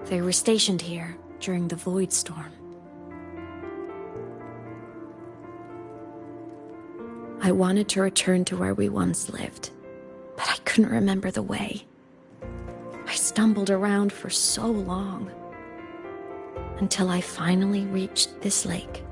They were stationed here during the Void Storm. I wanted to return to where we once lived, but I couldn't remember the way. I stumbled around for so long, until I finally reached this lake.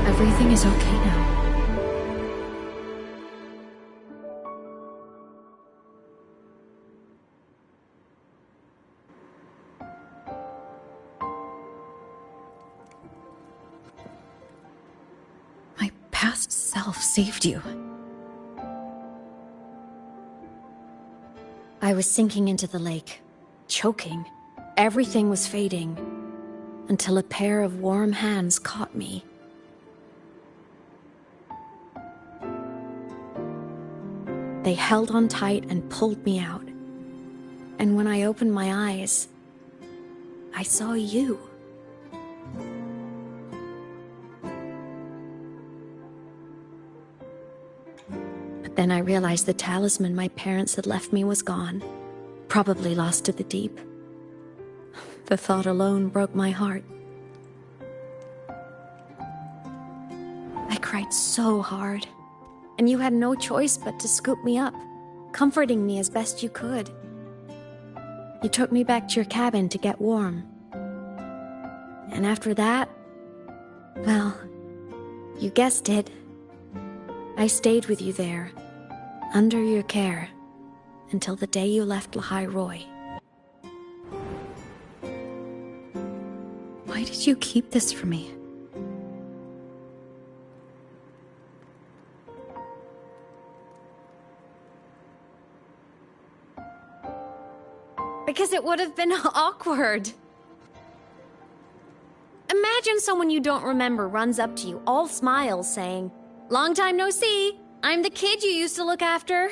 Everything is okay now. My past self saved you. I was sinking into the lake, choking. Everything was fading, until a pair of warm hands caught me. They held on tight and pulled me out. And when I opened my eyes, I saw you. But then I realized the talisman my parents had left me was gone, probably lost to the deep. The thought alone broke my heart. I cried so hard. And you had no choice but to scoop me up, comforting me as best you could. You took me back to your cabin to get warm. And after that, well, you guessed it. I stayed with you there, under your care, until the day you left Lahai Roy. Why did you keep this from me? Because it would have been awkward. Imagine someone you don't remember runs up to you, all smiles, saying, "Long time no see, I'm the kid you used to look after."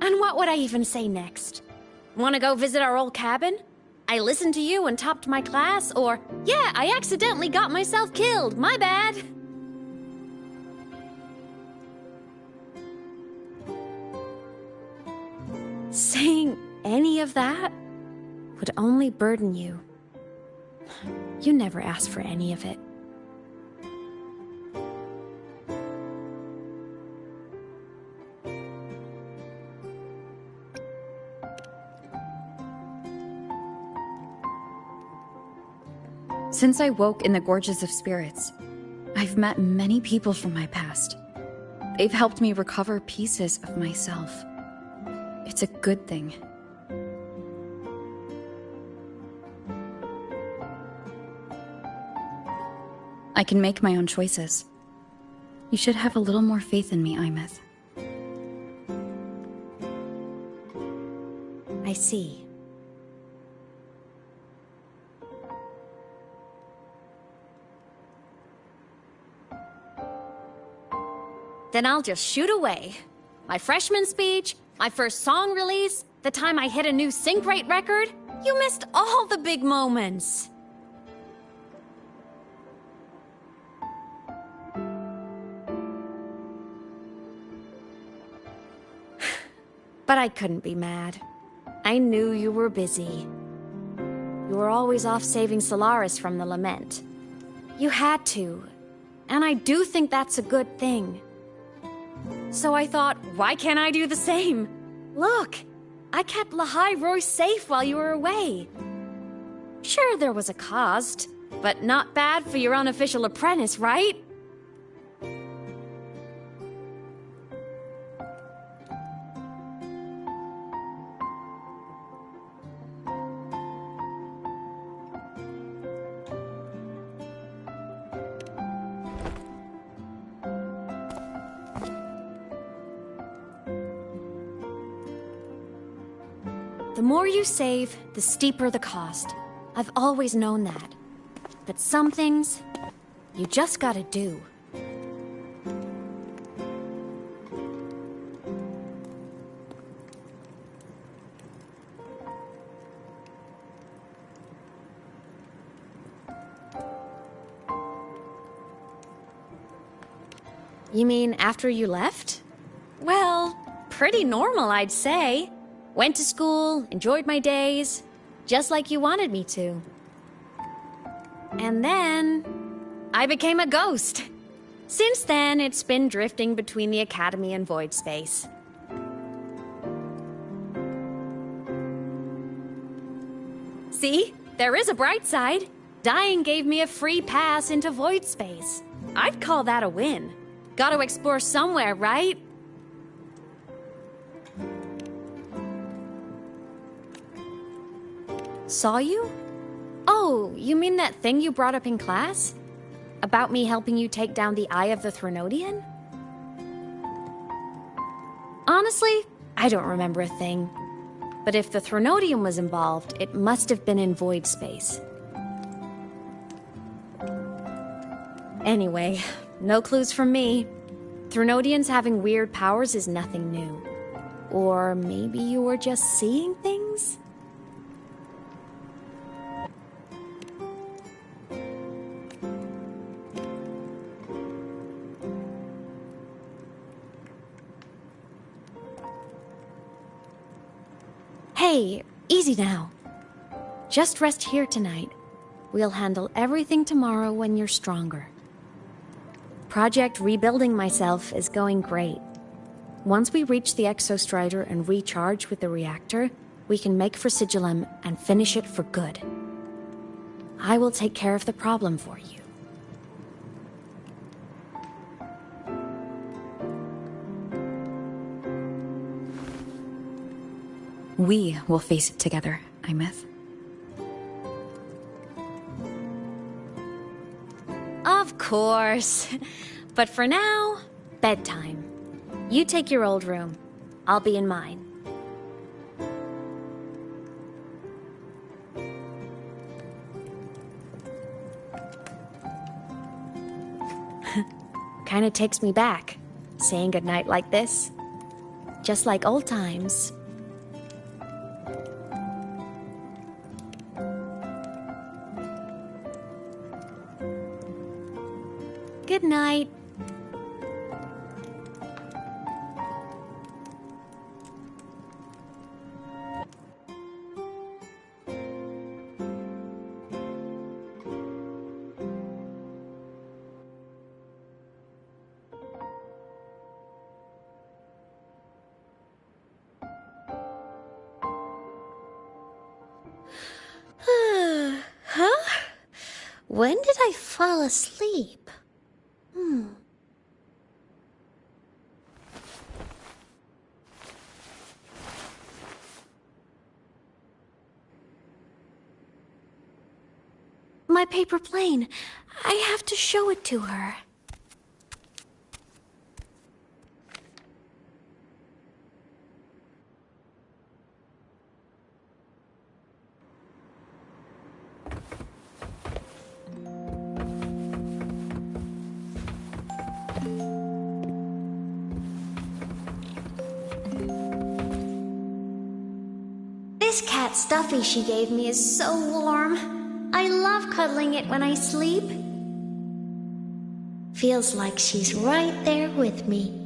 And what would I even say next? Want to go visit our old cabin? I listened to you and topped my class? Or, yeah, I accidentally got myself killed, my bad. Saying any of that would only burden you. You never asked for any of it. Since I woke in the Gorges of Spirits, I've met many people from my past. They've helped me recover pieces of myself. It's a good thing. I can make my own choices. You should have a little more faith in me, Imeth. I see. Then I'll just shoot away. My freshman speech, my first song release, the time I hit a new sync rate record. You missed all the big moments. But I couldn't be mad. I knew you were busy. You were always off saving Solaris from the lament. You had to, and I do think that's a good thing. So I thought, why can't I do the same? Look, I kept Lahai Roy safe while you were away. Sure, there was a cost, but not bad for your unofficial apprentice, right? The more you save, the steeper the cost. I've always known that. But some things, you just gotta do. You mean after you left? Well, pretty normal, I'd say. Went to school, enjoyed my days, just like you wanted me to. And then, I became a ghost. Since then, it's been drifting between the Academy and Void Space. See? There is a bright side. Dying gave me a free pass into Void Space. I'd call that a win. Gotta explore somewhere, right? Saw you? Oh, you mean that thing you brought up in class? About me helping you take down the Eye of the Threnodian? Honestly, I don't remember a thing. But if the Threnodian was involved, it must have been in Void Space. Anyway, no clues from me. Threnodians having weird powers is nothing new. Or maybe you were just seeing things? Hey, easy now. Just rest here tonight. We'll handle everything tomorrow when you're stronger. Project Rebuilding Myself is going great. Once we reach the Exostrider and recharge with the reactor, we can make for Sigillum and finish it for good. I will take care of the problem for you. We will face it together, Imeth. Of course. But for now, bedtime. You take your old room. I'll be in mine. Kinda takes me back, saying goodnight like this. Just like old times. Good night. Huh? When did I fall asleep? My paper plane. I have to show it to her. This cat stuffy she gave me is so warm. I love cuddling it when I sleep. Feels like she's right there with me.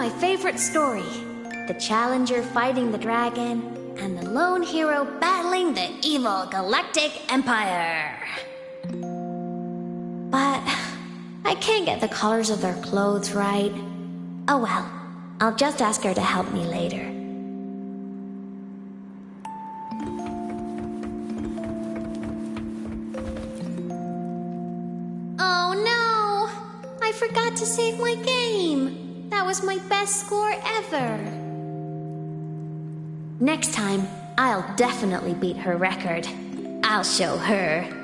my favorite story. The challenger fighting the dragon, and the lone hero battling the evil Galactic Empire. But I can't get the colors of their clothes right. Oh well, I'll just ask her to help me later. Oh no! I forgot to save my game. That was my best score ever. Next time, I'll definitely beat her record. I'll show her.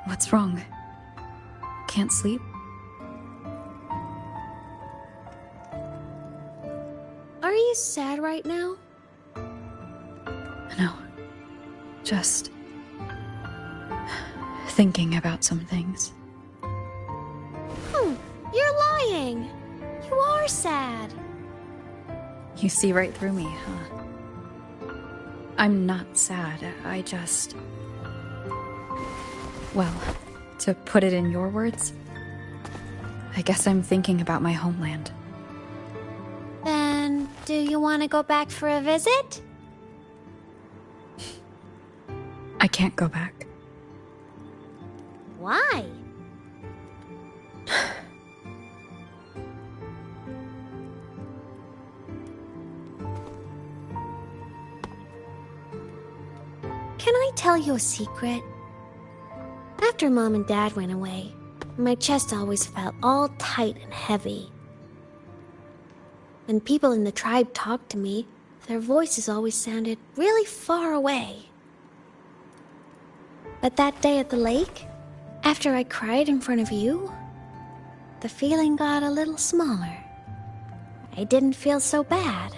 What's wrong? Can't sleep? Are you sad right now? No. Just thinking about some things. You're lying. You are sad. You see right through me, huh? I'm not sad. I just... Well, to put it in your words, I guess I'm thinking about my homeland. Then, do you want to go back for a visit? I can't go back. Why? Can I tell you a secret? After Mom and Dad went away, my chest always felt all tight and heavy. When people in the tribe talked to me, their voices always sounded really far away. But that day at the lake, after I cried in front of you, the feeling got a little smaller. I didn't feel so bad.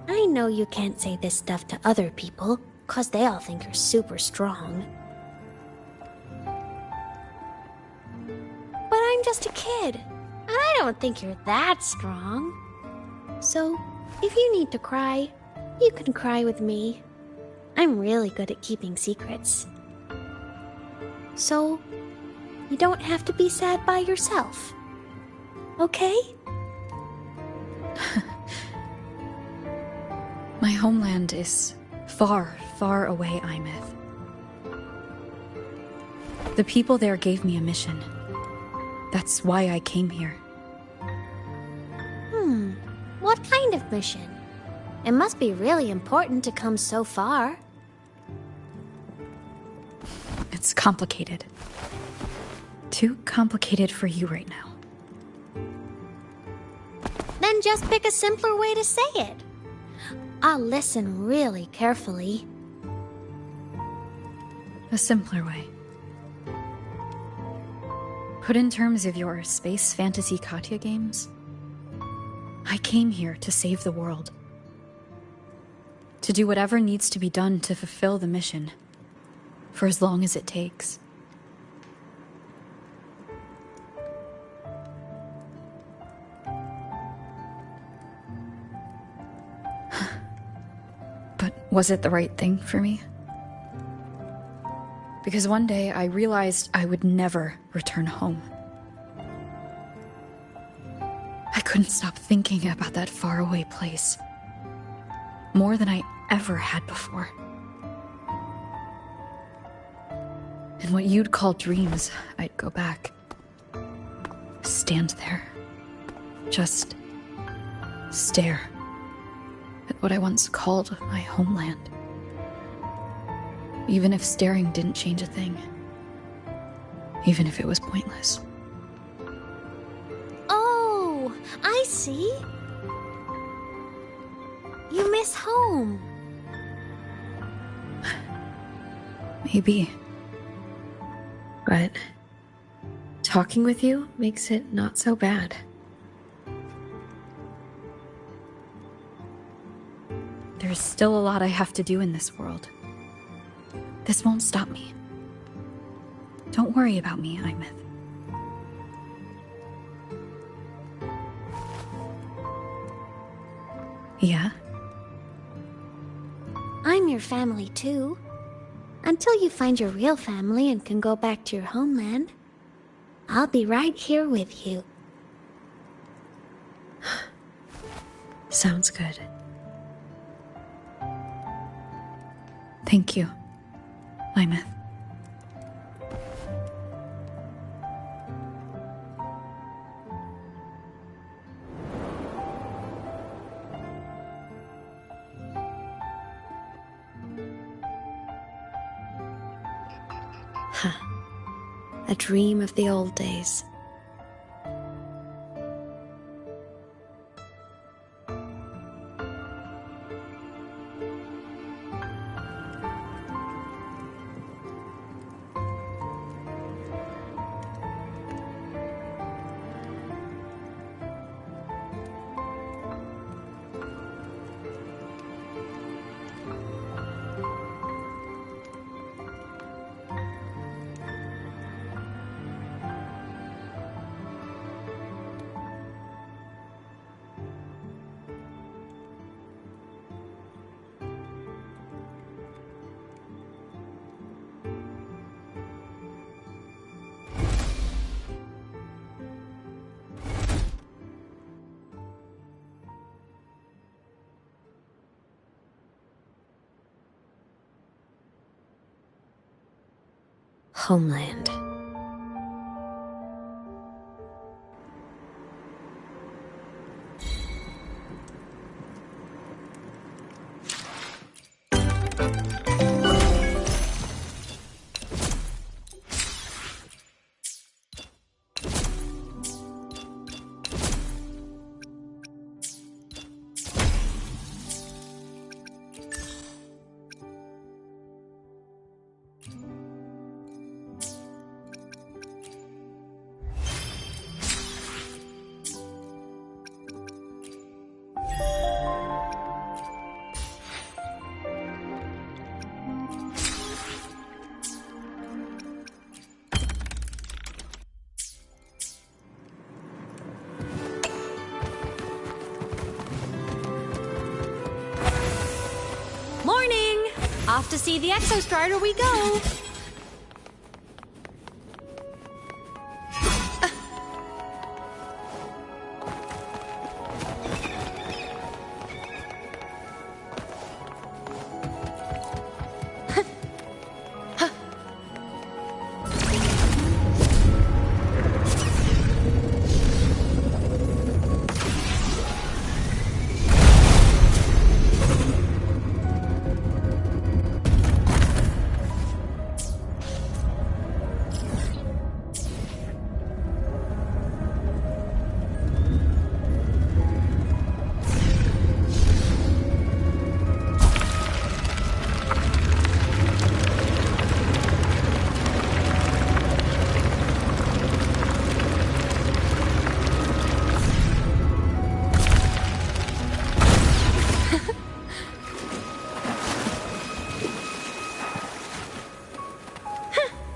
I know you can't say this stuff to other people, 'cause they all think you're super strong. But I'm just a kid, and I don't think you're that strong. So, if you need to cry, you can cry with me. I'm really good at keeping secrets. So, you don't have to be sad by yourself. Okay? My homeland is far, far away, Imeth. The people there gave me a mission. That's why I came here. What kind of mission? It must be really important to come so far. It's complicated. Too complicated for you right now. Then just pick a simpler way to say it. I'll listen really carefully. A simpler way. Put in terms of your space fantasy Katya games, I came here to save the world. To do whatever needs to be done to fulfill the mission, for as long as it takes. But was it the right thing for me? Because one day I realized I would never return home. I couldn't stop thinking about that faraway place. More than I ever had before. In what you'd call dreams, I'd go back. Stand there. Just stare at what I once called my homeland. Even if staring didn't change a thing. Even if it was pointless. Oh, I see. You miss home. Maybe. But talking with you makes it not so bad. There's still a lot I have to do in this world. This won't stop me. Don't worry about me, Imeth. Yeah? I'm your family too. Until you find your real family and can go back to your homeland, I'll be right here with you. Sounds good. Thank you, Imeth. A dream of the old days. Homeland. Morning! Off to see the Exostrider we go!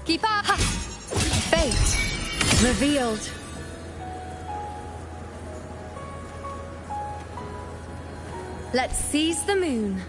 Keep up! Fate revealed. Let's seize the moon.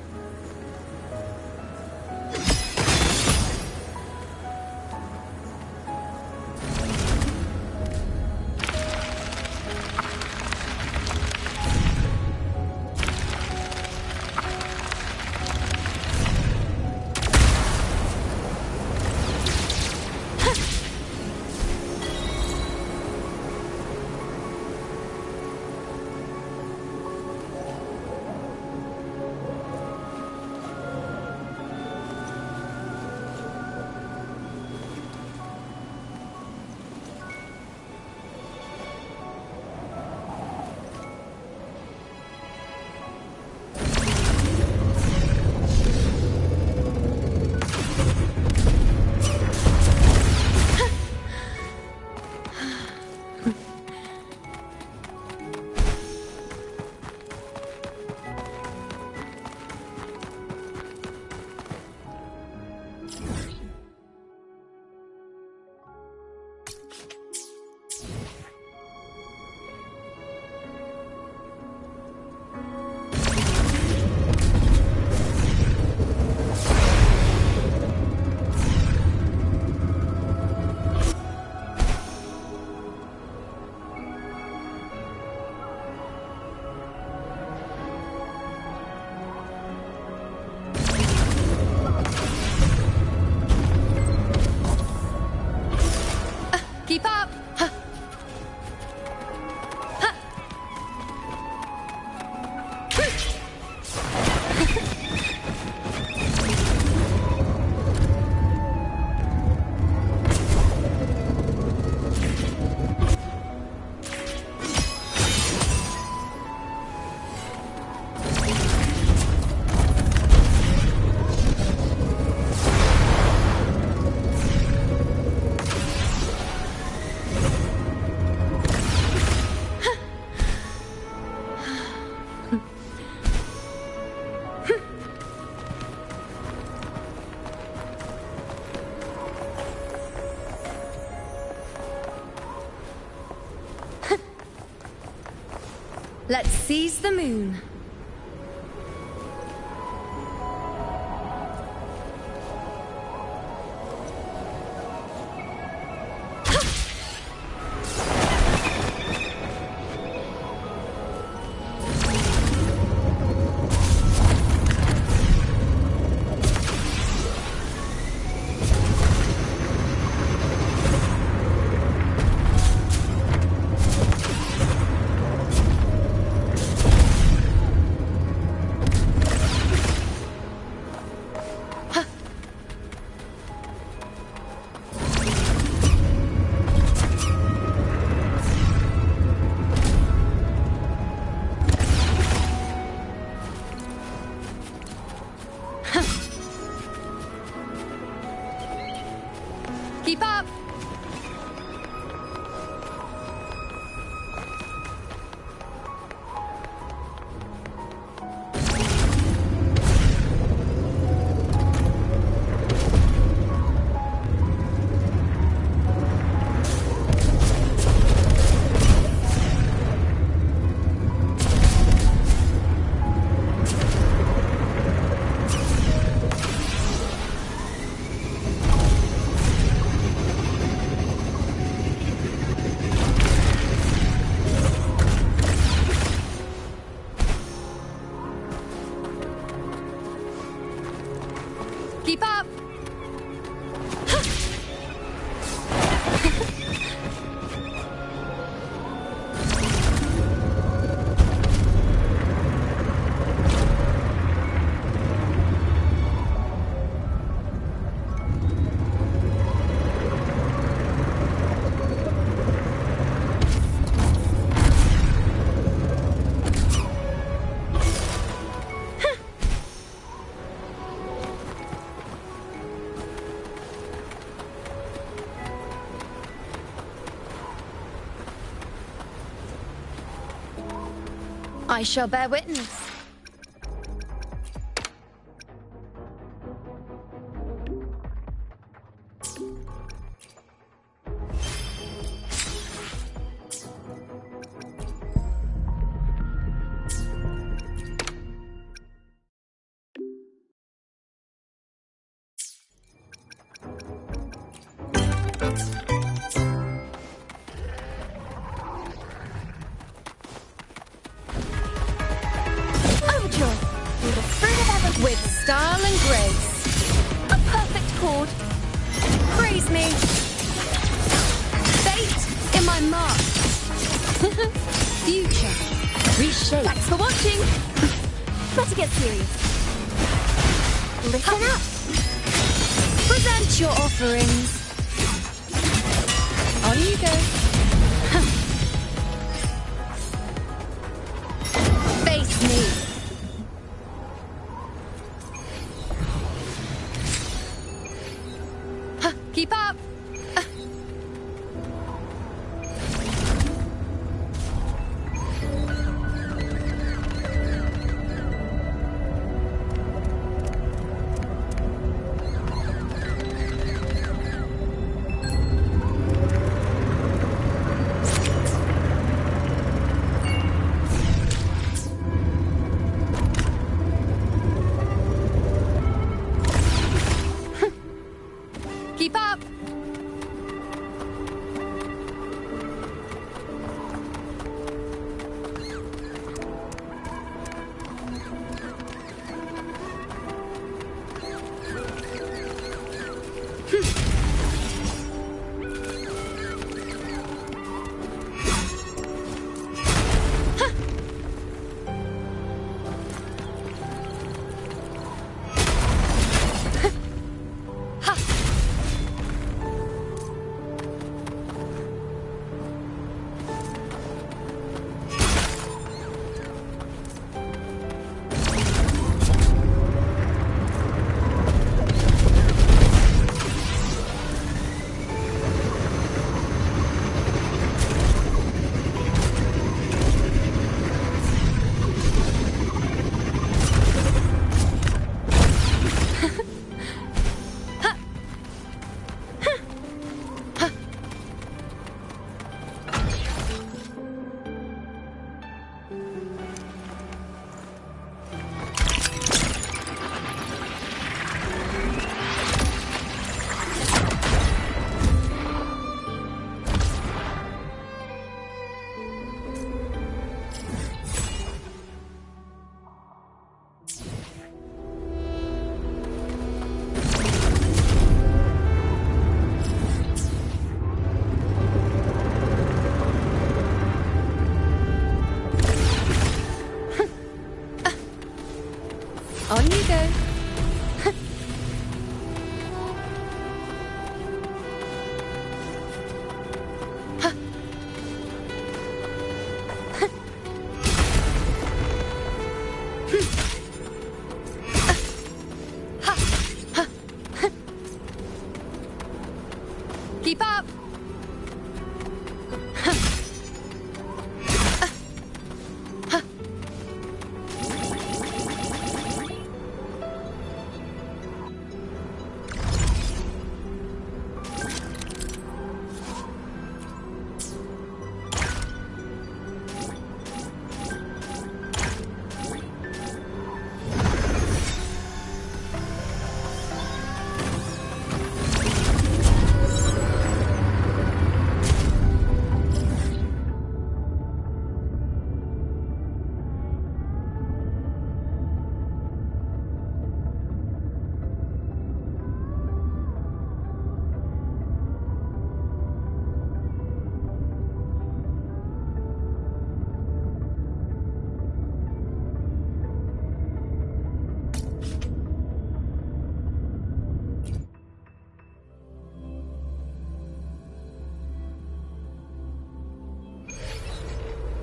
Seize the moon. Keep up! Keep up! I shall bear witness. With style and grace. A perfect chord. Praise me. Fate in my mark. Future. Reshape. Thanks for watching. Better get serious. Listen up. Present your offerings. On you go. Face me. Keep up! Keep up! On you go. Keep up!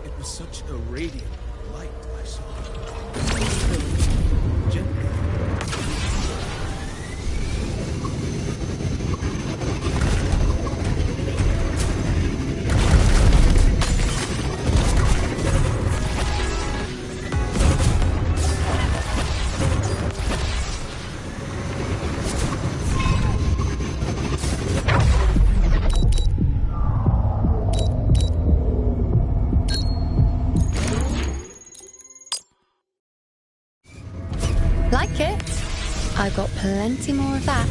It was such a radiant light I saw. Gently. Like it? I've got plenty more of that.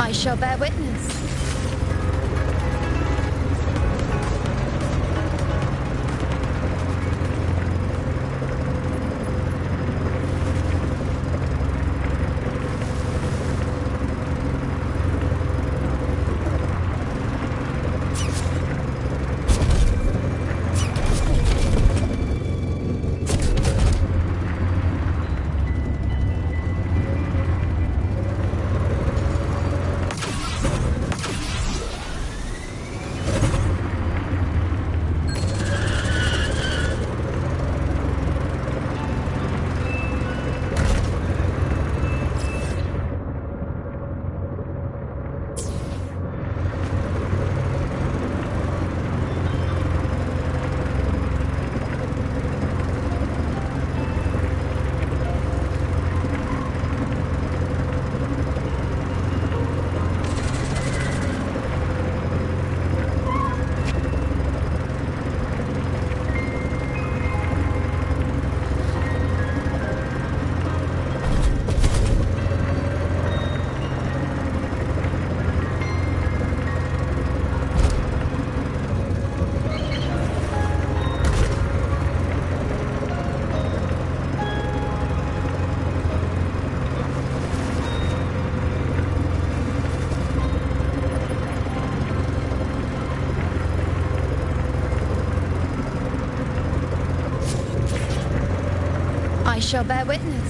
I shall bear witness. shall bear witness.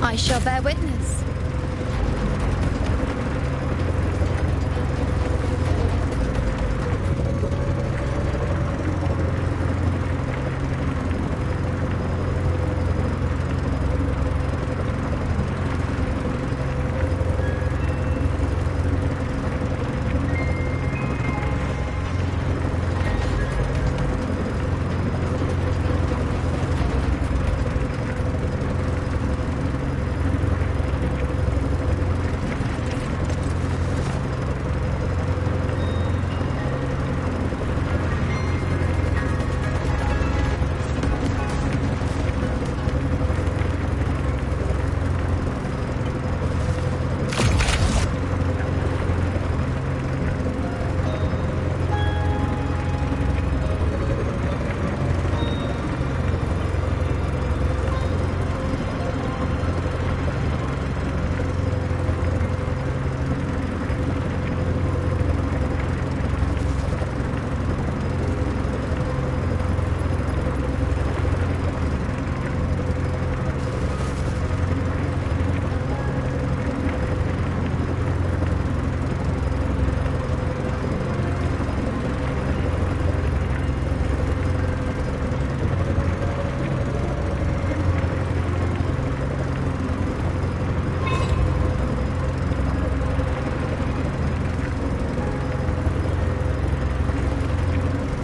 I shall bear witness.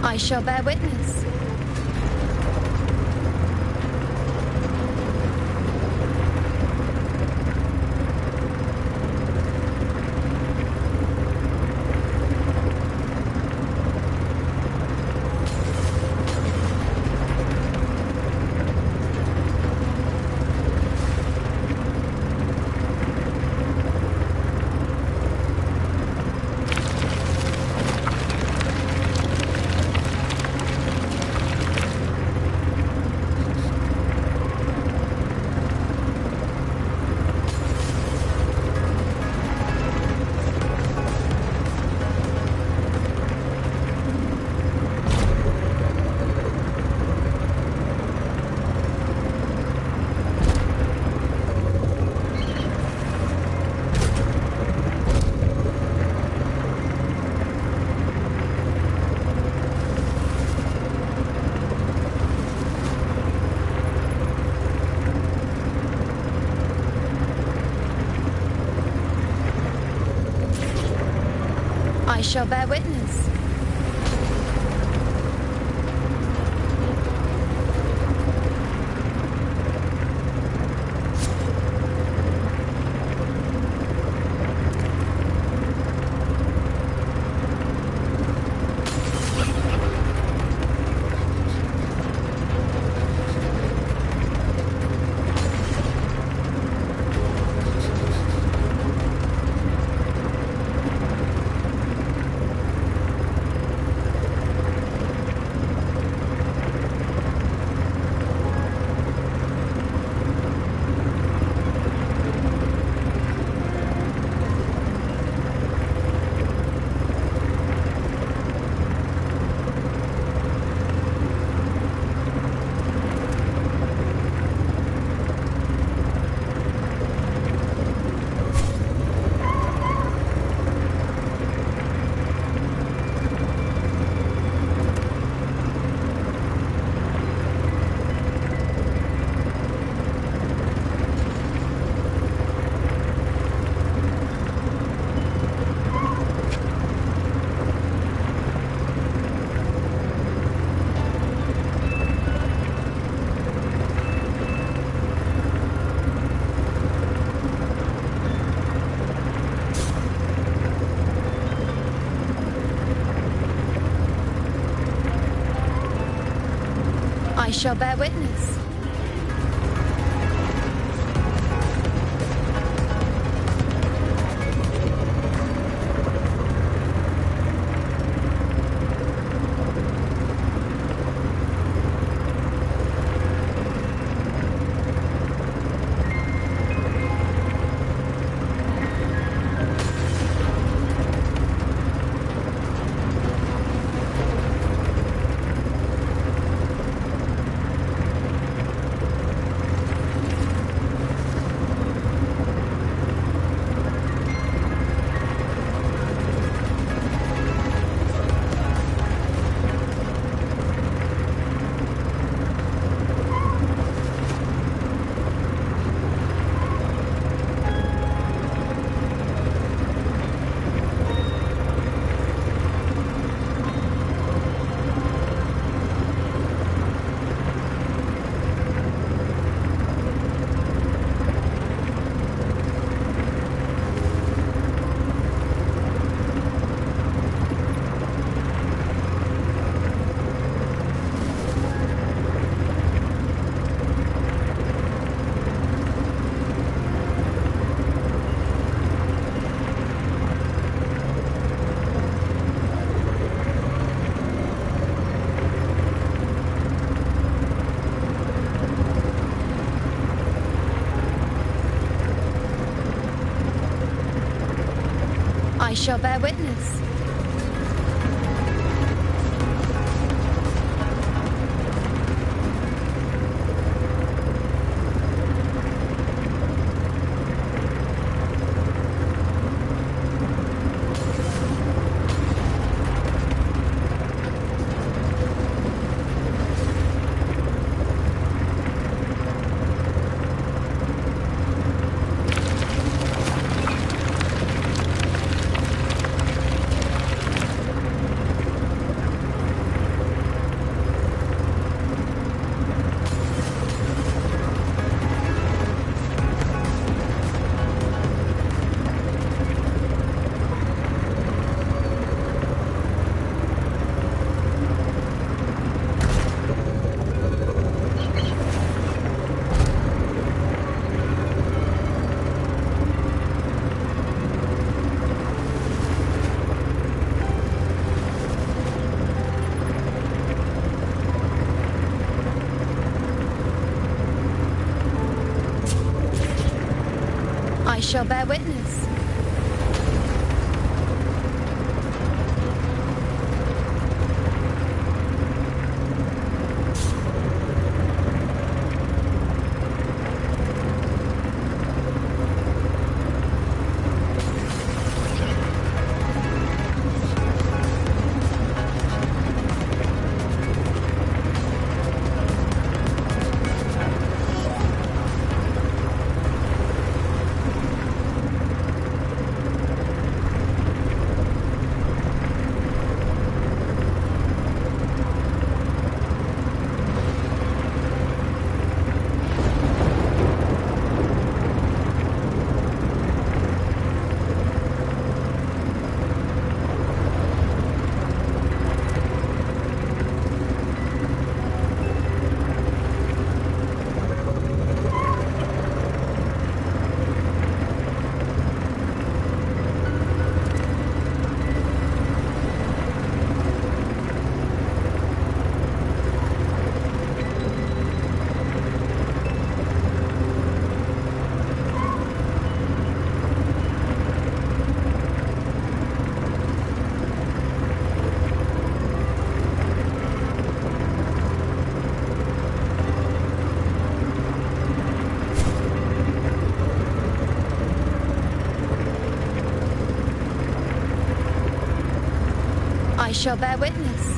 I shall bear witness. I shall bear witness. shall bear witness. I shall bear witness. I shall bear witness. I shall bear witness.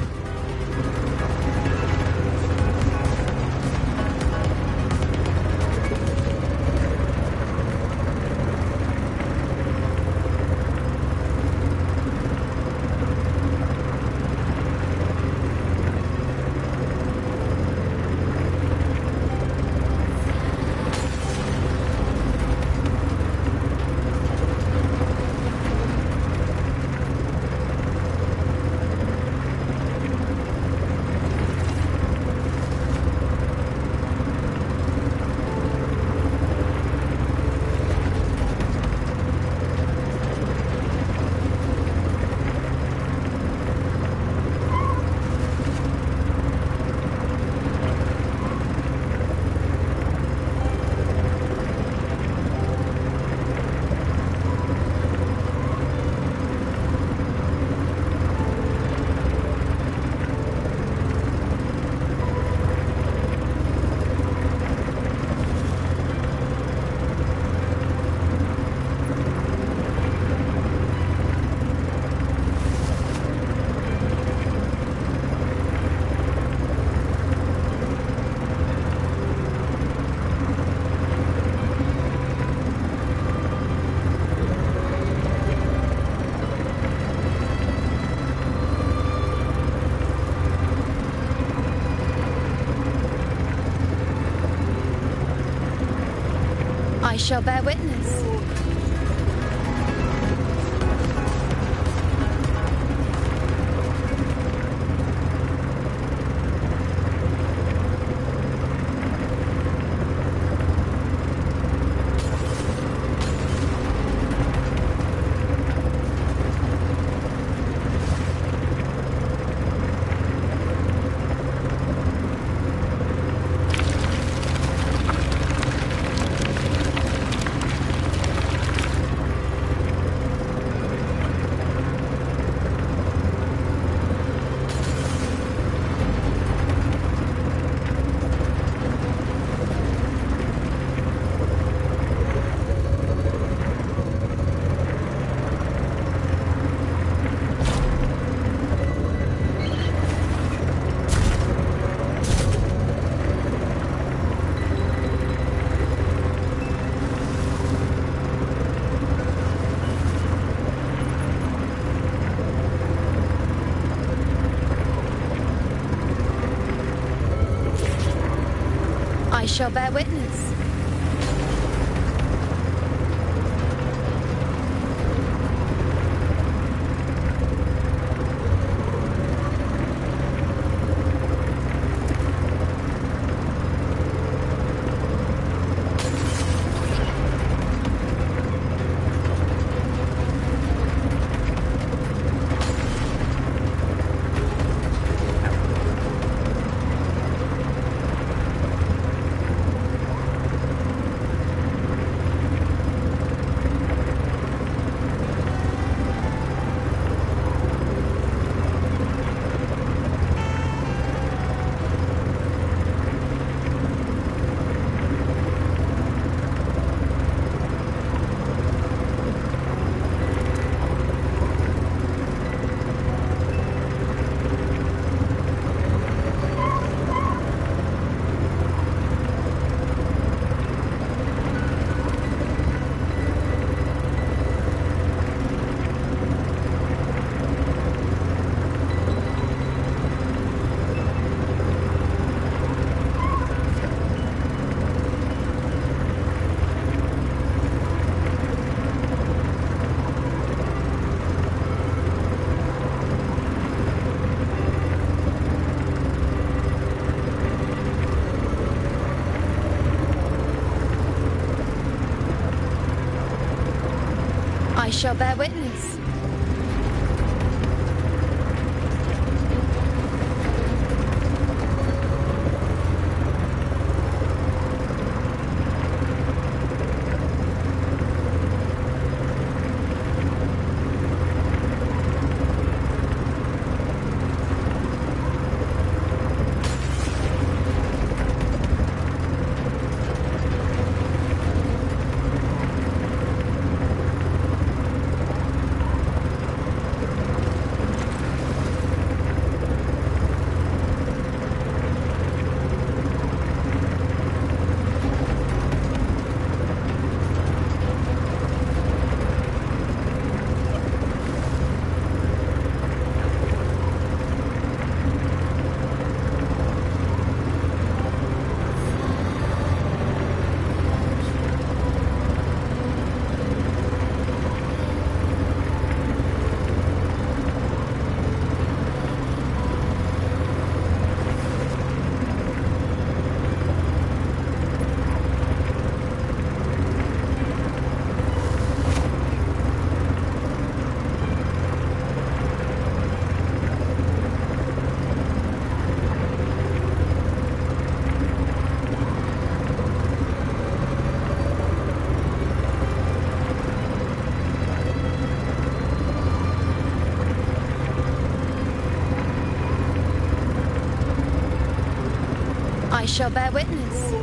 I shall bear witness. I shall bear witness. I shall bear witness. I shall bear witness.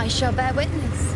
I shall bear witness.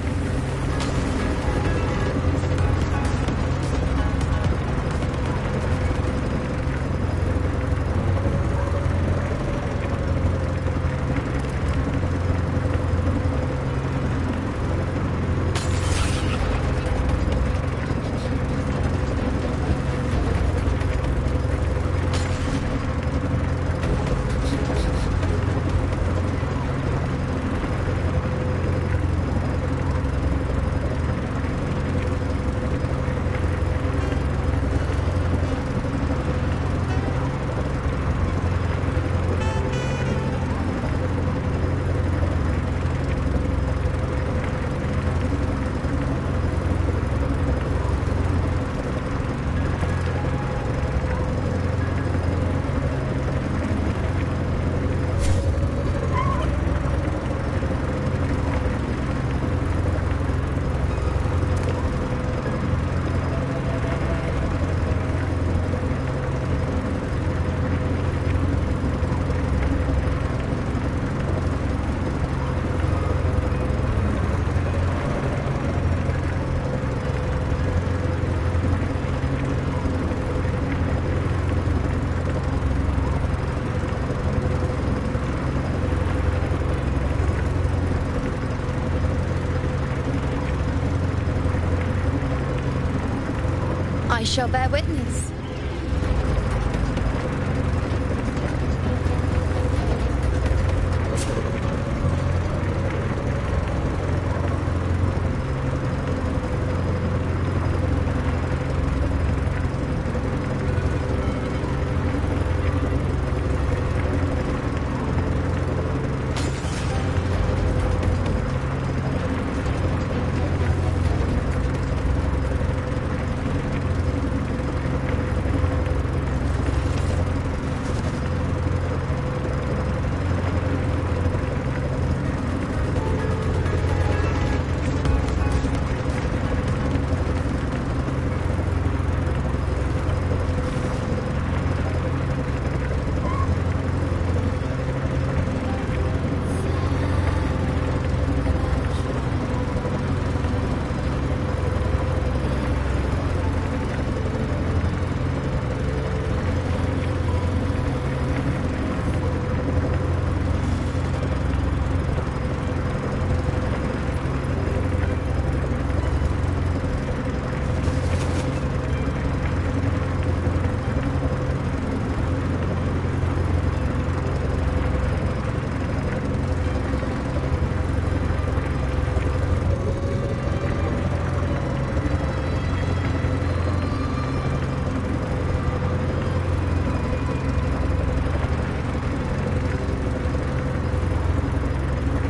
I shall bear witness.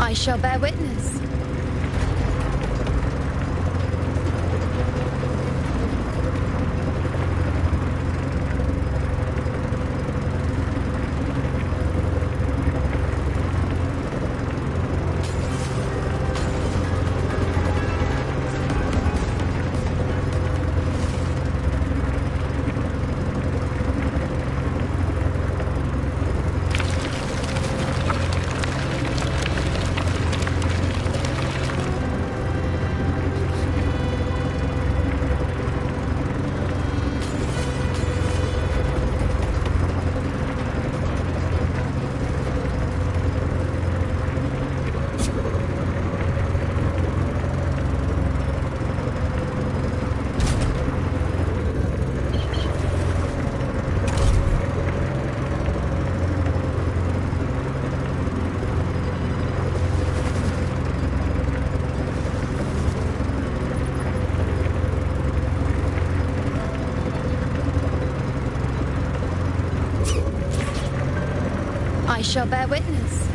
I shall bear witness. I shall bear witness.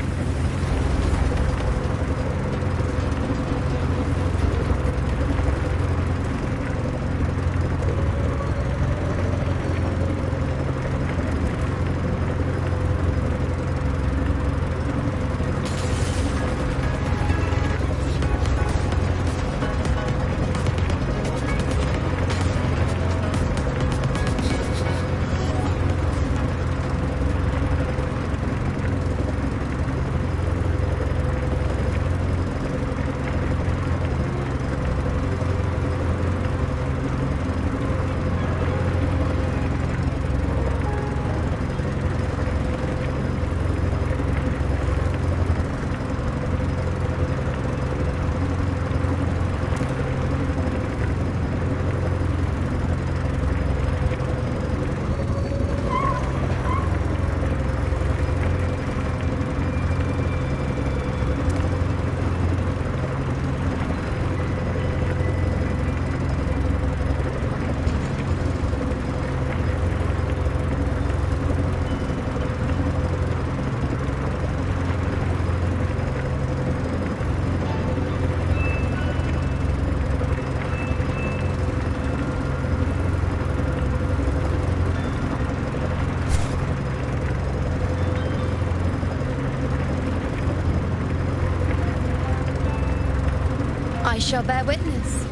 I shall bear witness.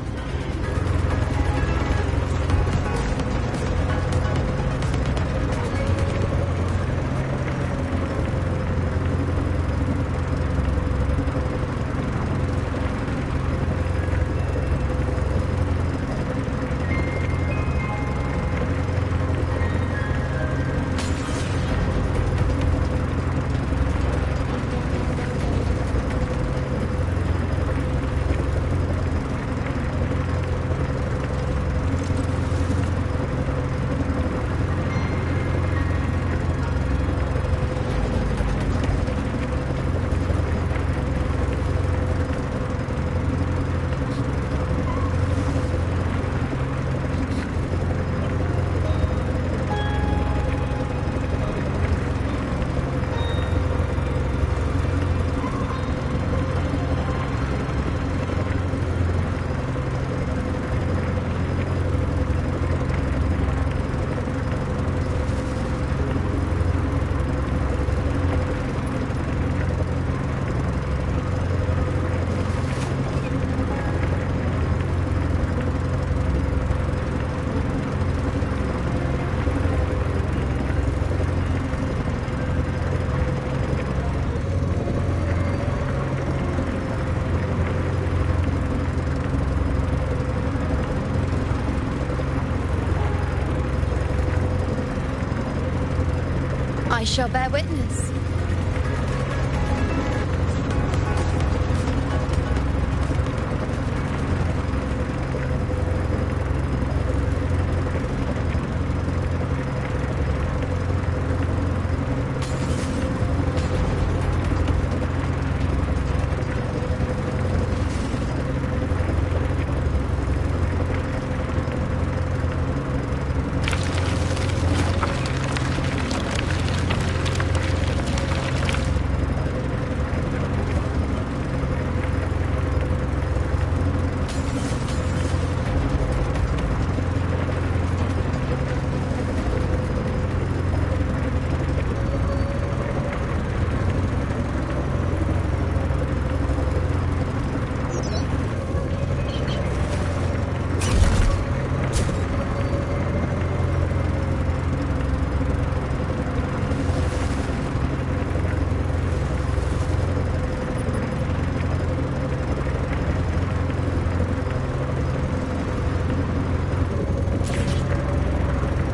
I shall bear witness.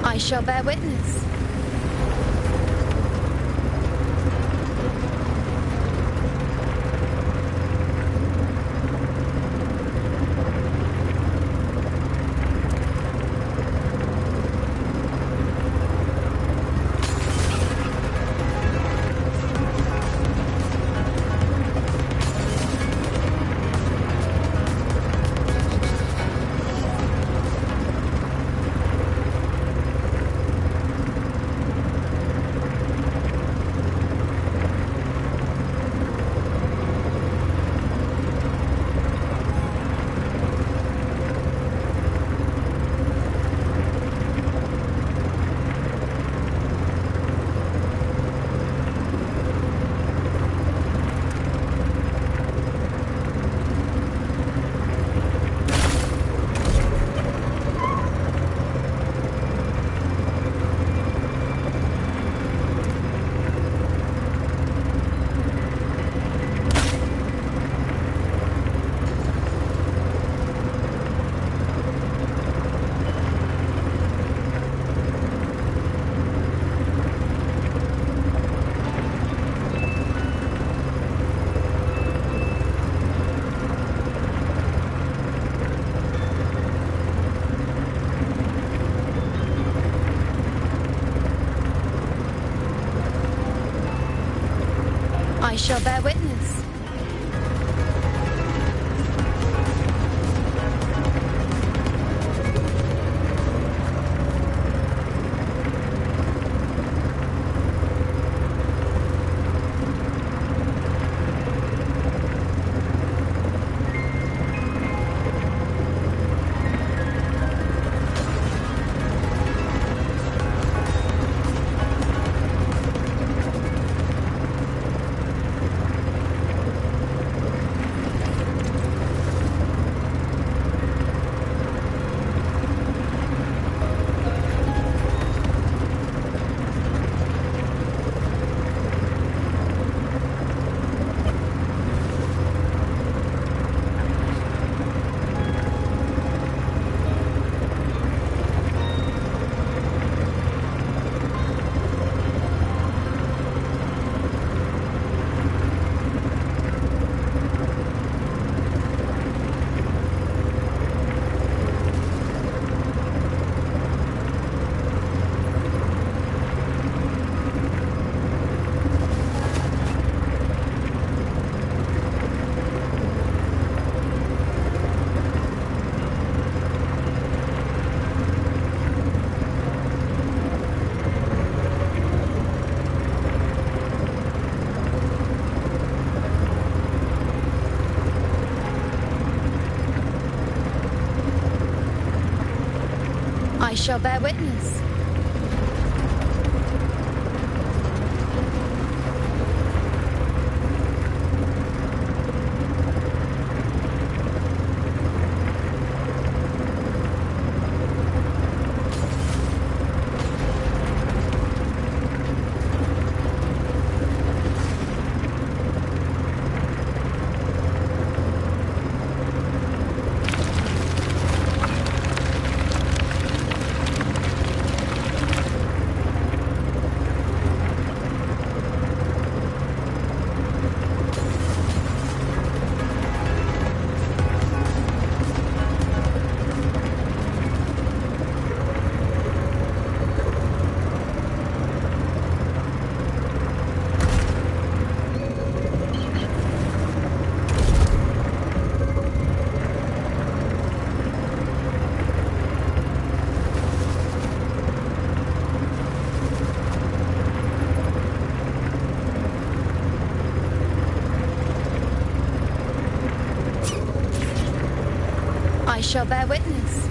I shall bear witness. I shall bear witness. I shall bear witness. I shall bear witness.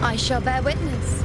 I shall bear witness.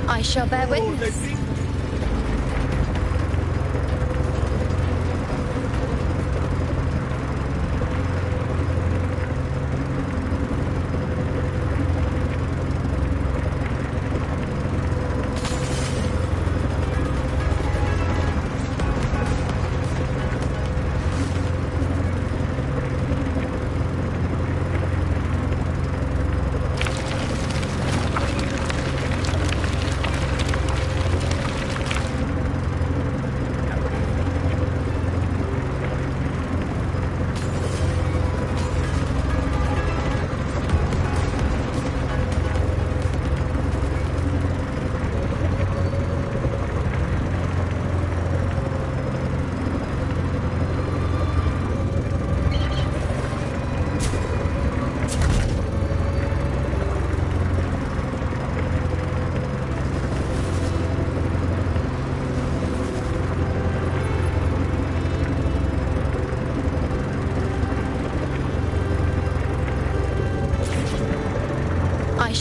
I shall bear witness.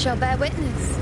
shall bear witness.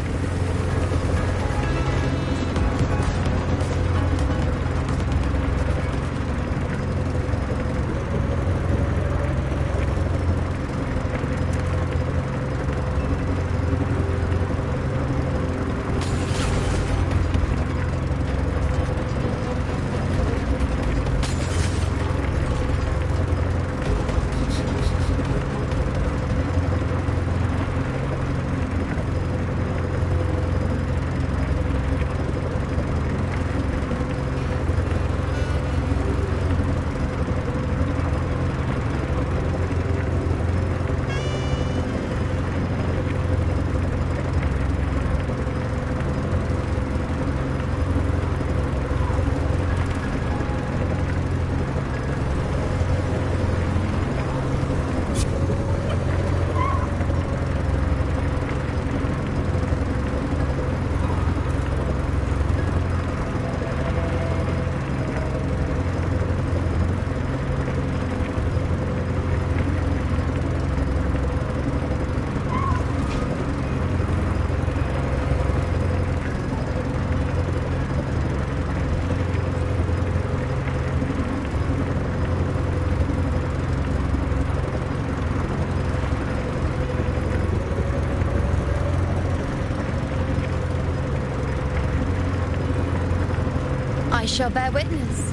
I shall bear witness.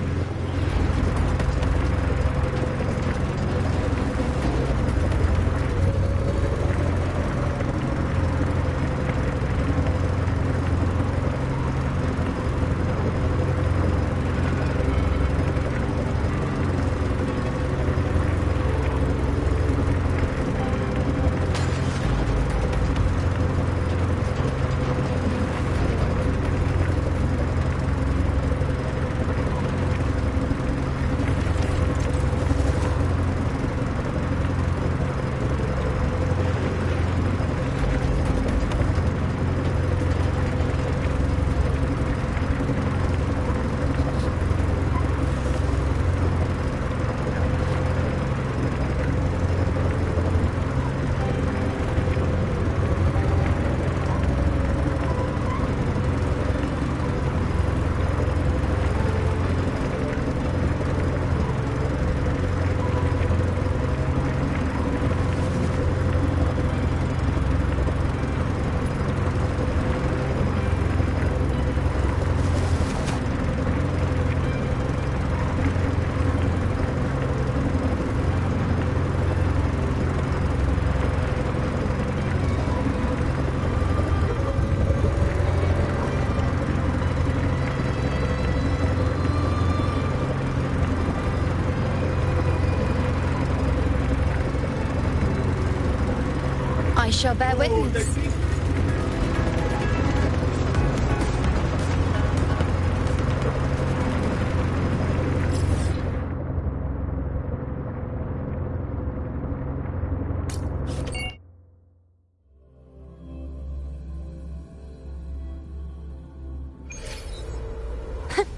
I shall bear witness.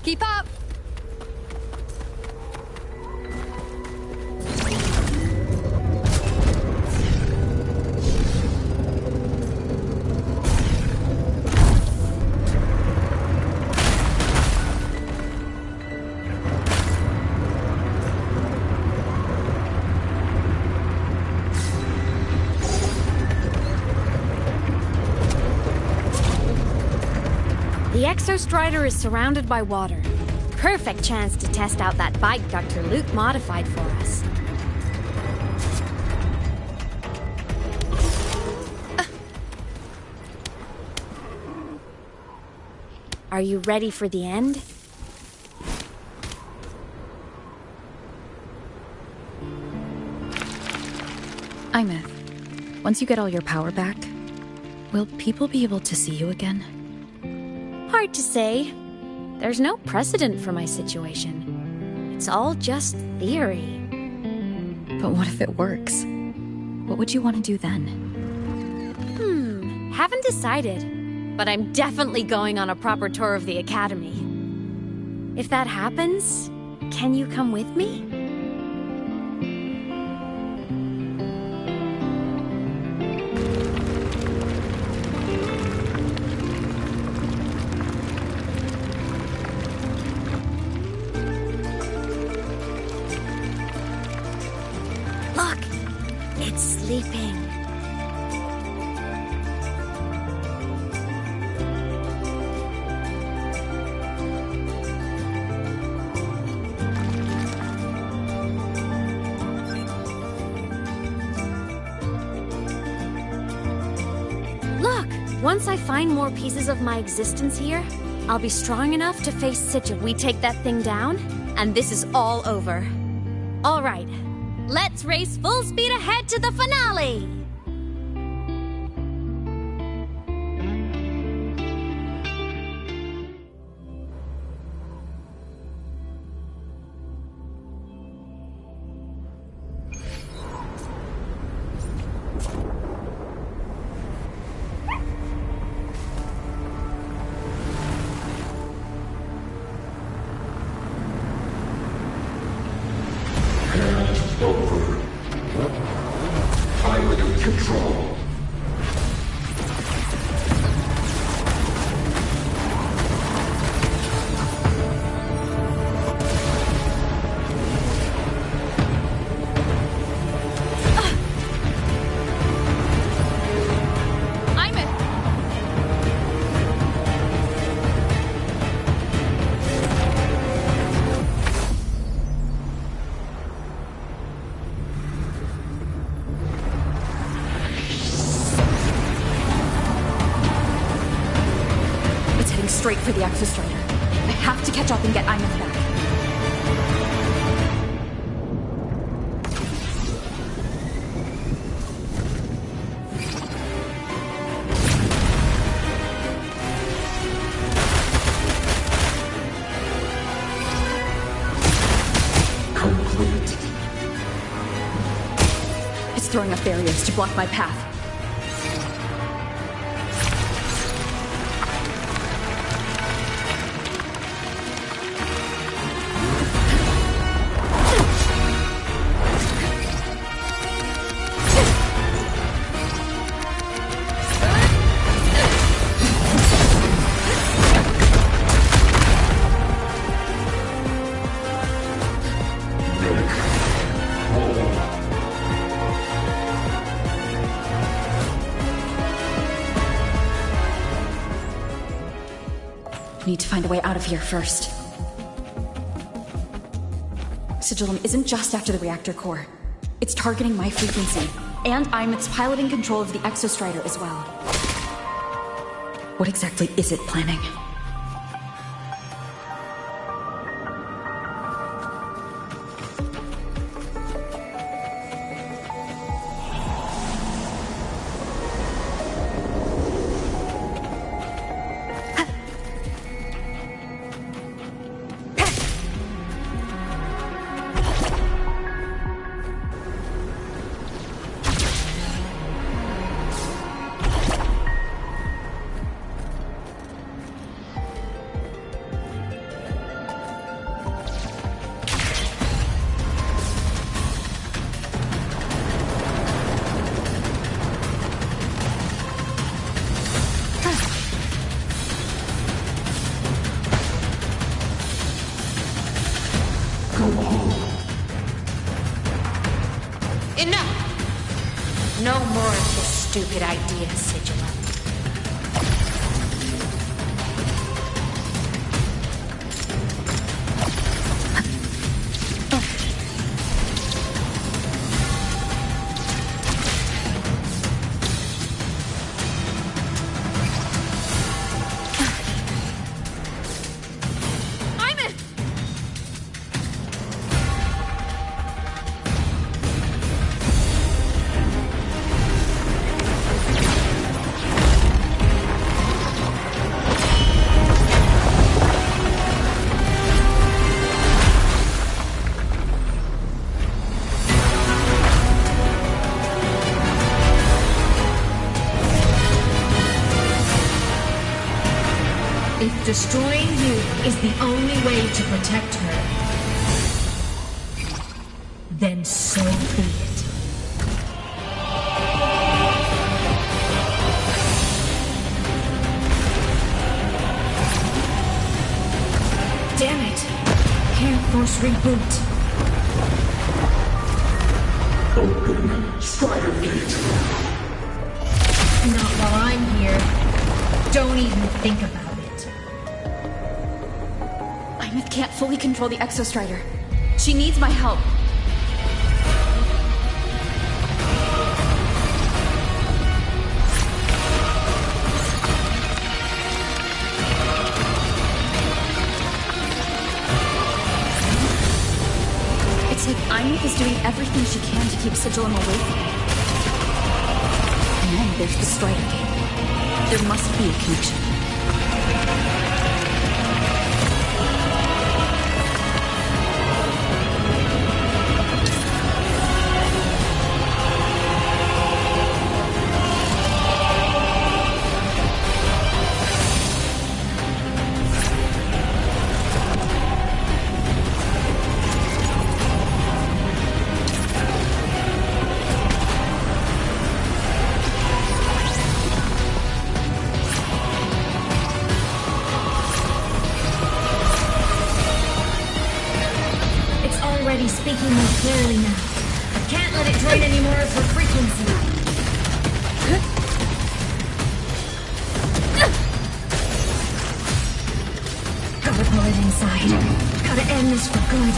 Keep up! The Exostrider is surrounded by water. Perfect chance to test out that bike Dr. Luke modified for us. Are you ready for the end? Imeth, once you get all your power back, will people be able to see you again? Hard to say. There's no precedent for my situation. It's all just theory. But what if it works? What would you want to do then? Haven't decided. But I'm definitely going on a proper tour of the Academy. If that happens, can you come with me? It's sleeping. Look! Once I find more pieces of my existence here, I'll be strong enough to face Sigil. We take that thing down, and this is all over. All right, let's race full speed ahead to the finale! Over. Pilot control. Straight for the Exostrator. I have to catch up and get Imeth back. Complete. It's throwing up barriers to block my path. Need to find a way out of here first. Sigillum isn't just after the reactor core. It's targeting my frequency, and Imeth's piloting control of the Exostrider as well. What exactly is it planning? Enough! No more of this stupid idea, Sigillum. If destroying you is the only way to protect her, then so be it. Damn it! Can't force reboot. Open Strider Gate. Not while I'm here. Don't even think about it. Imeth can't fully control the Exostrider. She needs my help. It's like Imeth is doing everything she can to keep Sigillum away from me. And then there's the Strider Gate. There must be a connection. Speaking more clearly now. I can't let it drain any more of her frequency. Gotta pull it inside. Gotta end this for good.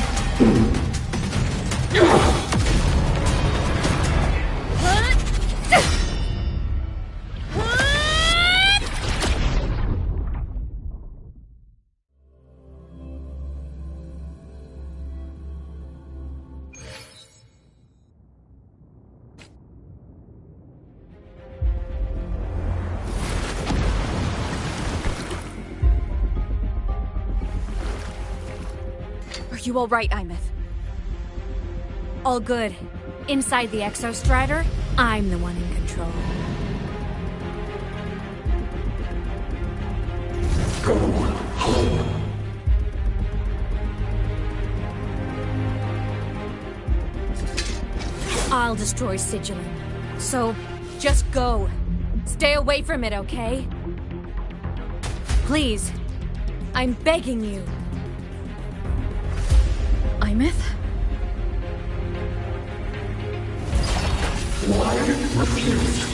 Are you all right, Imeth? All good. Inside the Exostrider, I'm the one in control. Go home. I'll destroy Sigillum. So, just go. Stay away from it, okay? Please. I'm begging you. Imeth? Why refuse?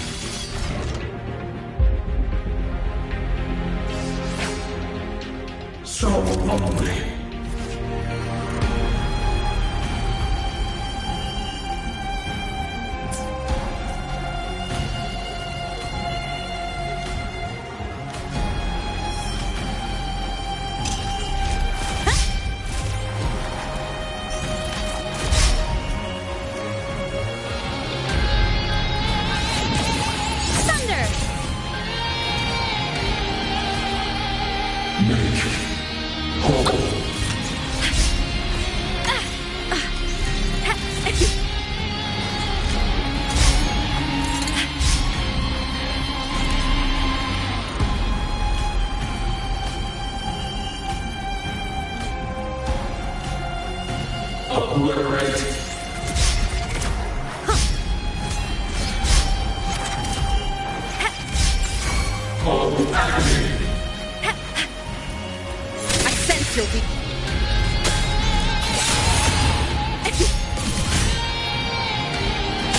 So lonely. Obliterate. Hold agony. I sense your weakness.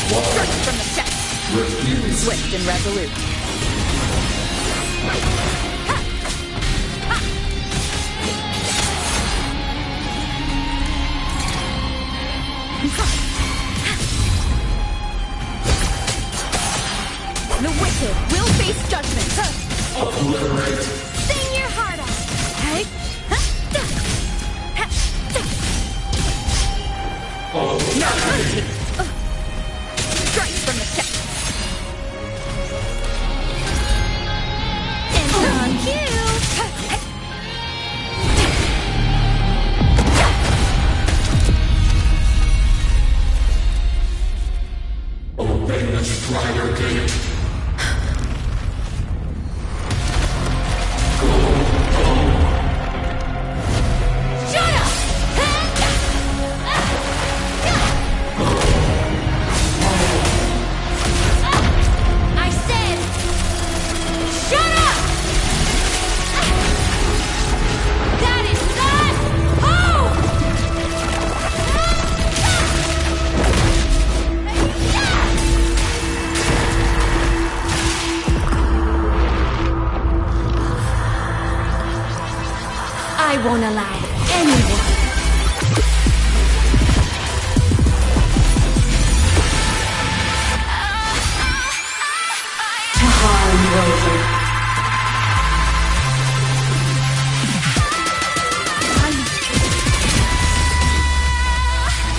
Strike from the chest. Refuse. Swift and resolute. The wicked will face judgment. Obliterate. Sing your heart out. Hey. Hold agony. Strike from the chest. And on cue. Obey the Strider Gate.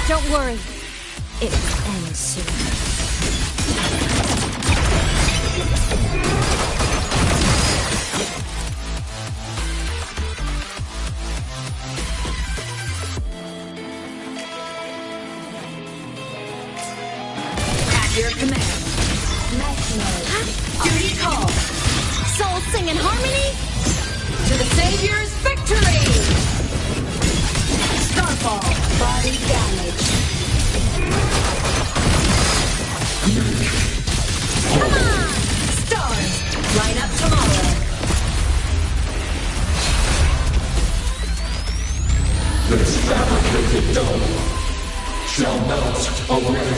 Don't worry. It will end soon. At your command. Duty call. Soul sing in harmony? To the Savior's victory! Starfall. Body damage. Come on! Stars. Line up tomorrow. This fabricated dome shall melt away.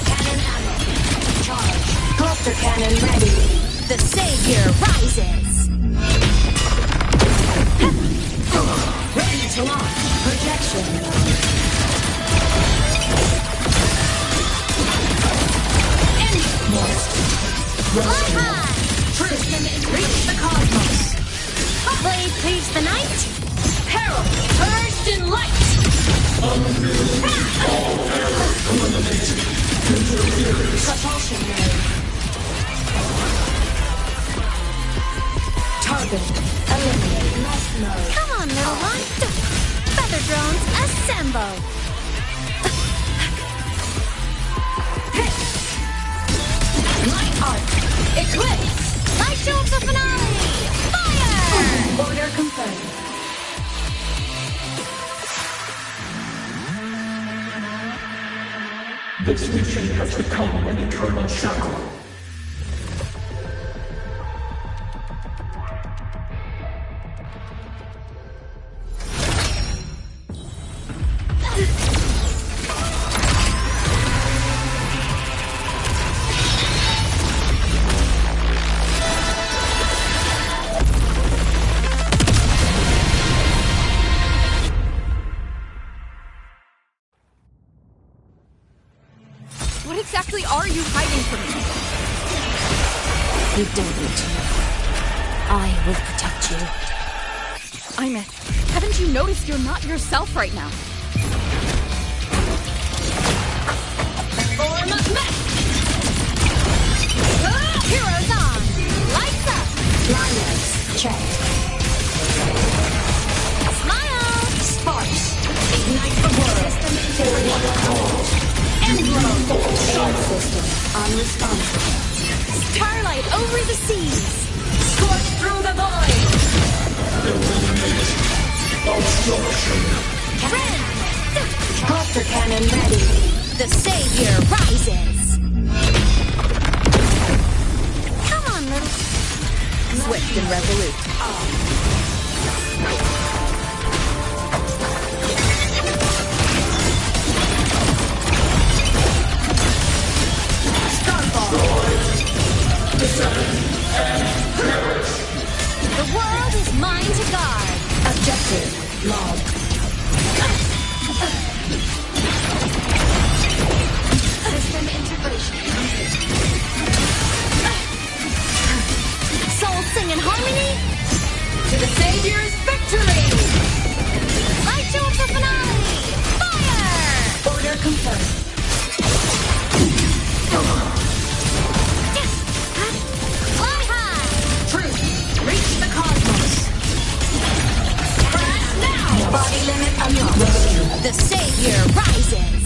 Cannon ammo. Charge. Cluster cannon ready. The Savior rises! Ready to launch. Projection. Fly high! Truth. Reach the cosmos. Blade cleaves the night? Herald. Purged in light. Propulsion mode. Target. Eliminate. Lost mode. Come on, little one. Feather drones, assemble! Light arc. Eclipse. Light show of the finale! Fire! Order confirmed. This mission has become an eternal shackle. What exactly are you hiding from me? You don't need to know. I will protect you. Imeth, haven't you noticed you're not yourself right now? Form of mech. Heroes on! Lights up! Lineups. Check. Smile! Sparks. Ignite the world. System Endlow. Air system. Unresponsive. Starlight over the seas! Scorch through the void. Eliminate obstruction. Red! Cluster cannon ready. The Savior rises! Come on, little... Swift and resolute. The world is mine to guard! Objective. Log. System integration. Soul sing in harmony? To the Savior's victory! Light show of the finale! Fire! Order confirmed. Fly high! Truth. Reach the cosmos. Crash now! Body limit unlocked. The Savior rises!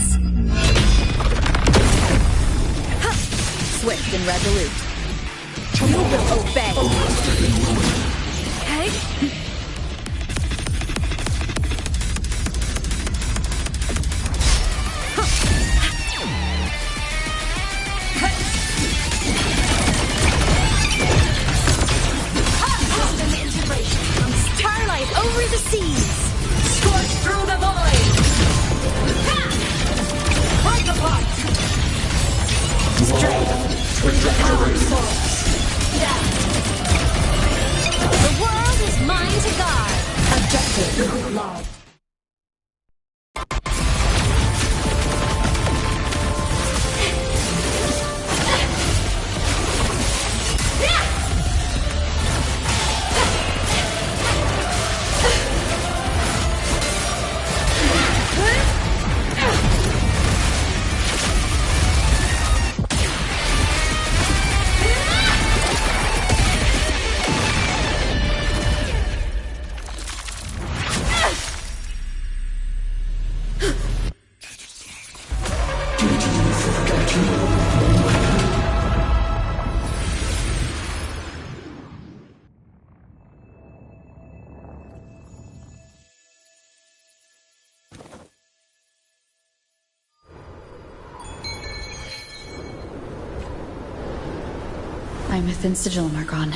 Swift and resolute. You will obey. Okay? System integration. Starlight over the seas! Scorch through the void. Break apart. Straight. Power source. Down. The world is mine to guard! Objective. Log. Imeth and Sigillum are gone.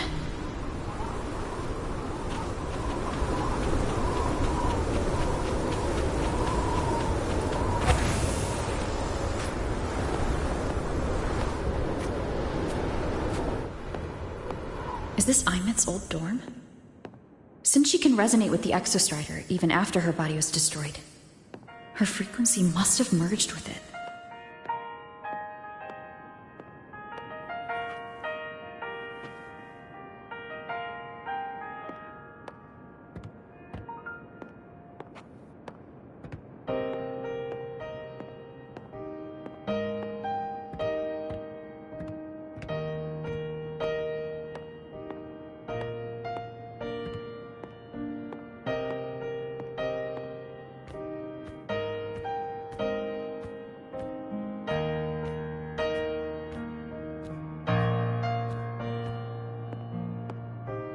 Is this Imeth's old dorm? Since she can resonate with the Exostrider even after her body was destroyed, her frequency must have merged with it.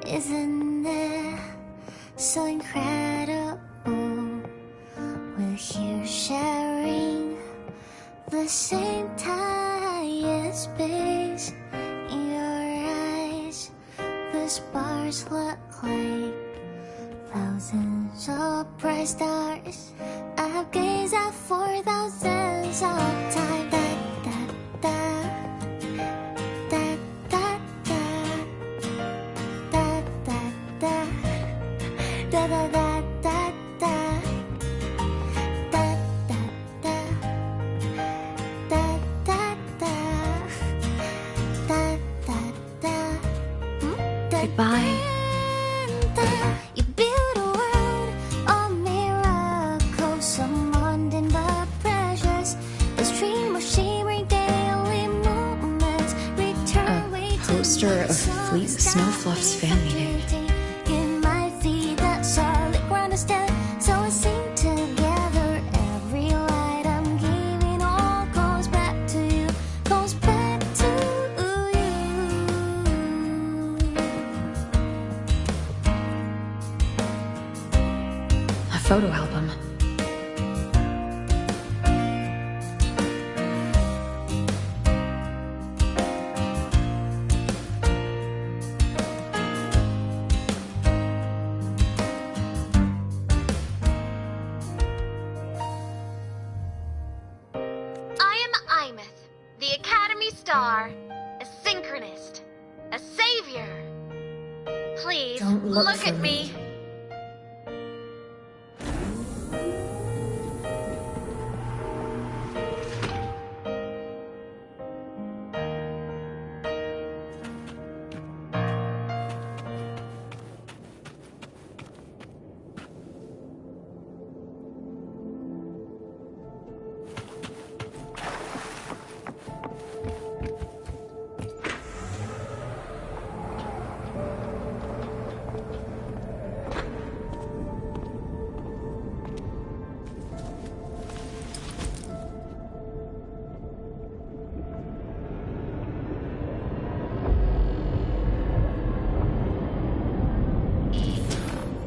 Isn't it so incredible? We're here sharing the same time and space. In your eyes, the stars look like thousands of bright stars. I've gazed at for thousands of times. Goodbye. You build a world of miracles, some mundane but precious. The stream of shimmering daily moments return way to Poster of Fleet Snowfluff's fan meeting. in my feet that solid ground instead. So I sing together. Every light I'm giving all goes back to you, goes back to you. A photo album. I am Imeth, the Academy Star, a synchronist, a savior. Please, Don't look at for me.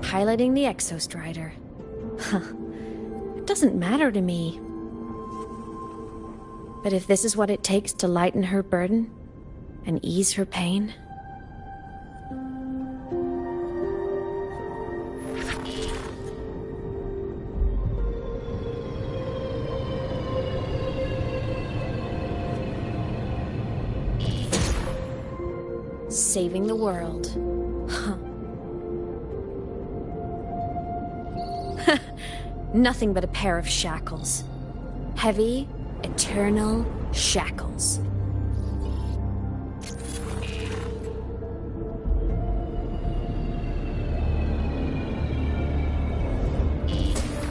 Piloting the Exostrider. Huh. It doesn't matter to me. But if this is what it takes to lighten her burden and ease her pain... Saving the world. Huh. Nothing but a pair of shackles. Heavy, eternal shackles.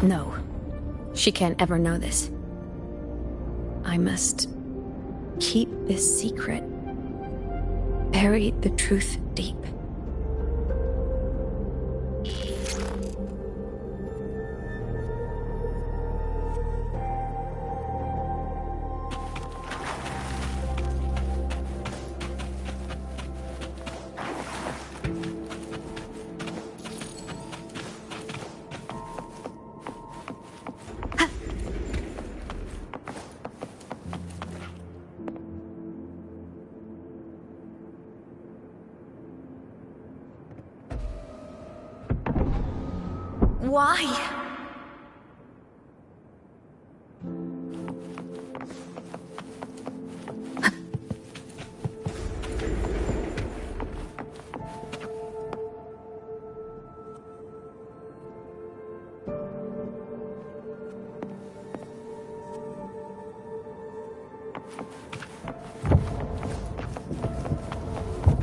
No, she can't ever know this. I must keep this secret. Bury the truth deep. Why?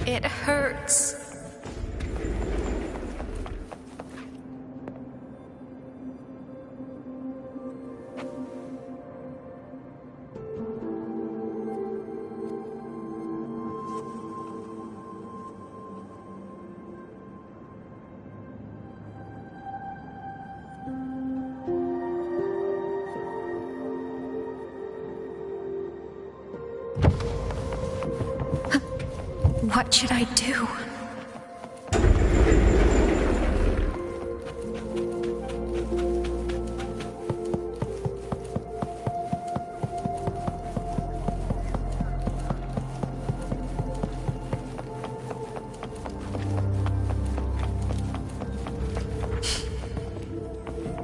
It hurts. What should I do?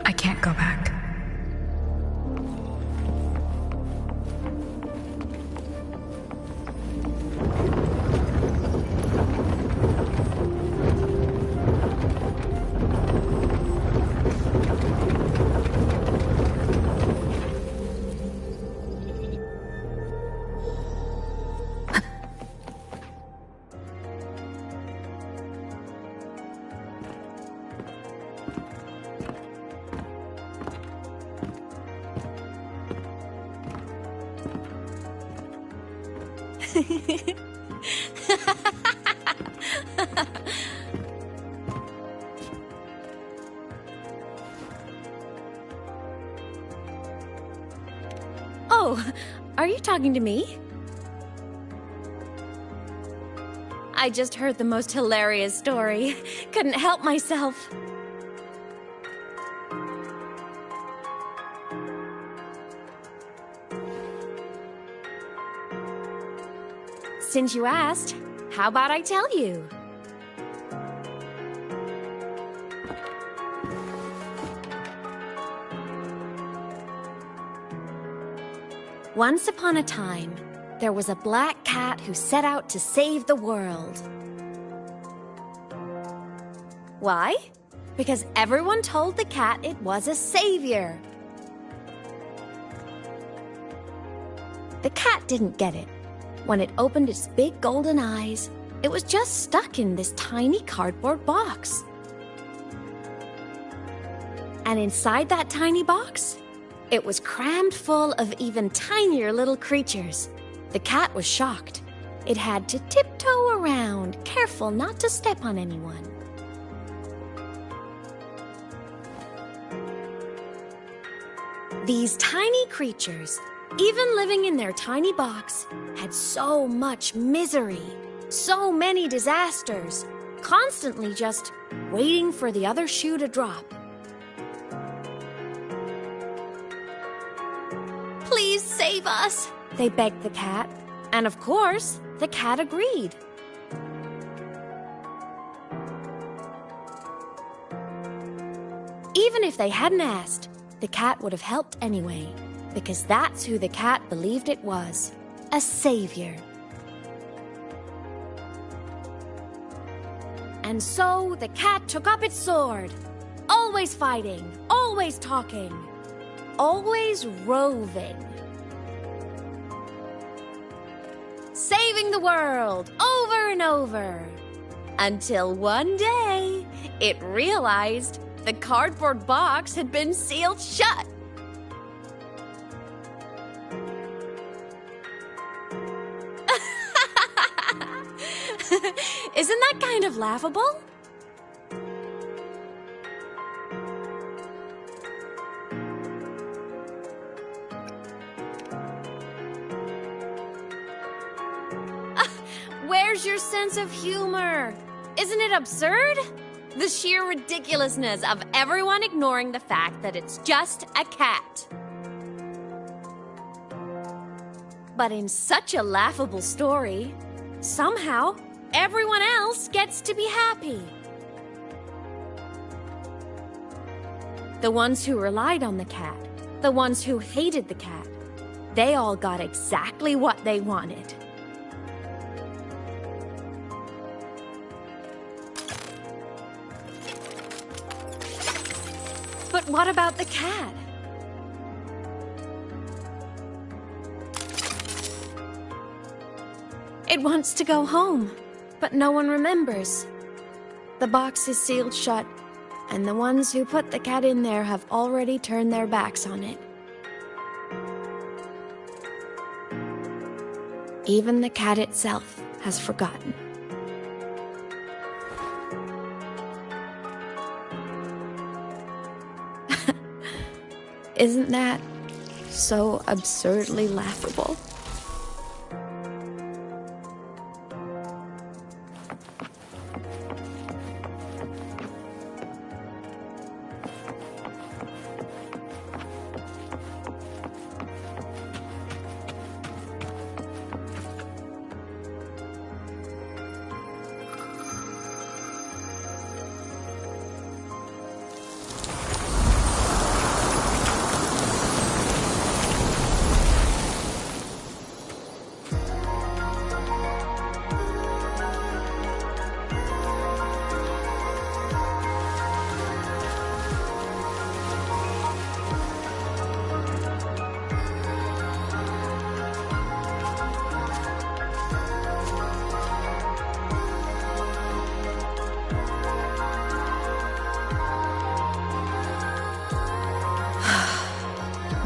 I can't go back. Oh, are you talking to me? I just heard the most hilarious story. Couldn't help myself. Since you asked, how about I tell you? Once upon a time, there was a black cat who set out to save the world. Why? Because everyone told the cat it was a savior. The cat didn't get it. When it opened its big golden eyes, it was just stuck in this tiny cardboard box. And inside that tiny box, it was crammed full of even tinier little creatures. The cat was shocked. It had to tiptoe around, careful not to step on anyone. These tiny creatures, even living in their tiny box, had so much misery, so many disasters, constantly just waiting for the other shoe to drop. Please save us, they begged the cat. And of course, the cat agreed. Even if they hadn't asked, the cat would have helped anyway, because that's who the cat believed it was, a savior. And so the cat took up its sword, always fighting, always talking, always roving. Saving the world over and over. Until one day, it realized the cardboard box had been sealed shut. Isn't that kind of laughable? Where's your sense of humor? Isn't it absurd? The sheer ridiculousness of everyone ignoring the fact that it's just a cat. But in such a laughable story, somehow everyone else gets to be happy. The ones who relied on the cat, the ones who hated the cat, they all got exactly what they wanted. But what about the cat? It wants to go home, but no one remembers. The box is sealed shut, and the ones who put the cat in there have already turned their backs on it. Even the cat itself has forgotten. Isn't that so absurdly laughable?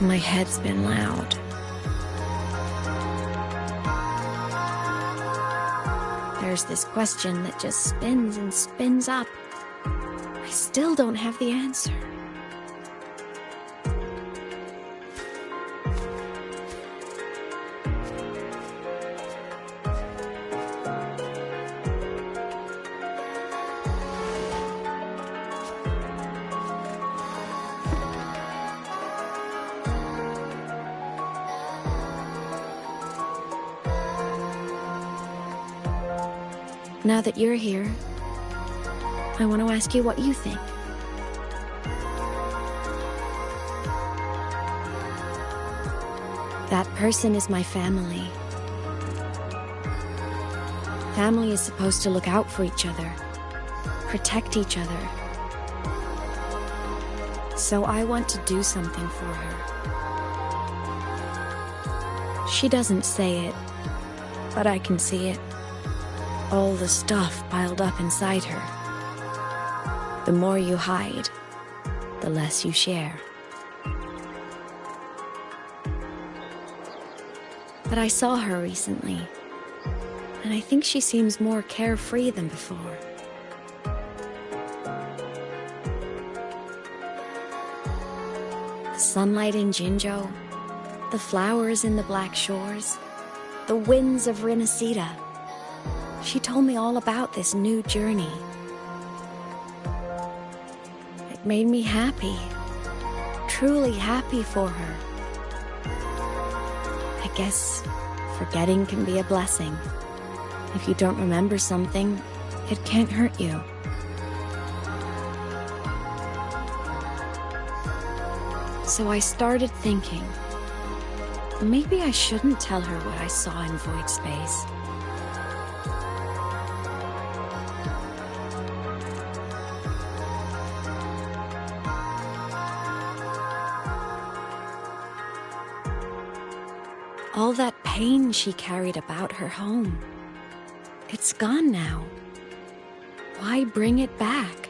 My head's been loud. There's this question that just spins and spins up. I still don't have the answer. Now that you're here, I want to ask you what you think. That person is my family. Family is supposed to look out for each other, protect each other. So I want to do something for her. She doesn't say it, but I can see it. All the stuff piled up inside her. The more you hide, the less you share. But I saw her recently, and I think she seems more carefree than before. The sunlight in Jinzhou, the flowers in the Black Shores, the winds of Rinasita. She told me all about this new journey. It made me happy, truly happy for her. I guess forgetting can be a blessing. If you don't remember something, it can't hurt you. So I started thinking, maybe I shouldn't tell her what I saw in void space. All that pain she carried about her home, it's gone now. Why bring it back?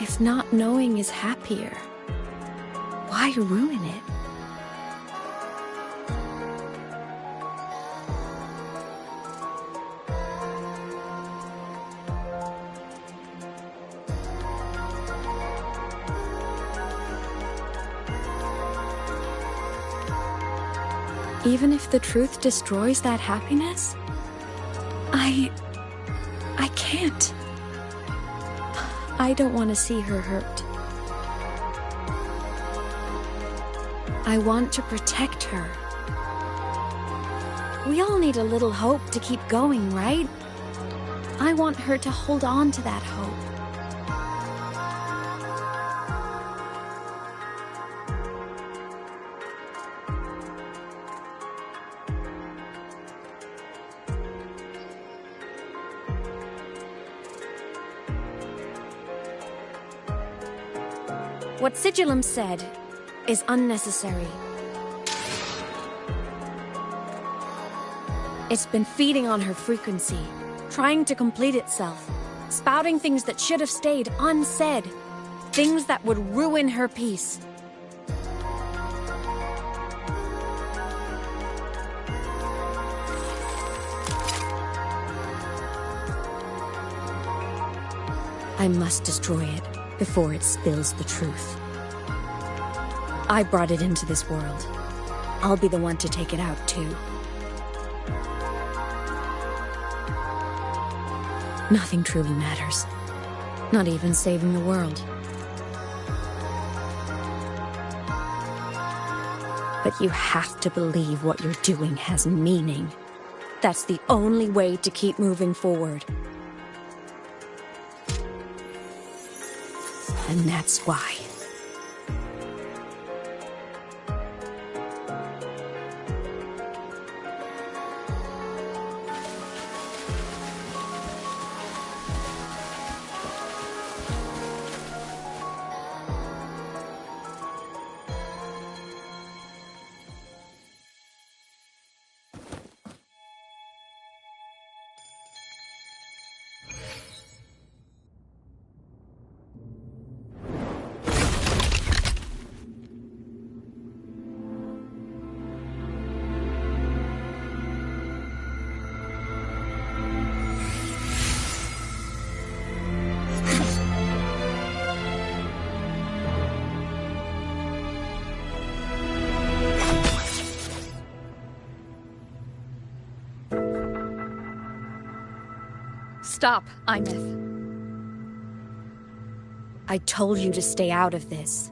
If not knowing is happier, why ruin it? Even if the truth destroys that happiness, I can't. I don't want to see her hurt. I want to protect her. We all need a little hope to keep going, right? I want her to hold on to that hope. What Sigillum said is unnecessary. It's been feeding on her frequency, trying to complete itself, spouting things that should have stayed unsaid, things that would ruin her peace. I must destroy it before it spills the truth. I brought it into this world. I'll be the one to take it out, too. Nothing truly matters. Not even saving the world. But you have to believe what you're doing has meaning. That's the only way to keep moving forward. And that's why. Stop, Imeth. I told you to stay out of this.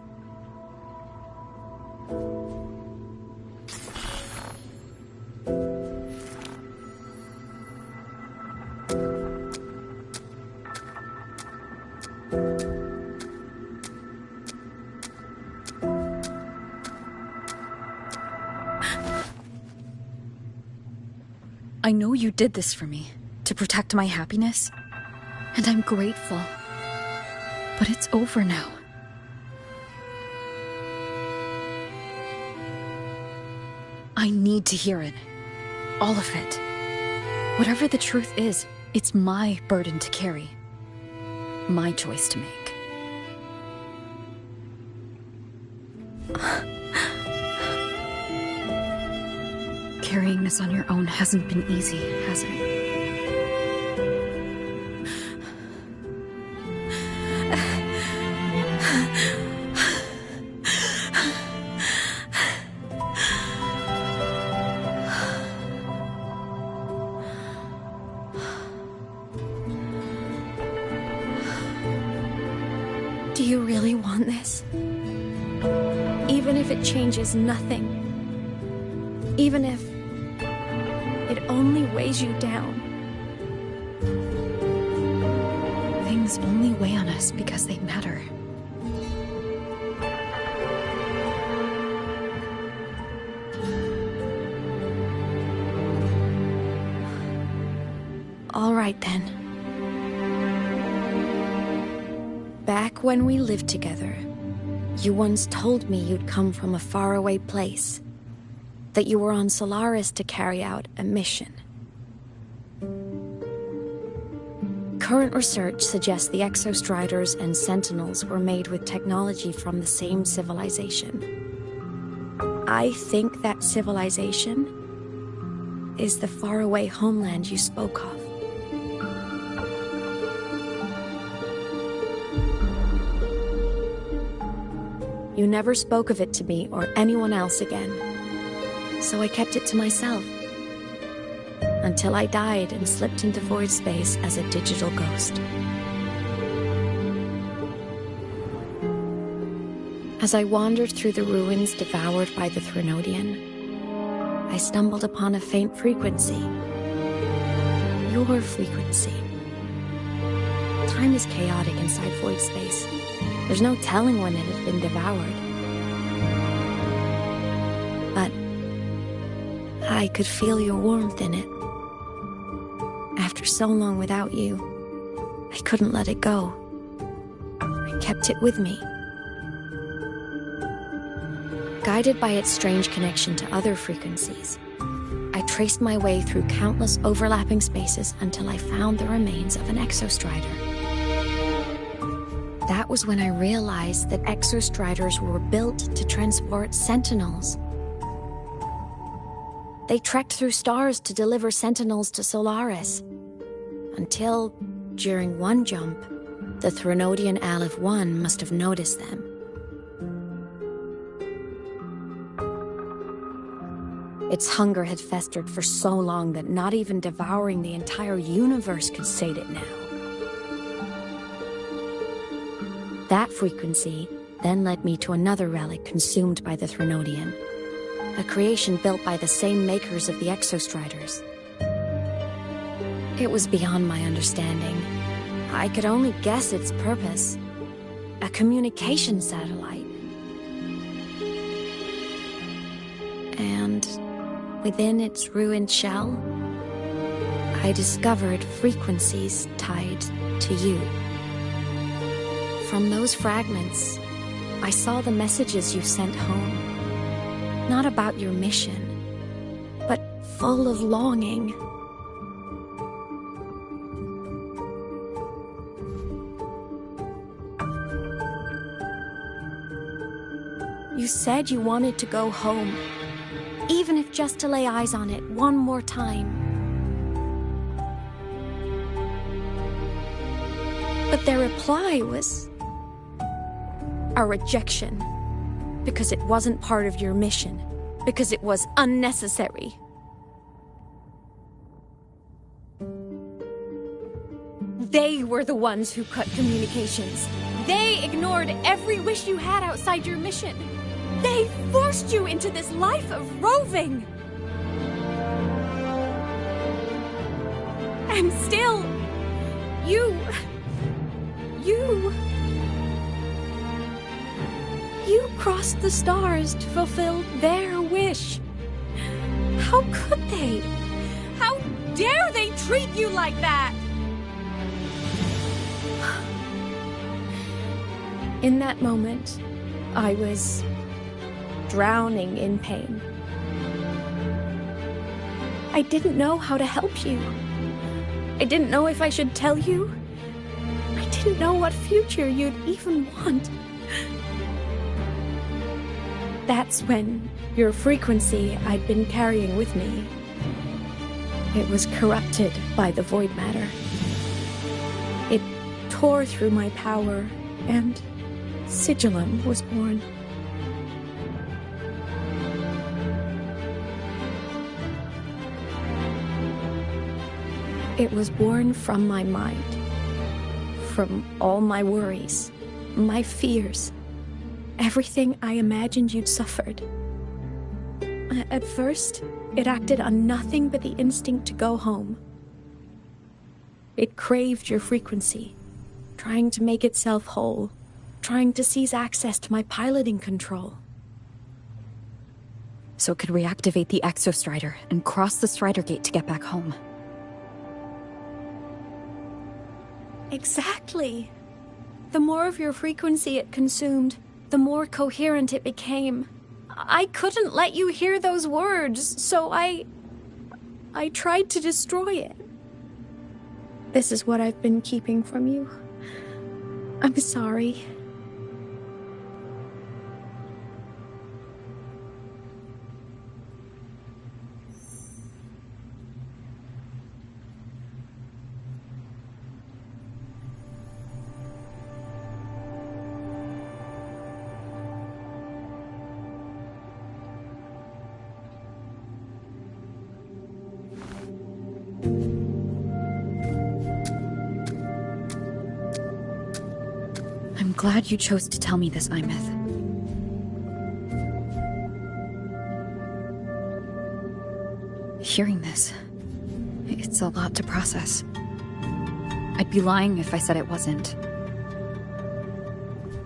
I know you did this for me, to protect my happiness, and I'm grateful. But it's over now. I need to hear it. All of it. Whatever the truth is, it's my burden to carry. My choice to make. Carrying this on your own hasn't been easy, has it? Do you really want this? Even if it changes nothing? Even if it only weighs you down? Things only weigh on us because they matter. All right then. Back when we lived together, you once told me you'd come from a faraway place. That you were on Solaris to carry out a mission. Current research suggests the Exostriders and Sentinels were made with technology from the same civilization. I think that civilization is the faraway homeland you spoke of. You never spoke of it to me or anyone else again. So I kept it to myself. Until I died and slipped into void space as a digital ghost. As I wandered through the ruins devoured by the Threnodian, I stumbled upon a faint frequency. Your frequency. Time is chaotic inside void space. There's no telling when it has been devoured. But I could feel your warmth in it. After so long without you, I couldn't let it go. I kept it with me. Guided by its strange connection to other frequencies, I traced my way through countless overlapping spaces until I found the remains of an exostrider. That was when I realized that exostriders were built to transport sentinels. They trekked through stars to deliver sentinels to Solaris, until, during one jump, the Threnodian Aleph 1 must have noticed them. Its hunger had festered for so long that not even devouring the entire universe could sate it now. That frequency then led me to another relic consumed by the Threnodian, a creation built by the same makers of the exostriders. It was beyond my understanding. I could only guess its purpose. A communication satellite. And within its ruined shell, I discovered frequencies tied to you. From those fragments, I saw the messages you sent home. Not about your mission, but full of longing. You said you wanted to go home, even if just to lay eyes on it one more time. But their reply was a rejection, because it wasn't part of your mission, because it was unnecessary. They were the ones who cut communications. They ignored every wish you had outside your mission. They forced you into this life of roving. And still, you crossed the stars to fulfill their wish. How could they? How dare they treat you like that? In that moment, I was drowning in pain. I didn't know how to help you. I didn't know if I should tell you. I didn't know what future you'd even want. That's when your frequency I'd been carrying with me, it was corrupted by the void matter. It tore through my power, and Sigillum was born. It was born from my mind, from all my worries, my fears, everything I imagined you'd suffered. At first, it acted on nothing but the instinct to go home. It craved your frequency, trying to make itself whole, trying to seize access to my piloting control. So it could reactivate the exostrider and cross the Strider Gate to get back home. Exactly. The more of your frequency it consumed, the more coherent it became. I couldn't let you hear those words, so I tried to destroy it. This is what I've been keeping from you. I'm sorry. I'm glad you chose to tell me this, Imeth. Hearing this, it's a lot to process. I'd be lying if I said it wasn't.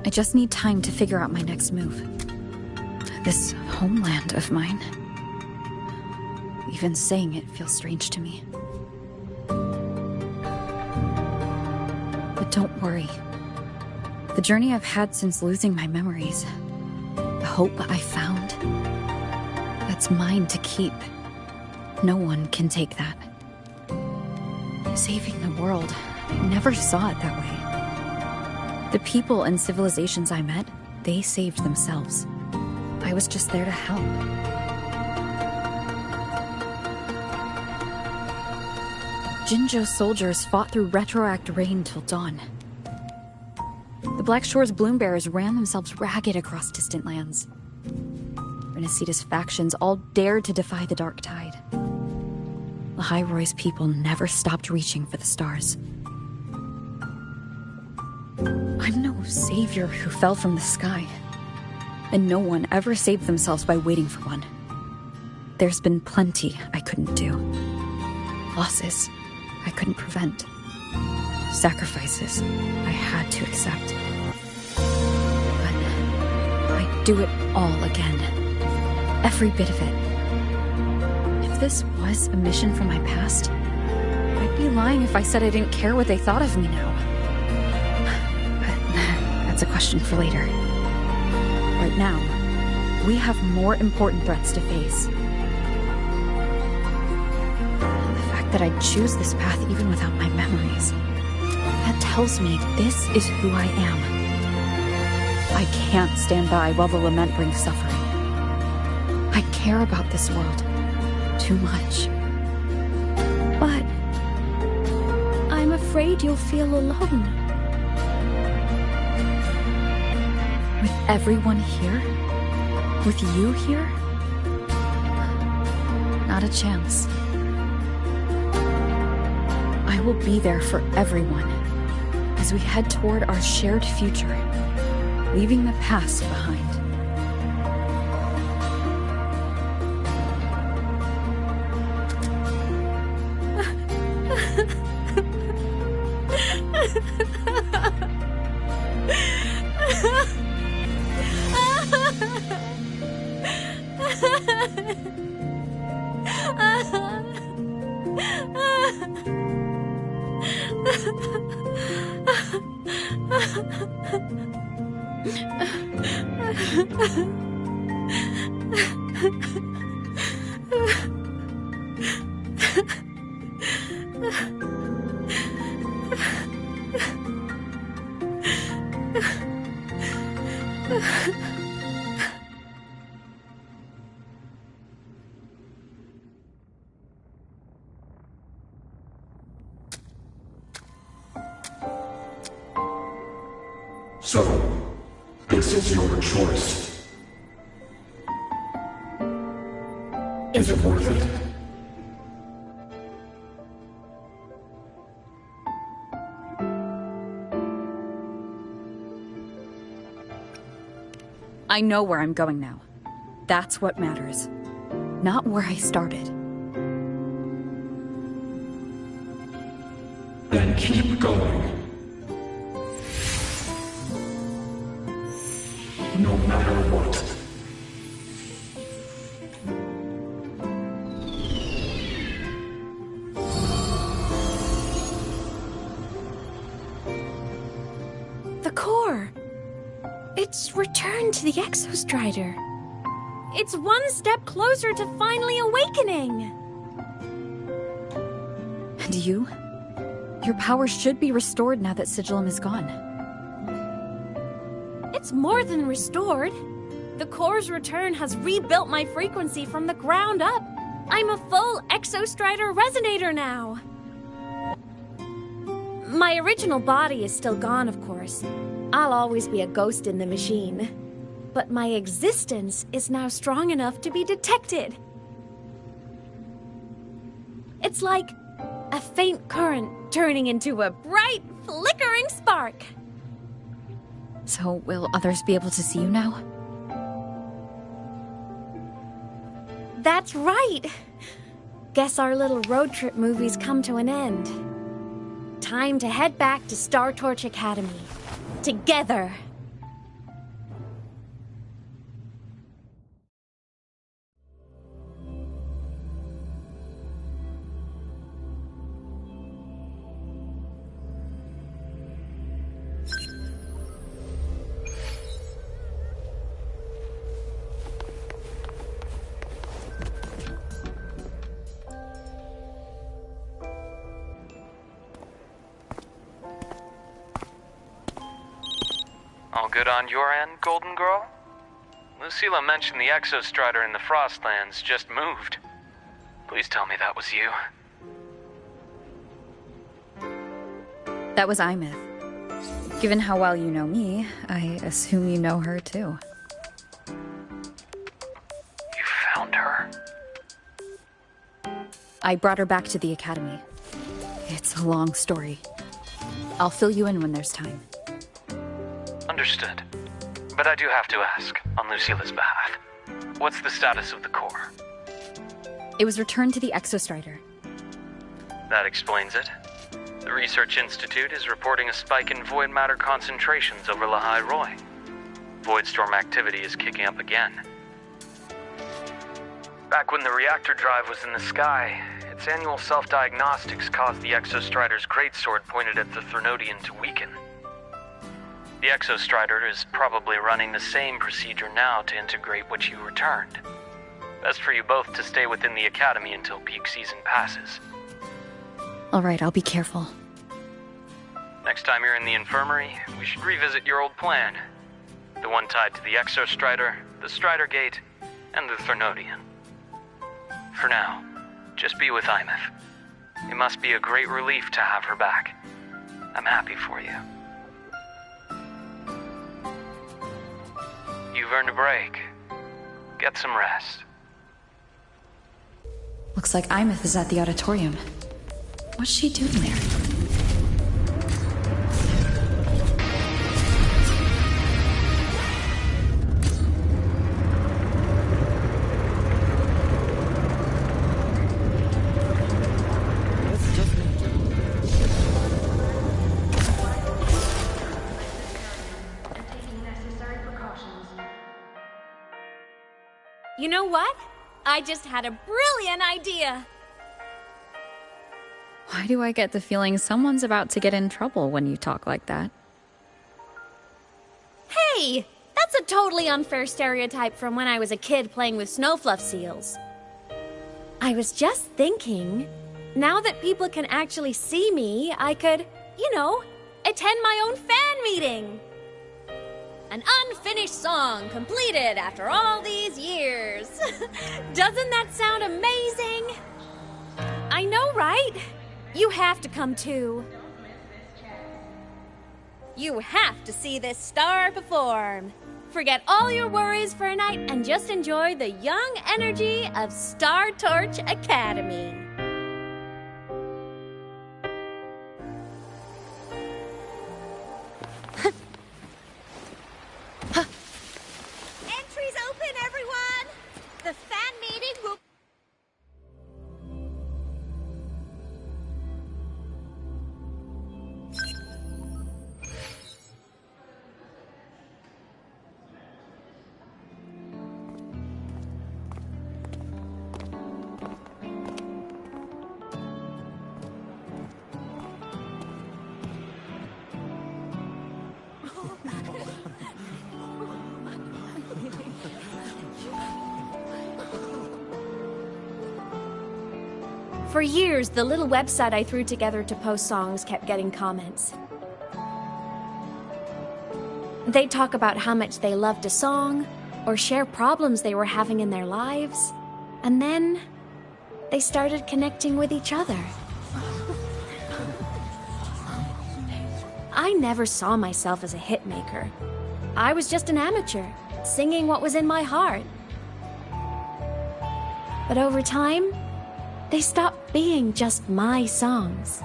I just need time to figure out my next move. This homeland of mine. Even saying it feels strange to me. But don't worry. The journey I've had since losing my memories, the hope I found, that's mine to keep. No one can take that. Saving the world, I never saw it that way. The people and civilizations I met, they saved themselves. I was just there to help. Jinzhou soldiers fought through retroact rain till dawn. The Black Shore's Bloombearers ran themselves ragged across distant lands. Renaceda's factions all dared to defy the Dark Tide. Lahai-Roy's people never stopped reaching for the stars. I'm no savior who fell from the sky. And no one ever saved themselves by waiting for one. There's been plenty I couldn't do. Losses I couldn't prevent. Sacrifices I had to accept. But I'd do it all again. Every bit of it. If this was a mission from my past, I'd be lying if I said I didn't care what they thought of me now. But that's a question for later. Right now, we have more important threats to face. And the fact that I'd choose this path even without my memories, that tells me this is who I am. I can't stand by while the lament brings suffering. I care about this world too much. But I'm afraid you'll feel alone. With everyone here? With you here? Not a chance. I will be there for everyone as we head toward our shared future, leaving the past behind. So, this is your choice. Is it worth it? I know where I'm going now. That's what matters. Not where I started. Then keep going. No matter what. The core! It's returned to the Exostrider. It's one step closer to finally awakening! And you? Your power should be restored now that Sigillum is gone. It's more than restored. The core's return has rebuilt my frequency from the ground up. I'm a full Exostrider resonator now. My original body is still gone, of course. I'll always be a ghost in the machine. But my existence is now strong enough to be detected. It's like a faint current turning into a bright, flickering spark. So, will others be able to see you now? That's right. Guess our little road trip movie's come to an end. time to head back to Star Torch Academy. Together. All good on your end, Golden Girl? Lucilla mentioned the Exostrider in the Frostlands just moved. Please tell me that was you. That was Imeth. Given how well you know me, I assume you know her too. You found her? I brought her back to the Academy. It's a long story. I'll fill you in when there's time. Understood. But I do have to ask, on Lucilla's behalf, what's the status of the core? It was returned to the Exostrider. That explains it. The Research Institute is reporting a spike in void matter concentrations over Lahai Roi. Voidstorm activity is kicking up again. Back when the reactor drive was in the sky, its annual self-diagnostics caused the Exostrider's greatsword pointed at the Threnodian to weaken. The Exostrider is probably running the same procedure now to integrate what you returned. Best for you both to stay within the Academy until peak season passes. Alright, I'll be careful. Next time you're in the infirmary, we should revisit your old plan. The one tied to the Exostrider, the Strider Gate, and the Threnodian. For now, just be with Imeth. It must be a great relief to have her back. I'm happy for you. You've earned a break. Get some rest. Looks like Imeth is at the auditorium. What's she doing there? You know what? I just had a brilliant idea! Why do I get the feeling someone's about to get in trouble when you talk like that? Hey! That's a totally unfair stereotype from when I was a kid playing with snowfluff seals. I was just thinking, now that people can actually see me, I could, attend my own fan meeting! An unfinished song completed after all these years. Doesn't that sound amazing? I know, right? You have to come too. You have to see this star perform. Forget all your worries for a night and just enjoy the young energy of Star Torch Academy. Entries open, everyone! The fan meeting will... For years, the little website I threw together to post songs kept getting comments. They'd talk about how much they loved a song, or share problems they were having in their lives, and then they started connecting with each other. I never saw myself as a hitmaker. I was just an amateur, singing what was in my heart. But over time, they stopped being just my songs.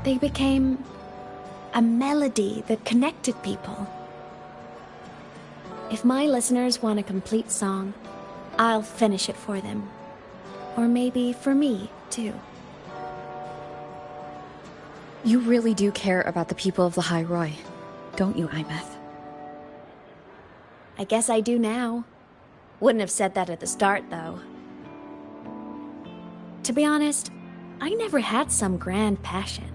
They became a melody that connected people. If my listeners want a complete song, I'll finish it for them. Or maybe for me, too. You really do care about the people of Lahai Roi, don't you, Imeth? I guess I do now. Wouldn't have said that at the start, though. To be honest, I never had some grand passion.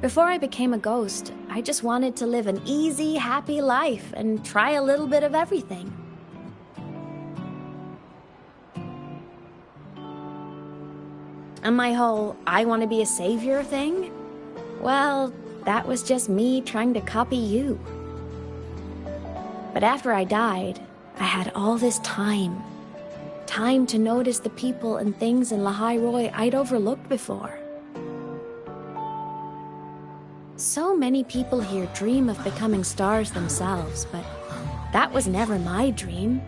Before I became a ghost, I just wanted to live an easy, happy life and try a little bit of everything. And my whole I want to be a savior thing? Well, that was just me trying to copy you. But after I died, I had all this time. Time to notice the people and things in Lahai Roi I'd overlooked before. So many people here dream of becoming stars themselves, but that was never my dream.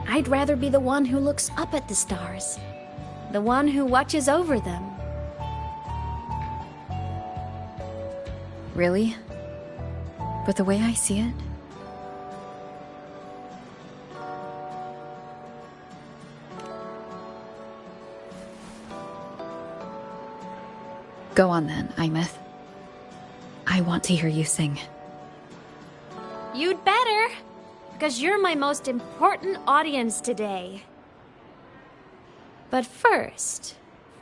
I'd rather be the one who looks up at the stars, the one who watches over them. Really? But the way I see it, go on then, Imeth. I want to hear you sing. You'd better, because you're my most important audience today. But first,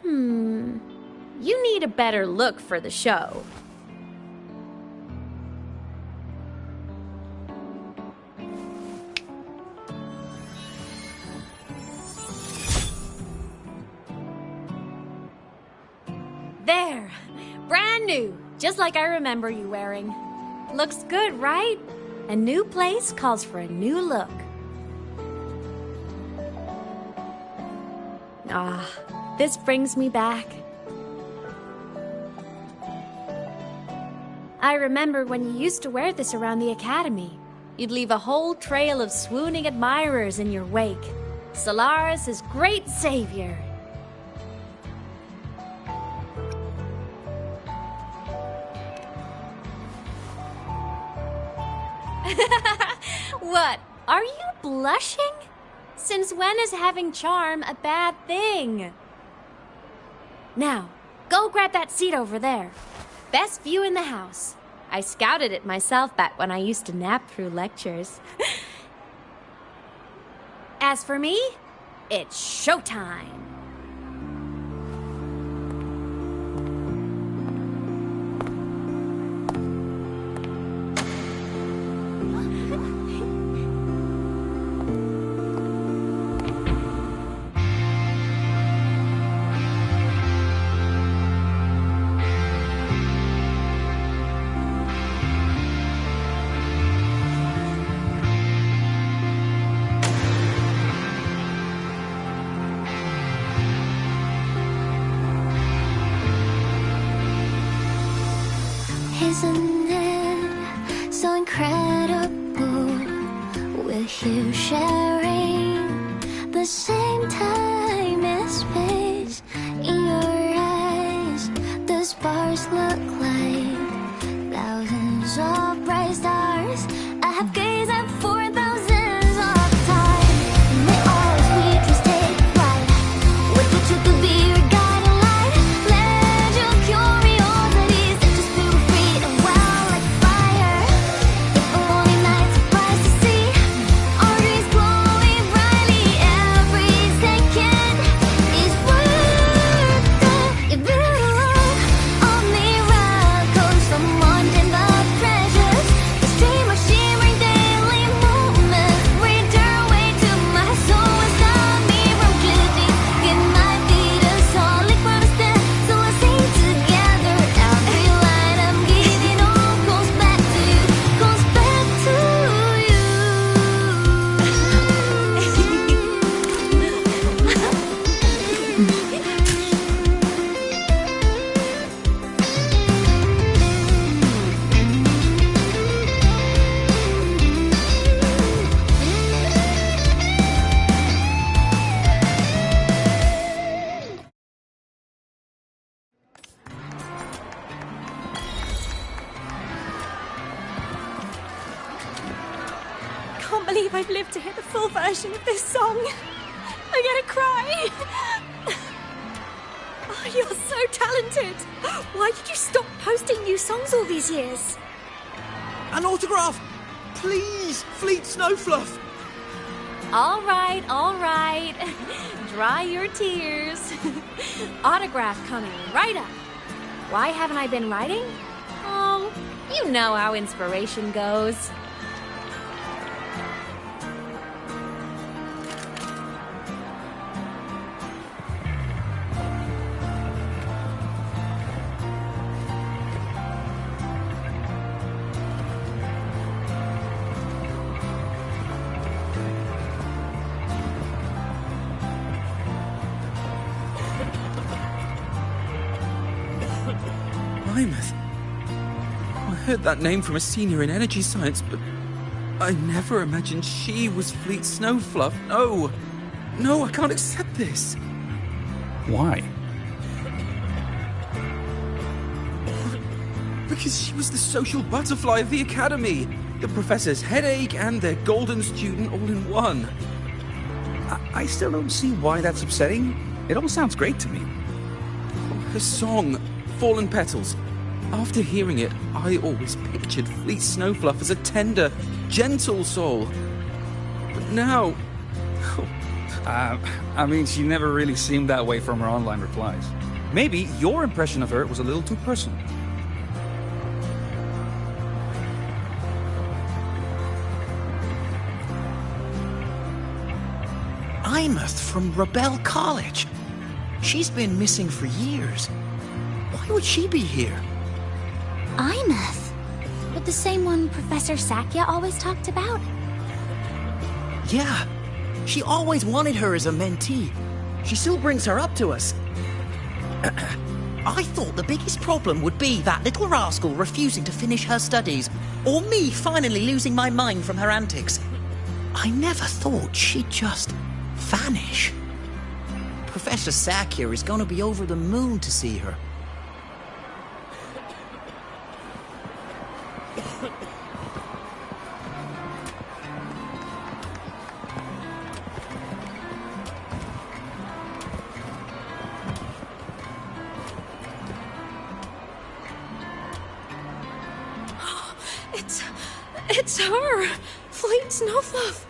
you need a better look for the show. There! Brand new! Just like I remember you wearing. Looks good, right? A new place calls for a new look. Ah, this brings me back. I remember when you used to wear this around the academy. You'd leave a whole trail of swooning admirers in your wake. Solaris' great savior. What? Are you blushing? Since when is having charm a bad thing? Now, go grab that seat over there. Best view in the house. I scouted it myself back when I used to nap through lectures. As for me, it's showtime. Isn't it so incredible? We're here sharing the same time and space. In your eyes, the sparks look like thousands of bright stars. I have gazed at for thousands of time, and they all sweet dreams take flight. With the truth to be your guiding light, let your curiosity set your spirit free and wild like fire. If a lonely night surprised to see our dreams glowing brightly, every second is worth it. If you look on miracles from wanting the treasures, the stream of shimmering daily moments return way to my soul and stop me from drifting. It might be the solid first step, so let's sing together. Every light I'm giving all goes back to you, goes back to you. Can't believe I've lived to hear the full version of this song. I'm gonna cry. You're so talented! Why did you stop posting new songs all these years? An autograph! Please, Fleet Snowfluff! All right. Dry your tears. Autograph coming right up. Why haven't I been writing? Oh, you know how inspiration goes. I heard that name from a senior in energy science, but I never imagined she was Fleet Snowfluff. No, I can't accept this. Why? Because she was the social butterfly of the academy, the professor's headache and their golden student all in one. I still don't see why that's upsetting. It all sounds great to me. Her song, Fallen Petals. After hearing it, I always pictured Fleet Snowfluff as a tender, gentle soul. But now... I mean, she never really seemed that way from her online replies. Maybe your impression of her was a little too personal. Imeth from Rebel College. She's been missing for years. Why would she be here? Imeth? But the same one Professor Sakya always talked about? Yeah. She always wanted her as a mentee. She still brings her up to us. I thought the biggest problem would be that little rascal refusing to finish her studies, or me finally losing my mind from her antics. I never thought she'd just vanish. Professor Sakya is going to be over the moon to see her. It's her! Fleet Snowfluff!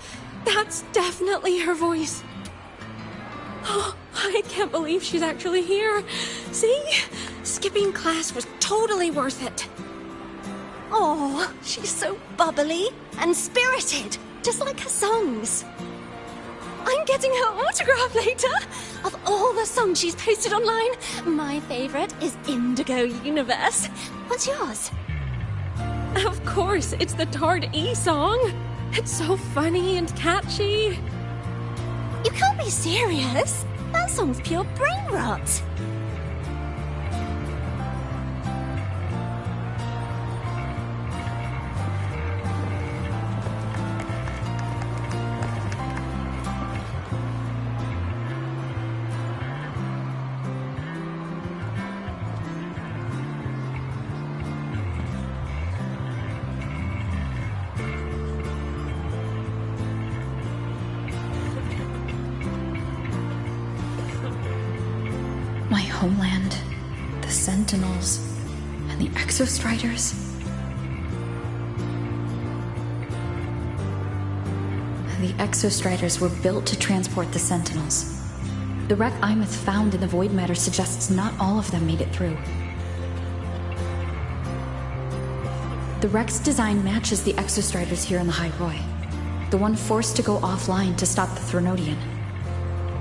That's definitely her voice. Oh, I can't believe she's actually here. See? Skipping class was totally worth it. Oh, she's so bubbly and spirited, just like her songs. I'm getting her autograph later. Of all the songs she's posted online, my favorite is Indigo Universe. What's yours? Of course, it's the Tard E song. It's so funny and catchy. You can't be serious. That song's pure brain rot. My homeland, the Sentinels, and the Exostriders. The Exostriders were built to transport the Sentinels. The wreck Imeth found in the void matter suggests not all of them made it through. The wreck's design matches the Exostriders here in the High Roy, the one forced to go offline to stop the Threnodian.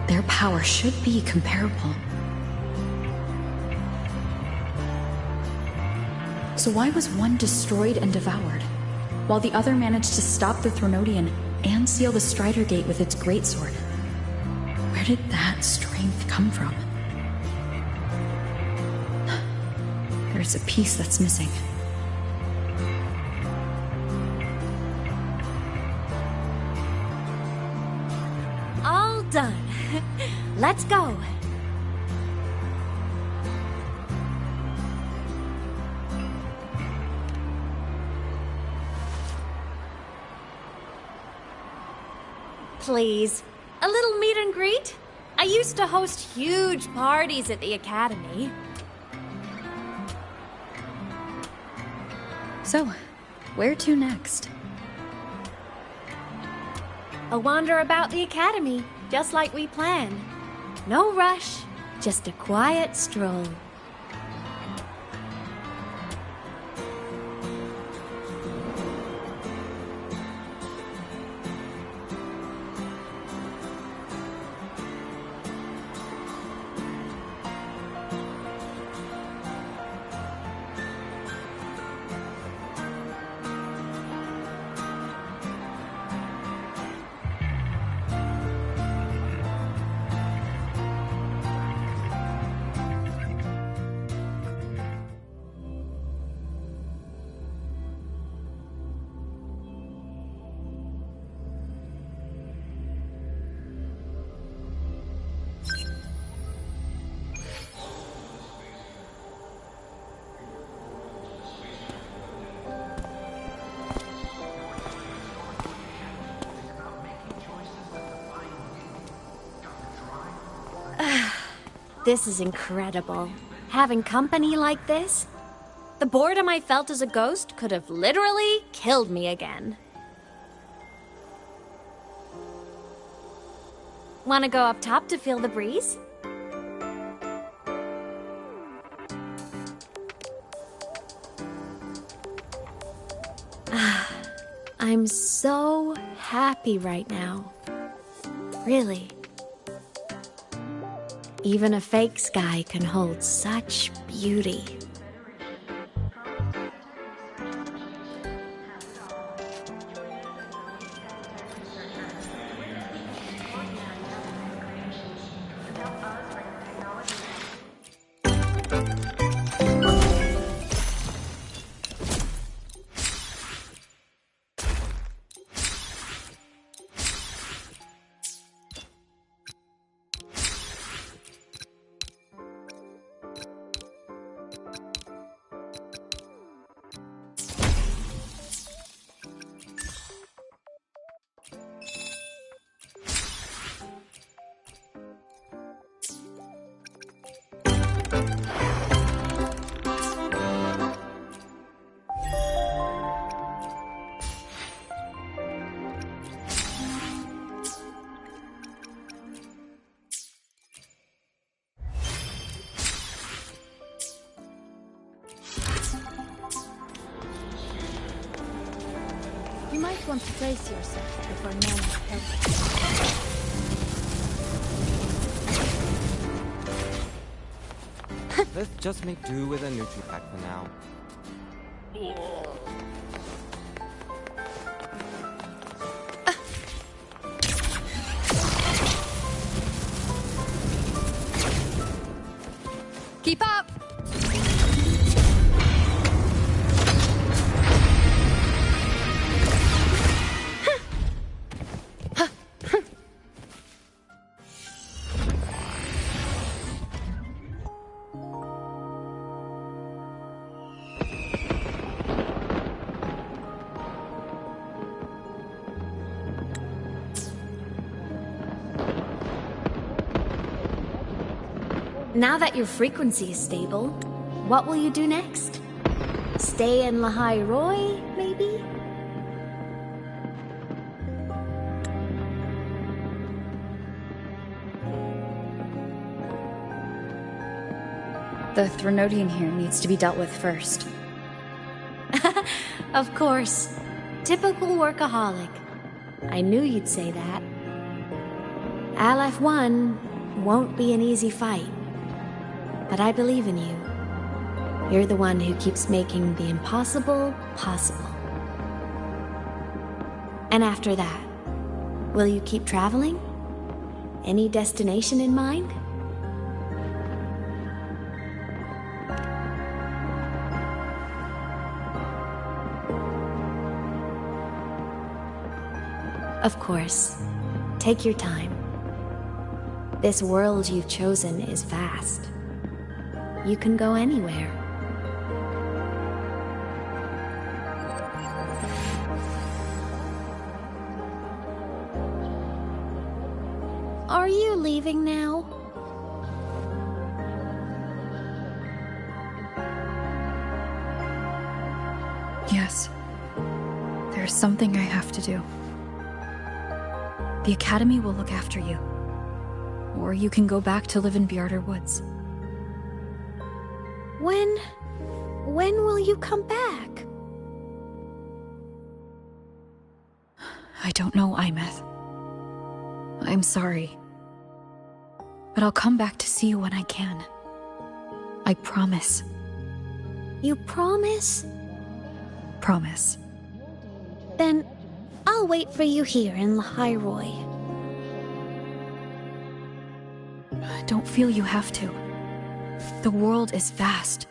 Their power should be comparable. So why was one destroyed and devoured, while the other managed to stop the Threnodian and seal the Strider Gate with its greatsword? Where did that strength come from? There's a piece that's missing. All done. Let's go. Please, a little meet and greet? I used to host huge parties at the academy. So, where to next? A wander about the academy, just like we planned. No rush, just a quiet stroll. This is incredible. Having company like this? The boredom I felt as a ghost could have literally killed me again. Want to go up top to feel the breeze? I'm so happy right now. Really. Even a fake sky can hold such beauty. You might want to brace yourself before Nana helps. Let's just make do with a Nutri-Pack for now. Keep up! Now that your frequency is stable, what will you do next? Stay in Lahai Roy, maybe? The Threnodian here needs to be dealt with first. Of course. Typical workaholic. I knew you'd say that. LF1 won't be an easy fight. But I believe in you. You're the one who keeps making the impossible possible. And after that, will you keep traveling? Any destination in mind? Of course. Take your time. This world you've chosen is vast. You can go anywhere. Are you leaving now? Yes. There's something I have to do. The Academy will look after you. Or you can go back to live in Bjarter Woods. When will you come back? I don't know, Imeth. I'm sorry. But I'll come back to see you when I can. I promise. You promise? Promise. Then I'll wait for you here in Lahai-Roi. Don't feel you have to. The world is vast.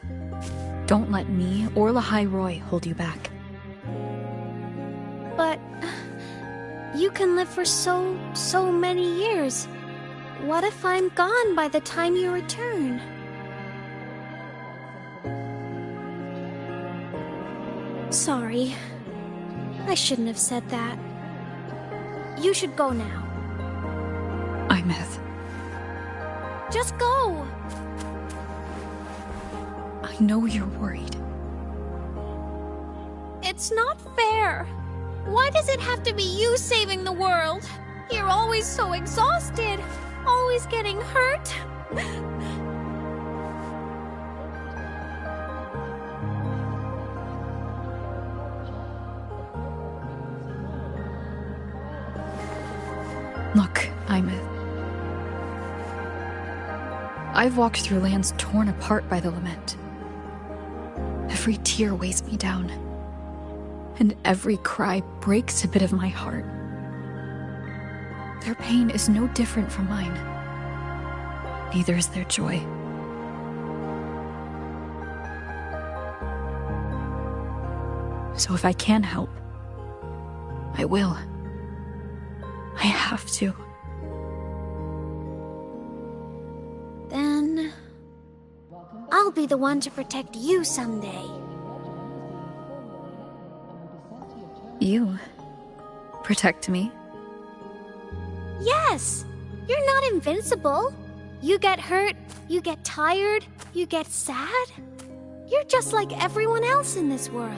Don't let me or Lahai-Roi hold you back. But you can live for so many years. What if I'm gone by the time you return? Sorry. I shouldn't have said that. You should go now. Imeth. Just go! I know you're worried. It's not fair. Why does it have to be you saving the world? You're always so exhausted, always getting hurt. Look, Imeth. I've walked through lands torn apart by the lament. Every tear weighs me down, and every cry breaks a bit of my heart. Their pain is no different from mine. Neither is their joy. So if I can help, I will. I have to. Then I'll be the one to protect you someday. You protect me? Yes! You're not invincible. You get hurt, you get tired, you get sad. You're just like everyone else in this world.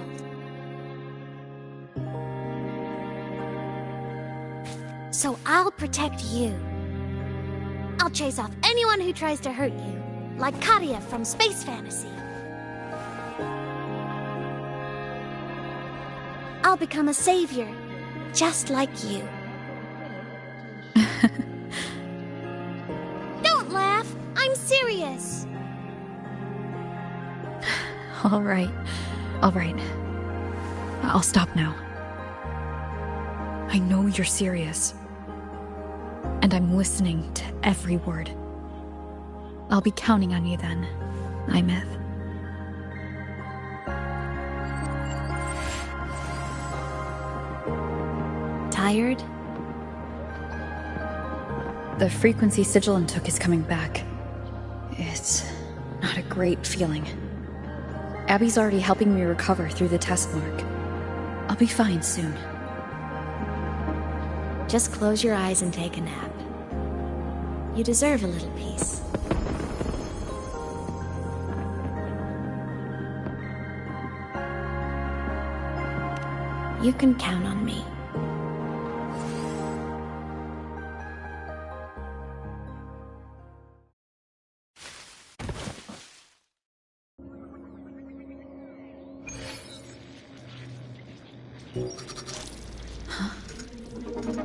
So I'll protect you. I'll chase off anyone who tries to hurt you, like Katia from Space Fantasy. I'll become a savior, just like you. Don't laugh! I'm serious! All right. I'll stop now. I know you're serious. And I'm listening to every word. I'll be counting on you then, Imeth. Tired? The frequency Sigilin took is coming back. It's not a great feeling. Abby's already helping me recover through the test mark. I'll be fine soon. Just close your eyes and take a nap. You deserve a little peace. You can count on me.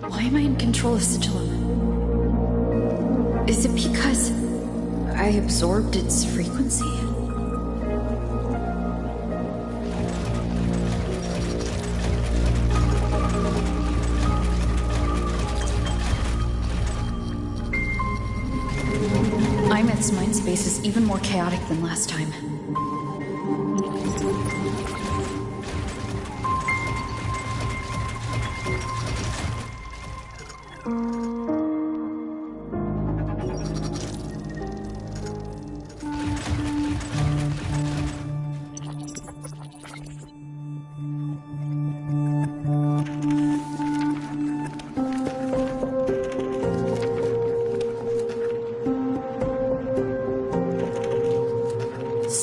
Why am I in control of Sigilin? Is it because I absorbed its frequency? Imeth's mind space is even more chaotic than last time.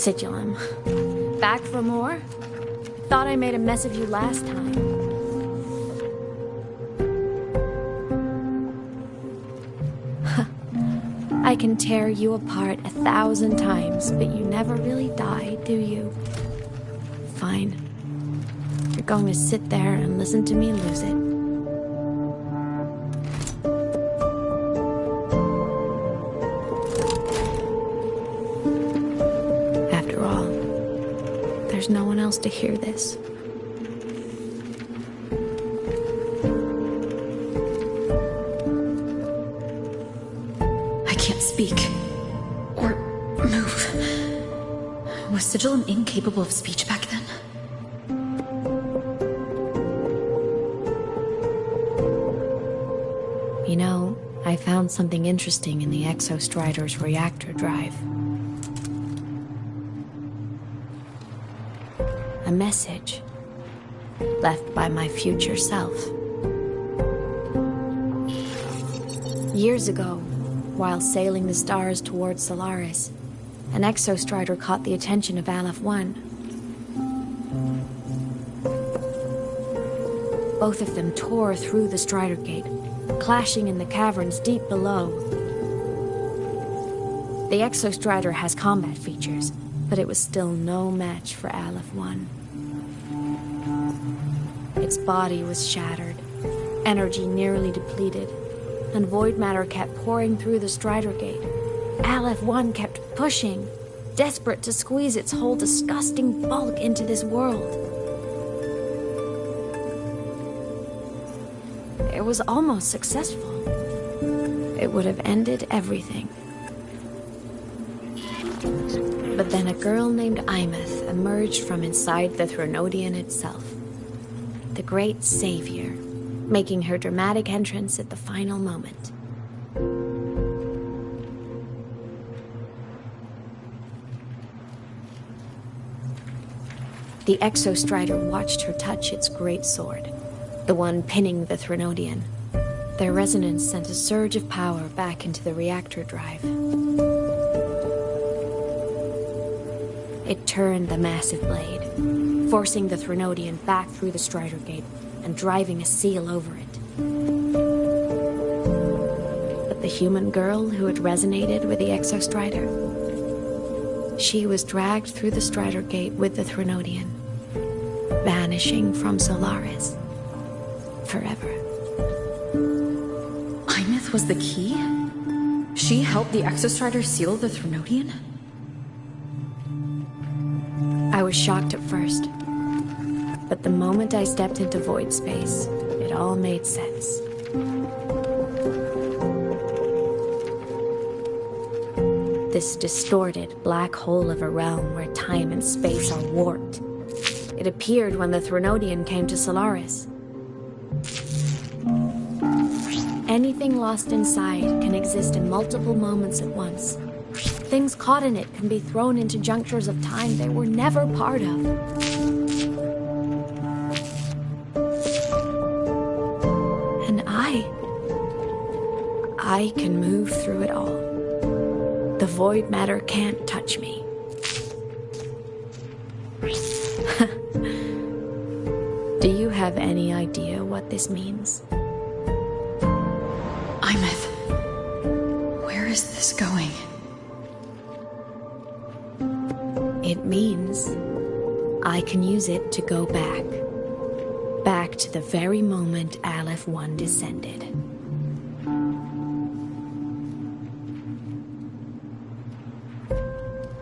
Sigilum. Back for more? Thought I made a mess of you last time. I can tear you apart 1,000 times, but you never really die, do you? Fine. You're going to sit there and listen to me lose it. After all, there's no one else to hear this. Speak. Or move. Was Sigilum incapable of speech back then? You know, I found something interesting in the Exostrider's reactor drive. A message left by my future self. Years ago, while sailing the stars towards Solaris, an Exostrider caught the attention of Aleph 1. Both of them tore through the Strider Gate, clashing in the caverns deep below. The Exostrider has combat features, but it was still no match for Aleph 1. Its body was shattered, energy nearly depleted, and void matter kept pouring through the Strider Gate. Aleph 1 kept pushing, desperate to squeeze its whole disgusting bulk into this world. It was almost successful. It would have ended everything. But then a girl named Imeth emerged from inside the Threnodian itself. The great savior, making her dramatic entrance at the final moment. The Exostrider watched her touch its great sword, the one pinning the Threnodian. Their resonance sent a surge of power back into the reactor drive. It turned the massive blade, forcing the Threnodian back through the Strider Gate and driving a seal over it. But the human girl who had resonated with the Exostrider, she was dragged through the Strider Gate with the Threnodian, vanishing from Solaris forever. Imeth was the key? She helped the Exostrider seal the Threnodian? I was shocked at first. But the moment I stepped into void space, it all made sense. This distorted black hole of a realm where time and space are warped. It appeared when the Threnodian came to Solaris. Anything lost inside can exist in multiple moments at once. Things caught in it can be thrown into junctures of time they were never part of. I can move through it all. The void matter can't touch me. Do you have any idea what this means? Imeth, where is this going? It means I can use it to go back. Back to the very moment Aleph 1 descended.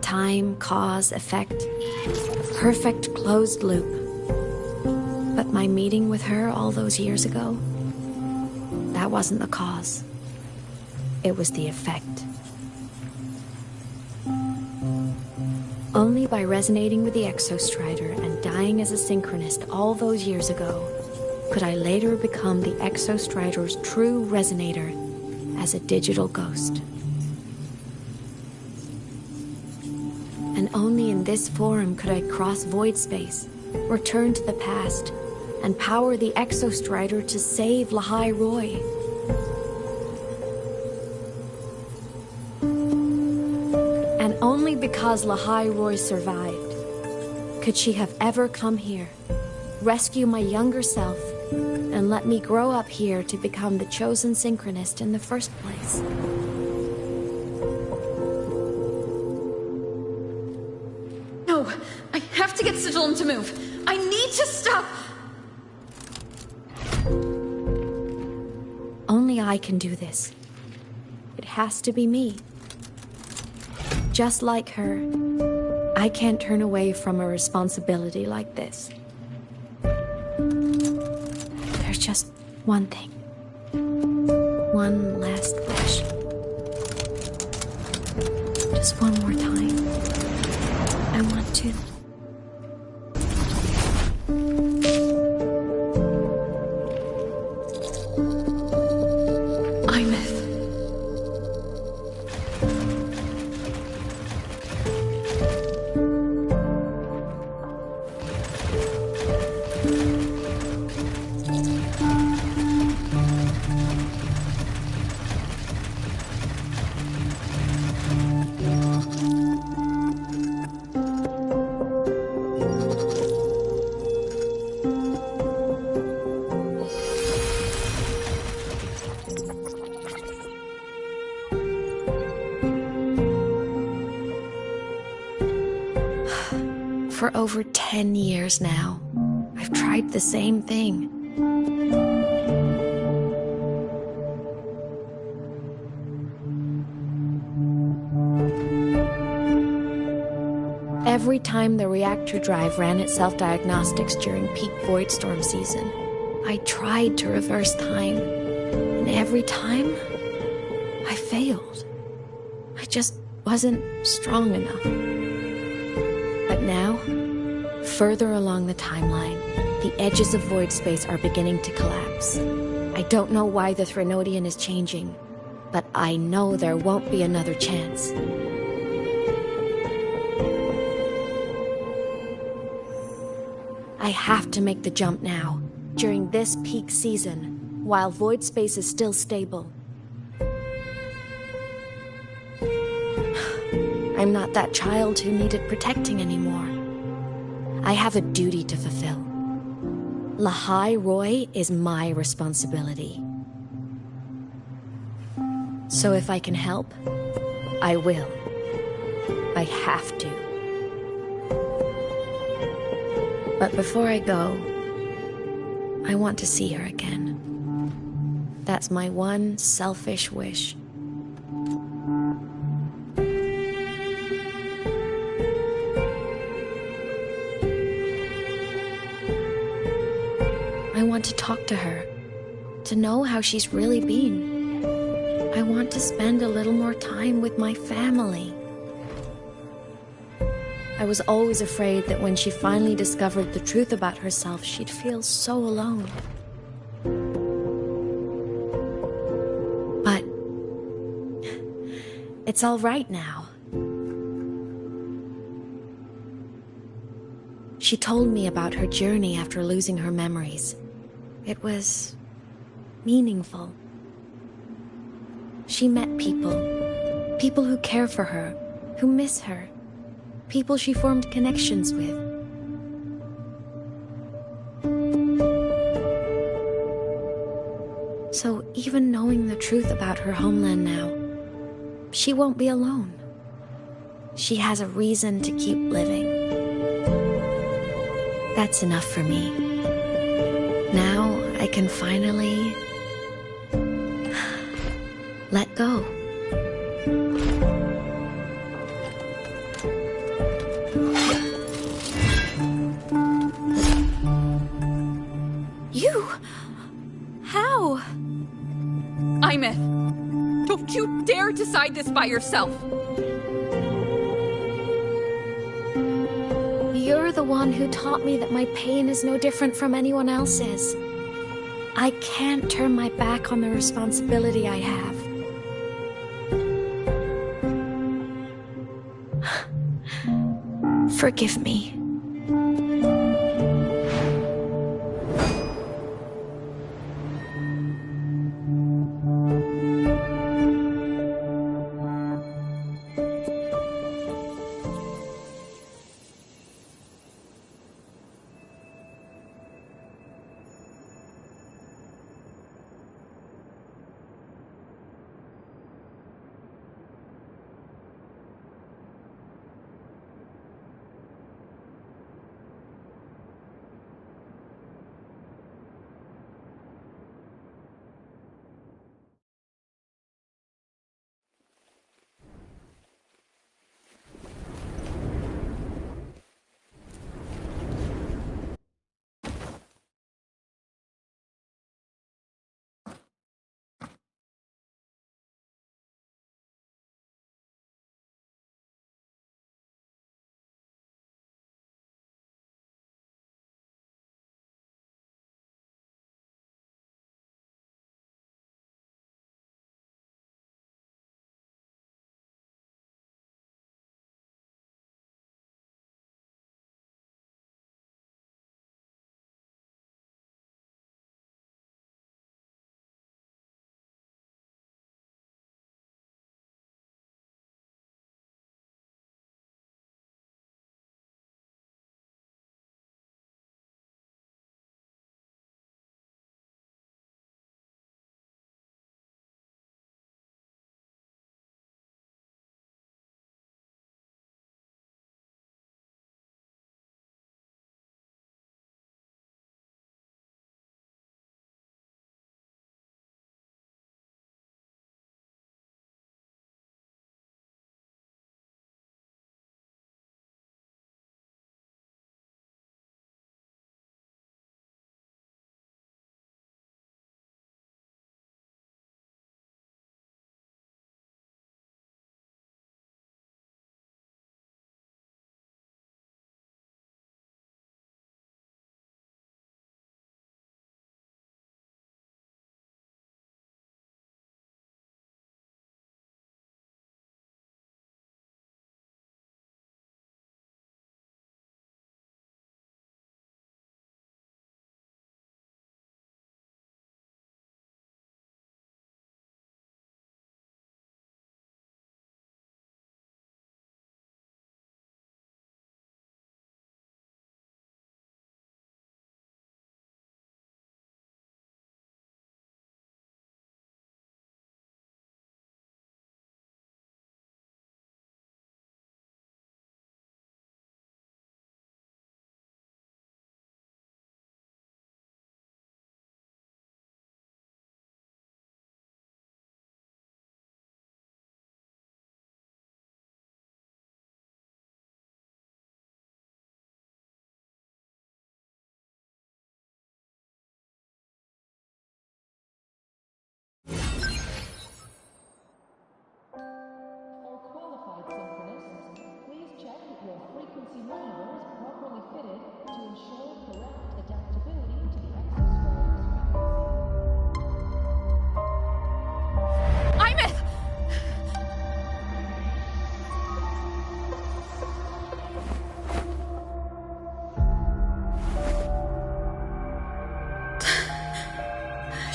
Time, cause, effect. Perfect closed loop. But my meeting with her all those years ago, that wasn't the cause. It was the effect. Only by resonating with the Exostrider and dying as a synchronist all those years ago could I later become the Exostrider's true resonator as a digital ghost. And only in this form could I cross void space, return to the past, and power the Exostrider to save Lahai Roy. And only only because Lahai Roy survived could she have ever come here, rescue my younger self, and let me grow up here to become the chosen synchronist in the first place. No, I have to get Sigillum to move. I need to stop. Only I can do this. It has to be me. Just like her, I can't turn away from a responsibility like this. There's just one thing. One last wish. Just one more time. I want to. For over 10 years now, I've tried the same thing. Every time the reactor drive ran its self-diagnostics during peak void storm season, I tried to reverse time, and every time, I failed. I just wasn't strong enough. But now, further along the timeline, the edges of void space are beginning to collapse. I don't know why the Threnodian is changing, but I know there won't be another chance. I have to make the jump now, during this peak season, while void space is still stable. I'm not that child who needed protecting anymore. I have a duty to fulfill. Lahai Roy is my responsibility. So if I can help, I will. I have to. But before I go, I want to see her again. That's my one selfish wish. I want to talk to her, to know how she's really been. I want to spend a little more time with my family. I was always afraid that when she finally discovered the truth about herself, she'd feel so alone. But it's all right now. She told me about her journey after losing her memories. It was meaningful. She met people. People who care for her, who miss her. People she formed connections with. So even knowing the truth about her homeland now, she won't be alone. She has a reason to keep living. That's enough for me. Now I can finally let go. You? How? Imeth, don't you dare decide this by yourself! You're the one who taught me that my pain is no different from anyone else's. I can't turn my back on the responsibility I have. Forgive me.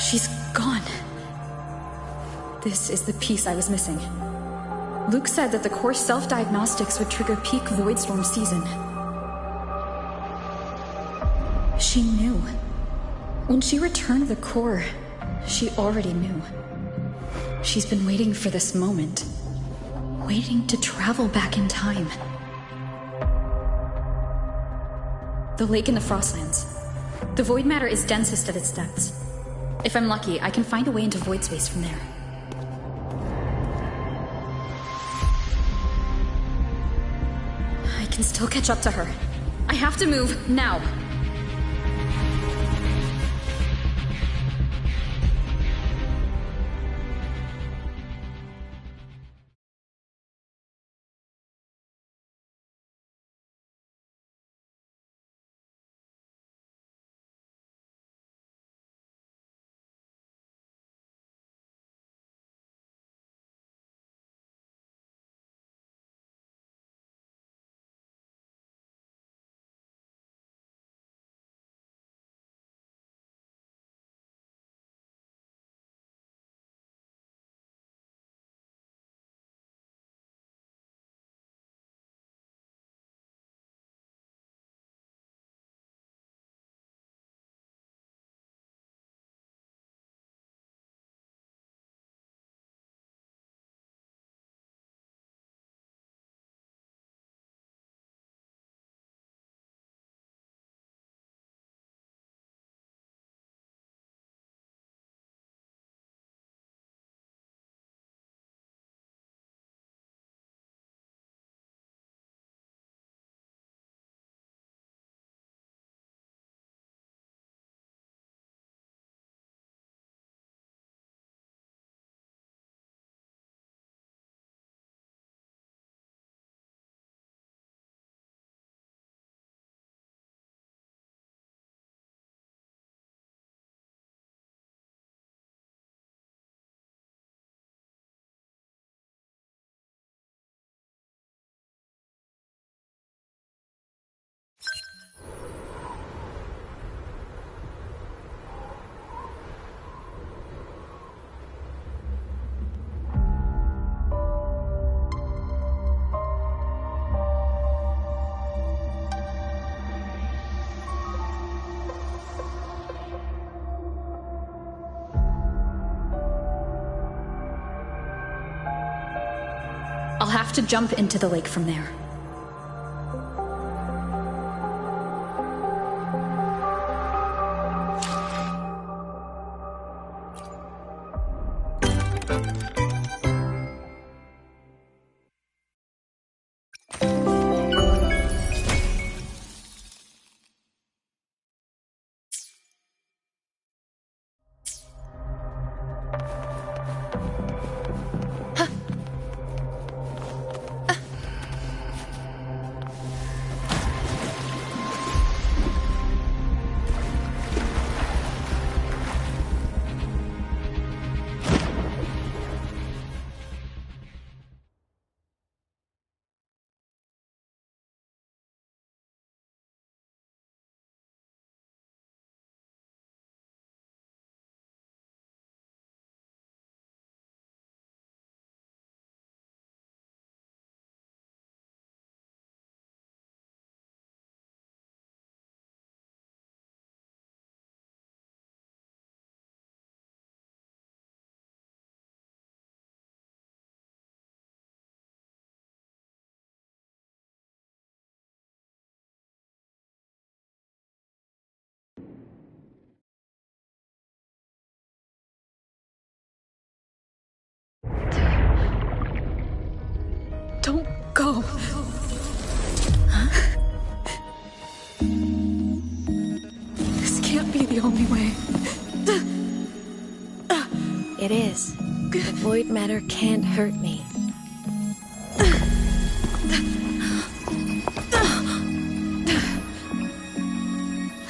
She's gone. This is the piece I was missing. Luke said that the core self-diagnostics would trigger peak Voidstorm season. She knew. When she returned the core, she already knew. She's been waiting for this moment. Waiting to travel back in time. The lake in the Frostlands. The void matter is densest at its depths. If I'm lucky, I can find a way into void space from there. I can still catch up to her. I have to move now. I'll have to jump into the lake from there. Don't go. Huh? This can't be the only way. It is. The void matter can't hurt me.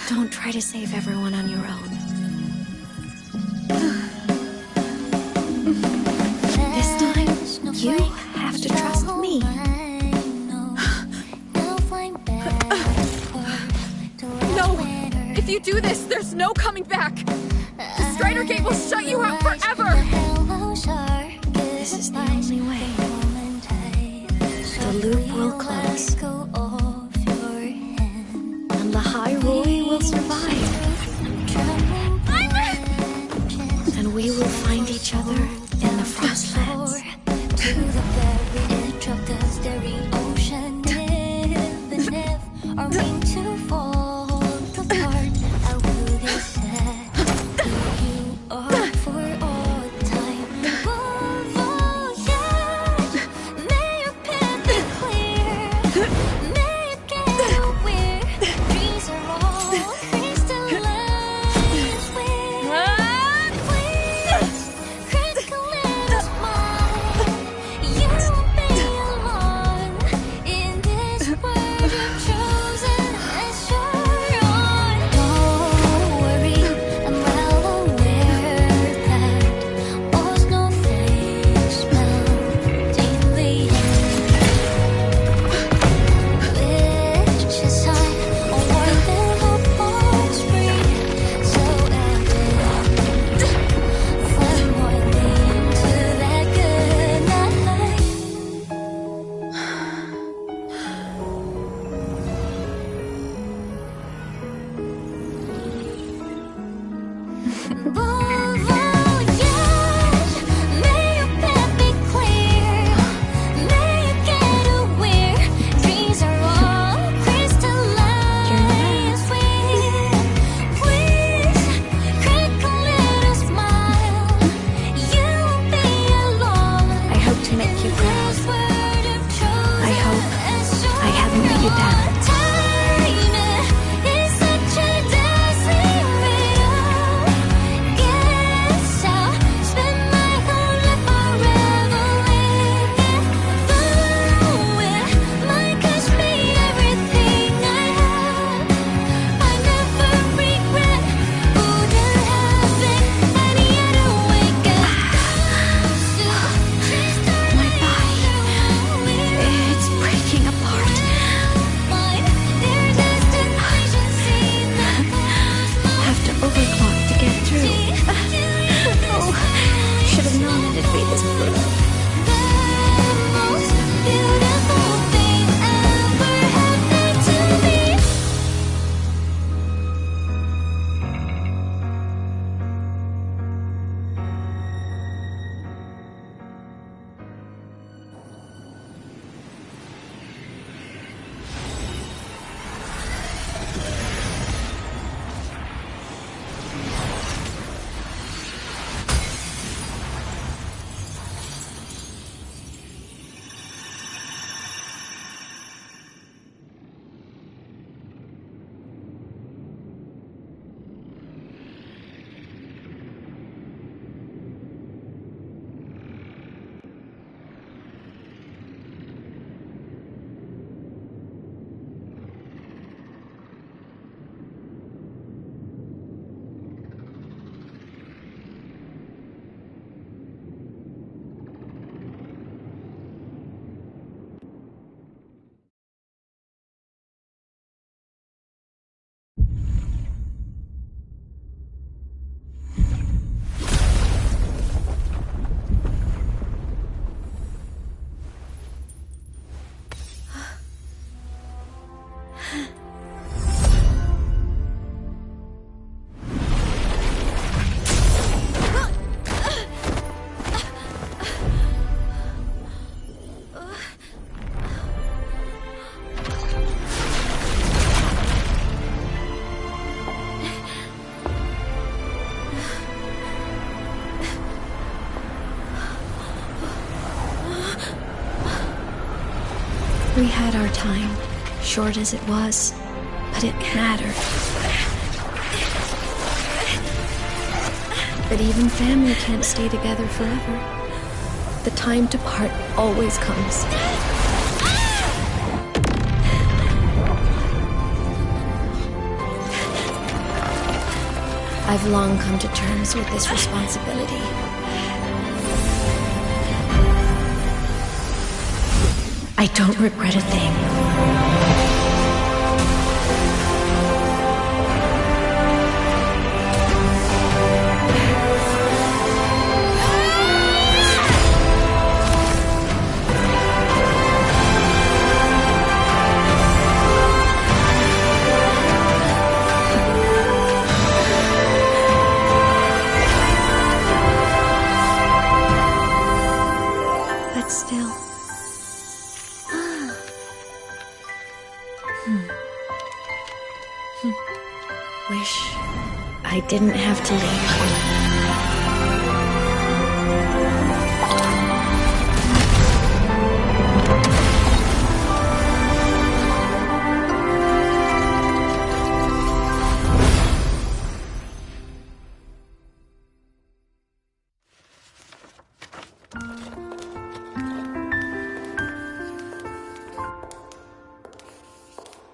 Don't try to save everyone on your own. This time, you have to trust me. No! If you do this, there's no coming back! The Strider Gate will shut you out forever! This is the only way. The loop will close. And the Hyrule will survive. And we will find each other in the Frostlands. To the very edge of the starry ocean, even if our wing to fall apart, I will get sad. You are for all time. Voyage, may your path be clear. May you get where dreams are all crystallized. Please, critical little smile. You won't be alone in this world you've chosen as your own. Don't worry, I'm well aware that all's no things melting the which is high, a world that hearts free, so evident. Fly more into that good night. Voyage, may your path be clear. May you get aware dreams are all crystallized. Please, critical little smile. You won't be alone. I hope to make you proud. I hope I haven't let you down. It's such a dazzling riddle. Guess I'll spend my whole life forever with it. Fluid might cost me everything I have. I never regret wouldn't have it any other way. My body, it's breaking apart. Have to overclock to get through. Oh, should have known it'd be this brutal. Most beautiful thing ever happened to me. We had our time, short as it was, but it mattered. But even family can't stay together forever. The time to part always comes. I've long come to terms with this responsibility. I don't regret a thing. Wish I didn't have to leave.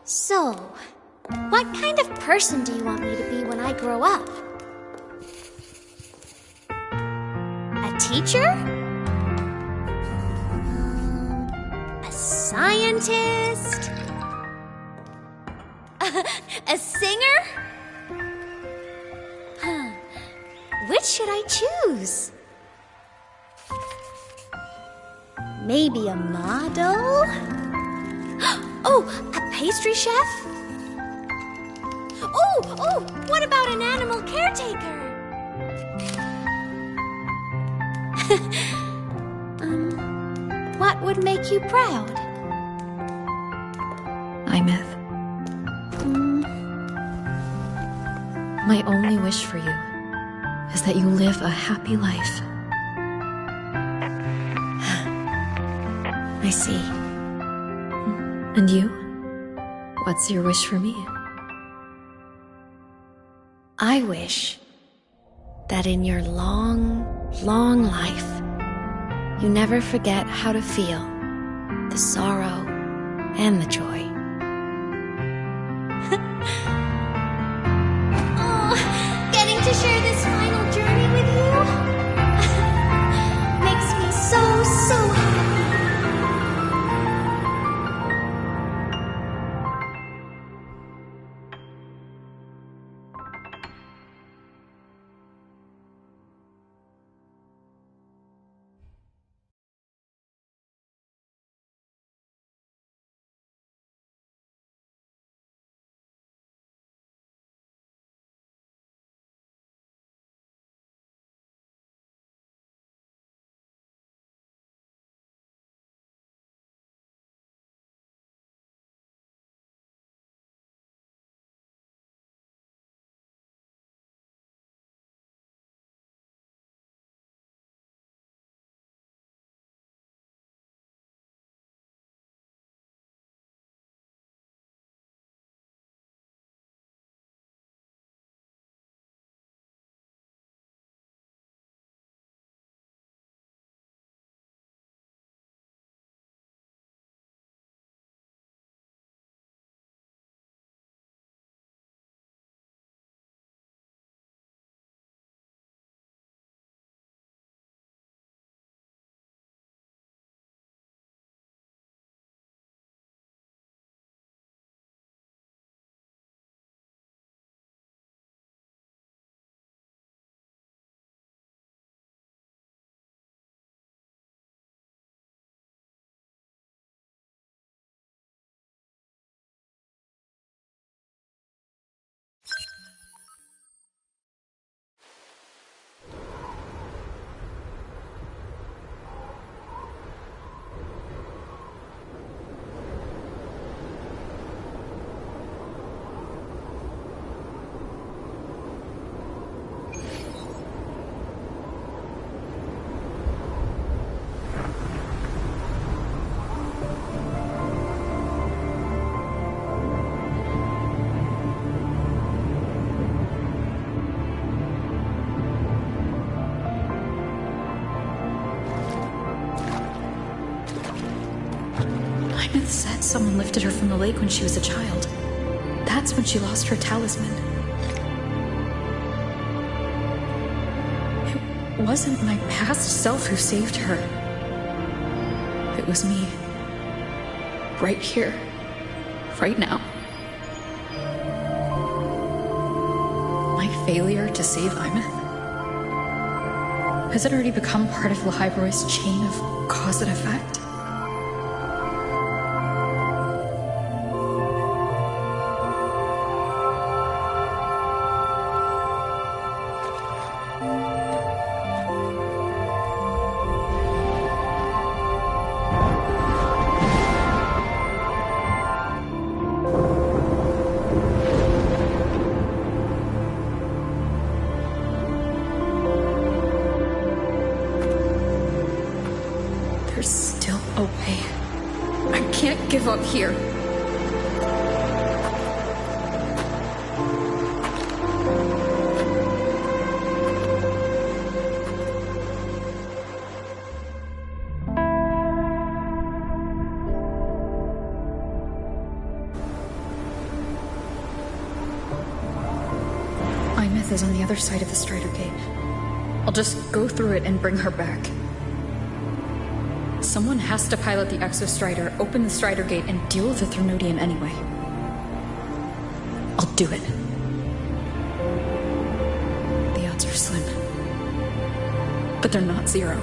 So, what kind of person do you want me to be when I grow up? A teacher? A scientist? A singer? Which should I choose? Maybe a model? Oh, a pastry chef? Oh, what about an animal caretaker? What would make you proud? Imeth. My only wish for you is that you live a happy life. I see. And you? What's your wish for me? I wish that in your long, long life, you never forget how to feel the sorrow and the joy. Oh, getting to share this final journey with you makes me so happy. Imeth said someone lifted her from the lake when she was a child. That's when she lost her talisman. It wasn't my past self who saved her. It was me. Right here. Right now. My failure to save Imeth? Has it already become part of Lahibroy's chain of cause and effect? up here. Imeth is on the other side of the Strider Gate. I'll just go through it and bring her back. Someone has to pilot the Exostrider, open the Strider Gate, and deal with the Threnodian anyway. I'll do it. The odds are slim. But they're not zero.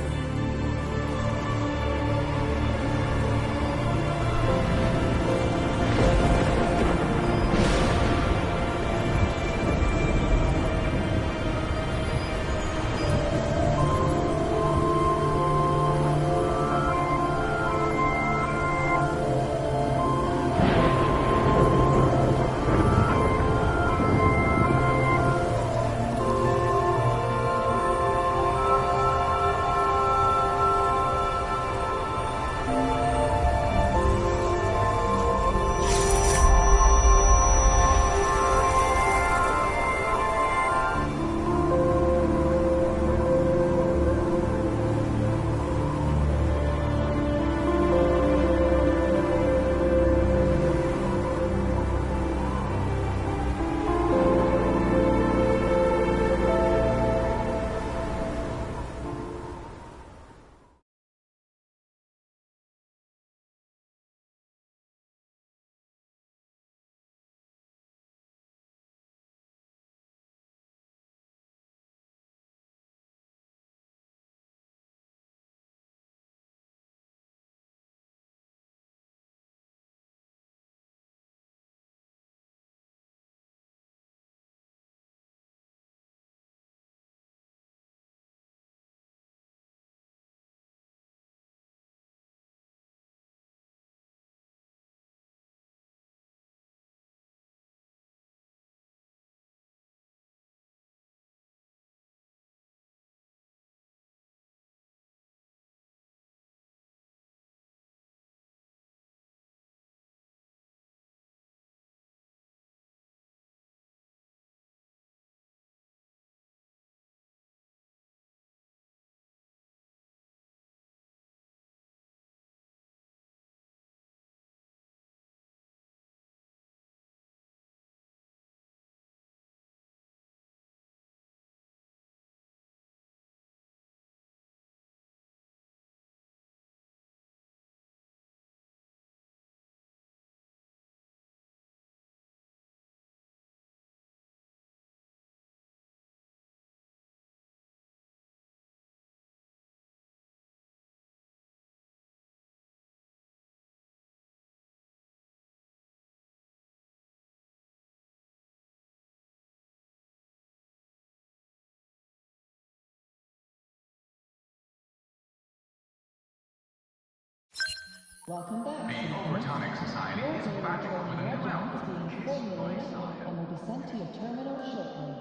Welcome back. The Overtonic Society is about to open a new round of formulated and will be sent to your terminal shortly.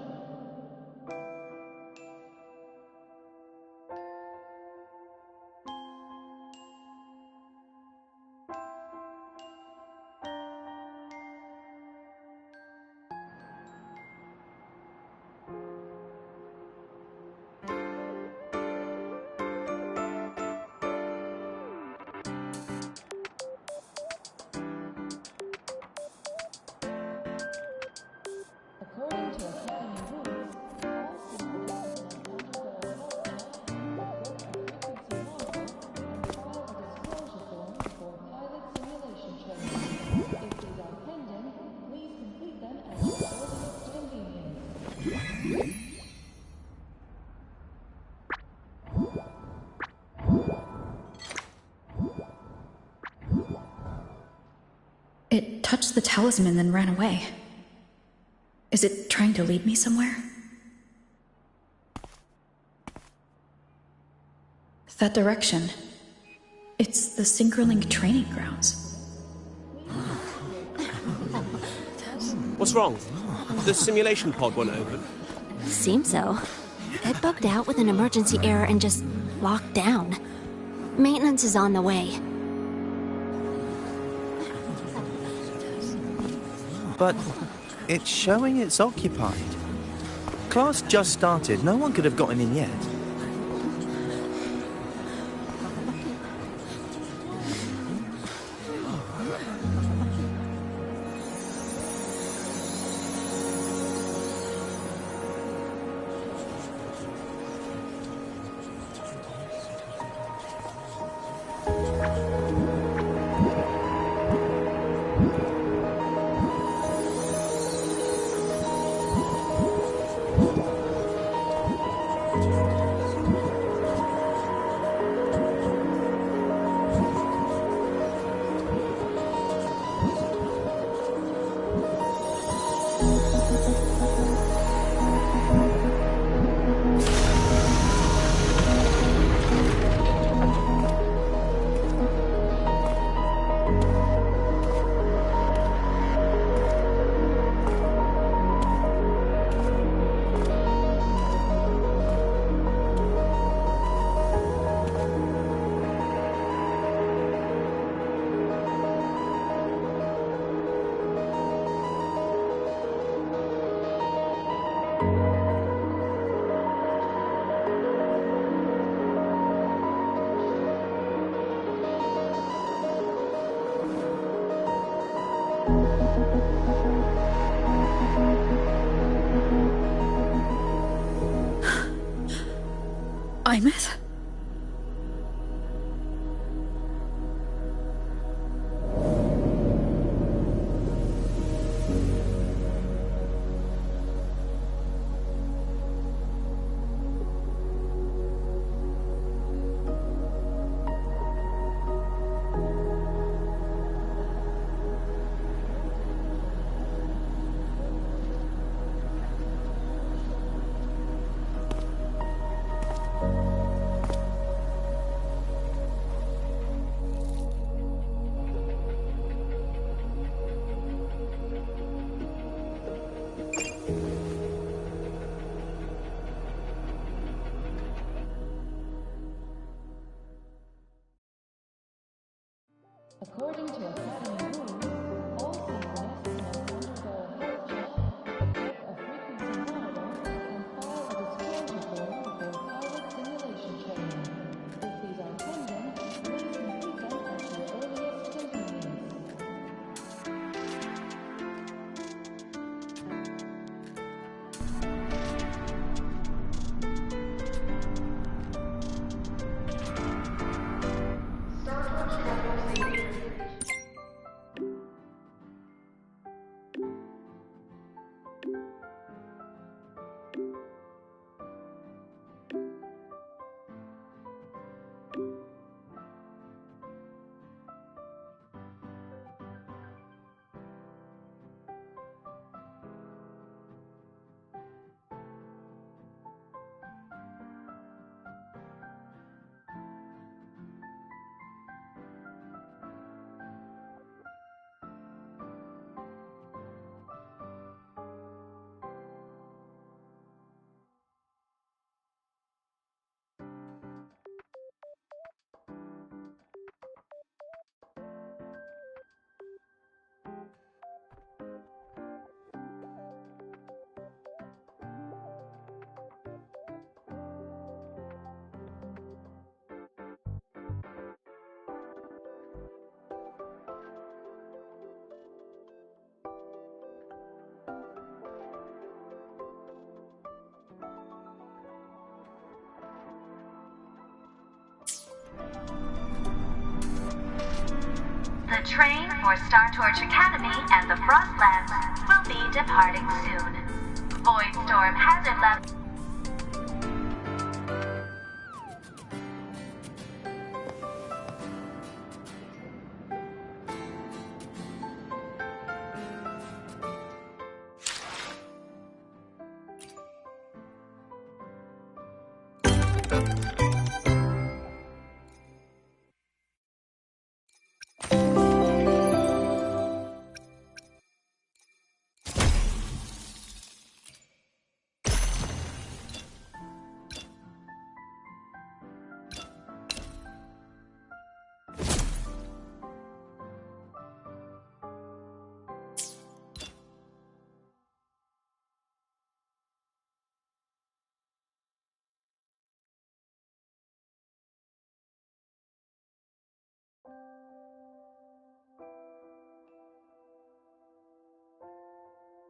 According to Academy rules, all simulations must undergo a health and file a disclosure form for pilot simulation training. If these are pending, please complete them at your earliest convenience. It touched the talisman, then ran away. Is it trying to lead me somewhere? That direction. It's the Synchrolink training grounds. What's wrong? The simulation pod won't open? Seems so. It bugged out with an emergency error and just locked down. Maintenance is on the way. but it's showing it's occupied. Class just started. No one could have gotten in yet. Imeth? According to Academy rules, all seasonists must undergo a health check, get a frequency monitor, and file a disclosure form before pilot simulation training. If these are pending, please complete them at your earliest convenience. The train for Star Torch Academy and the Frostlands will be departing soon. Voidstorm hazard level.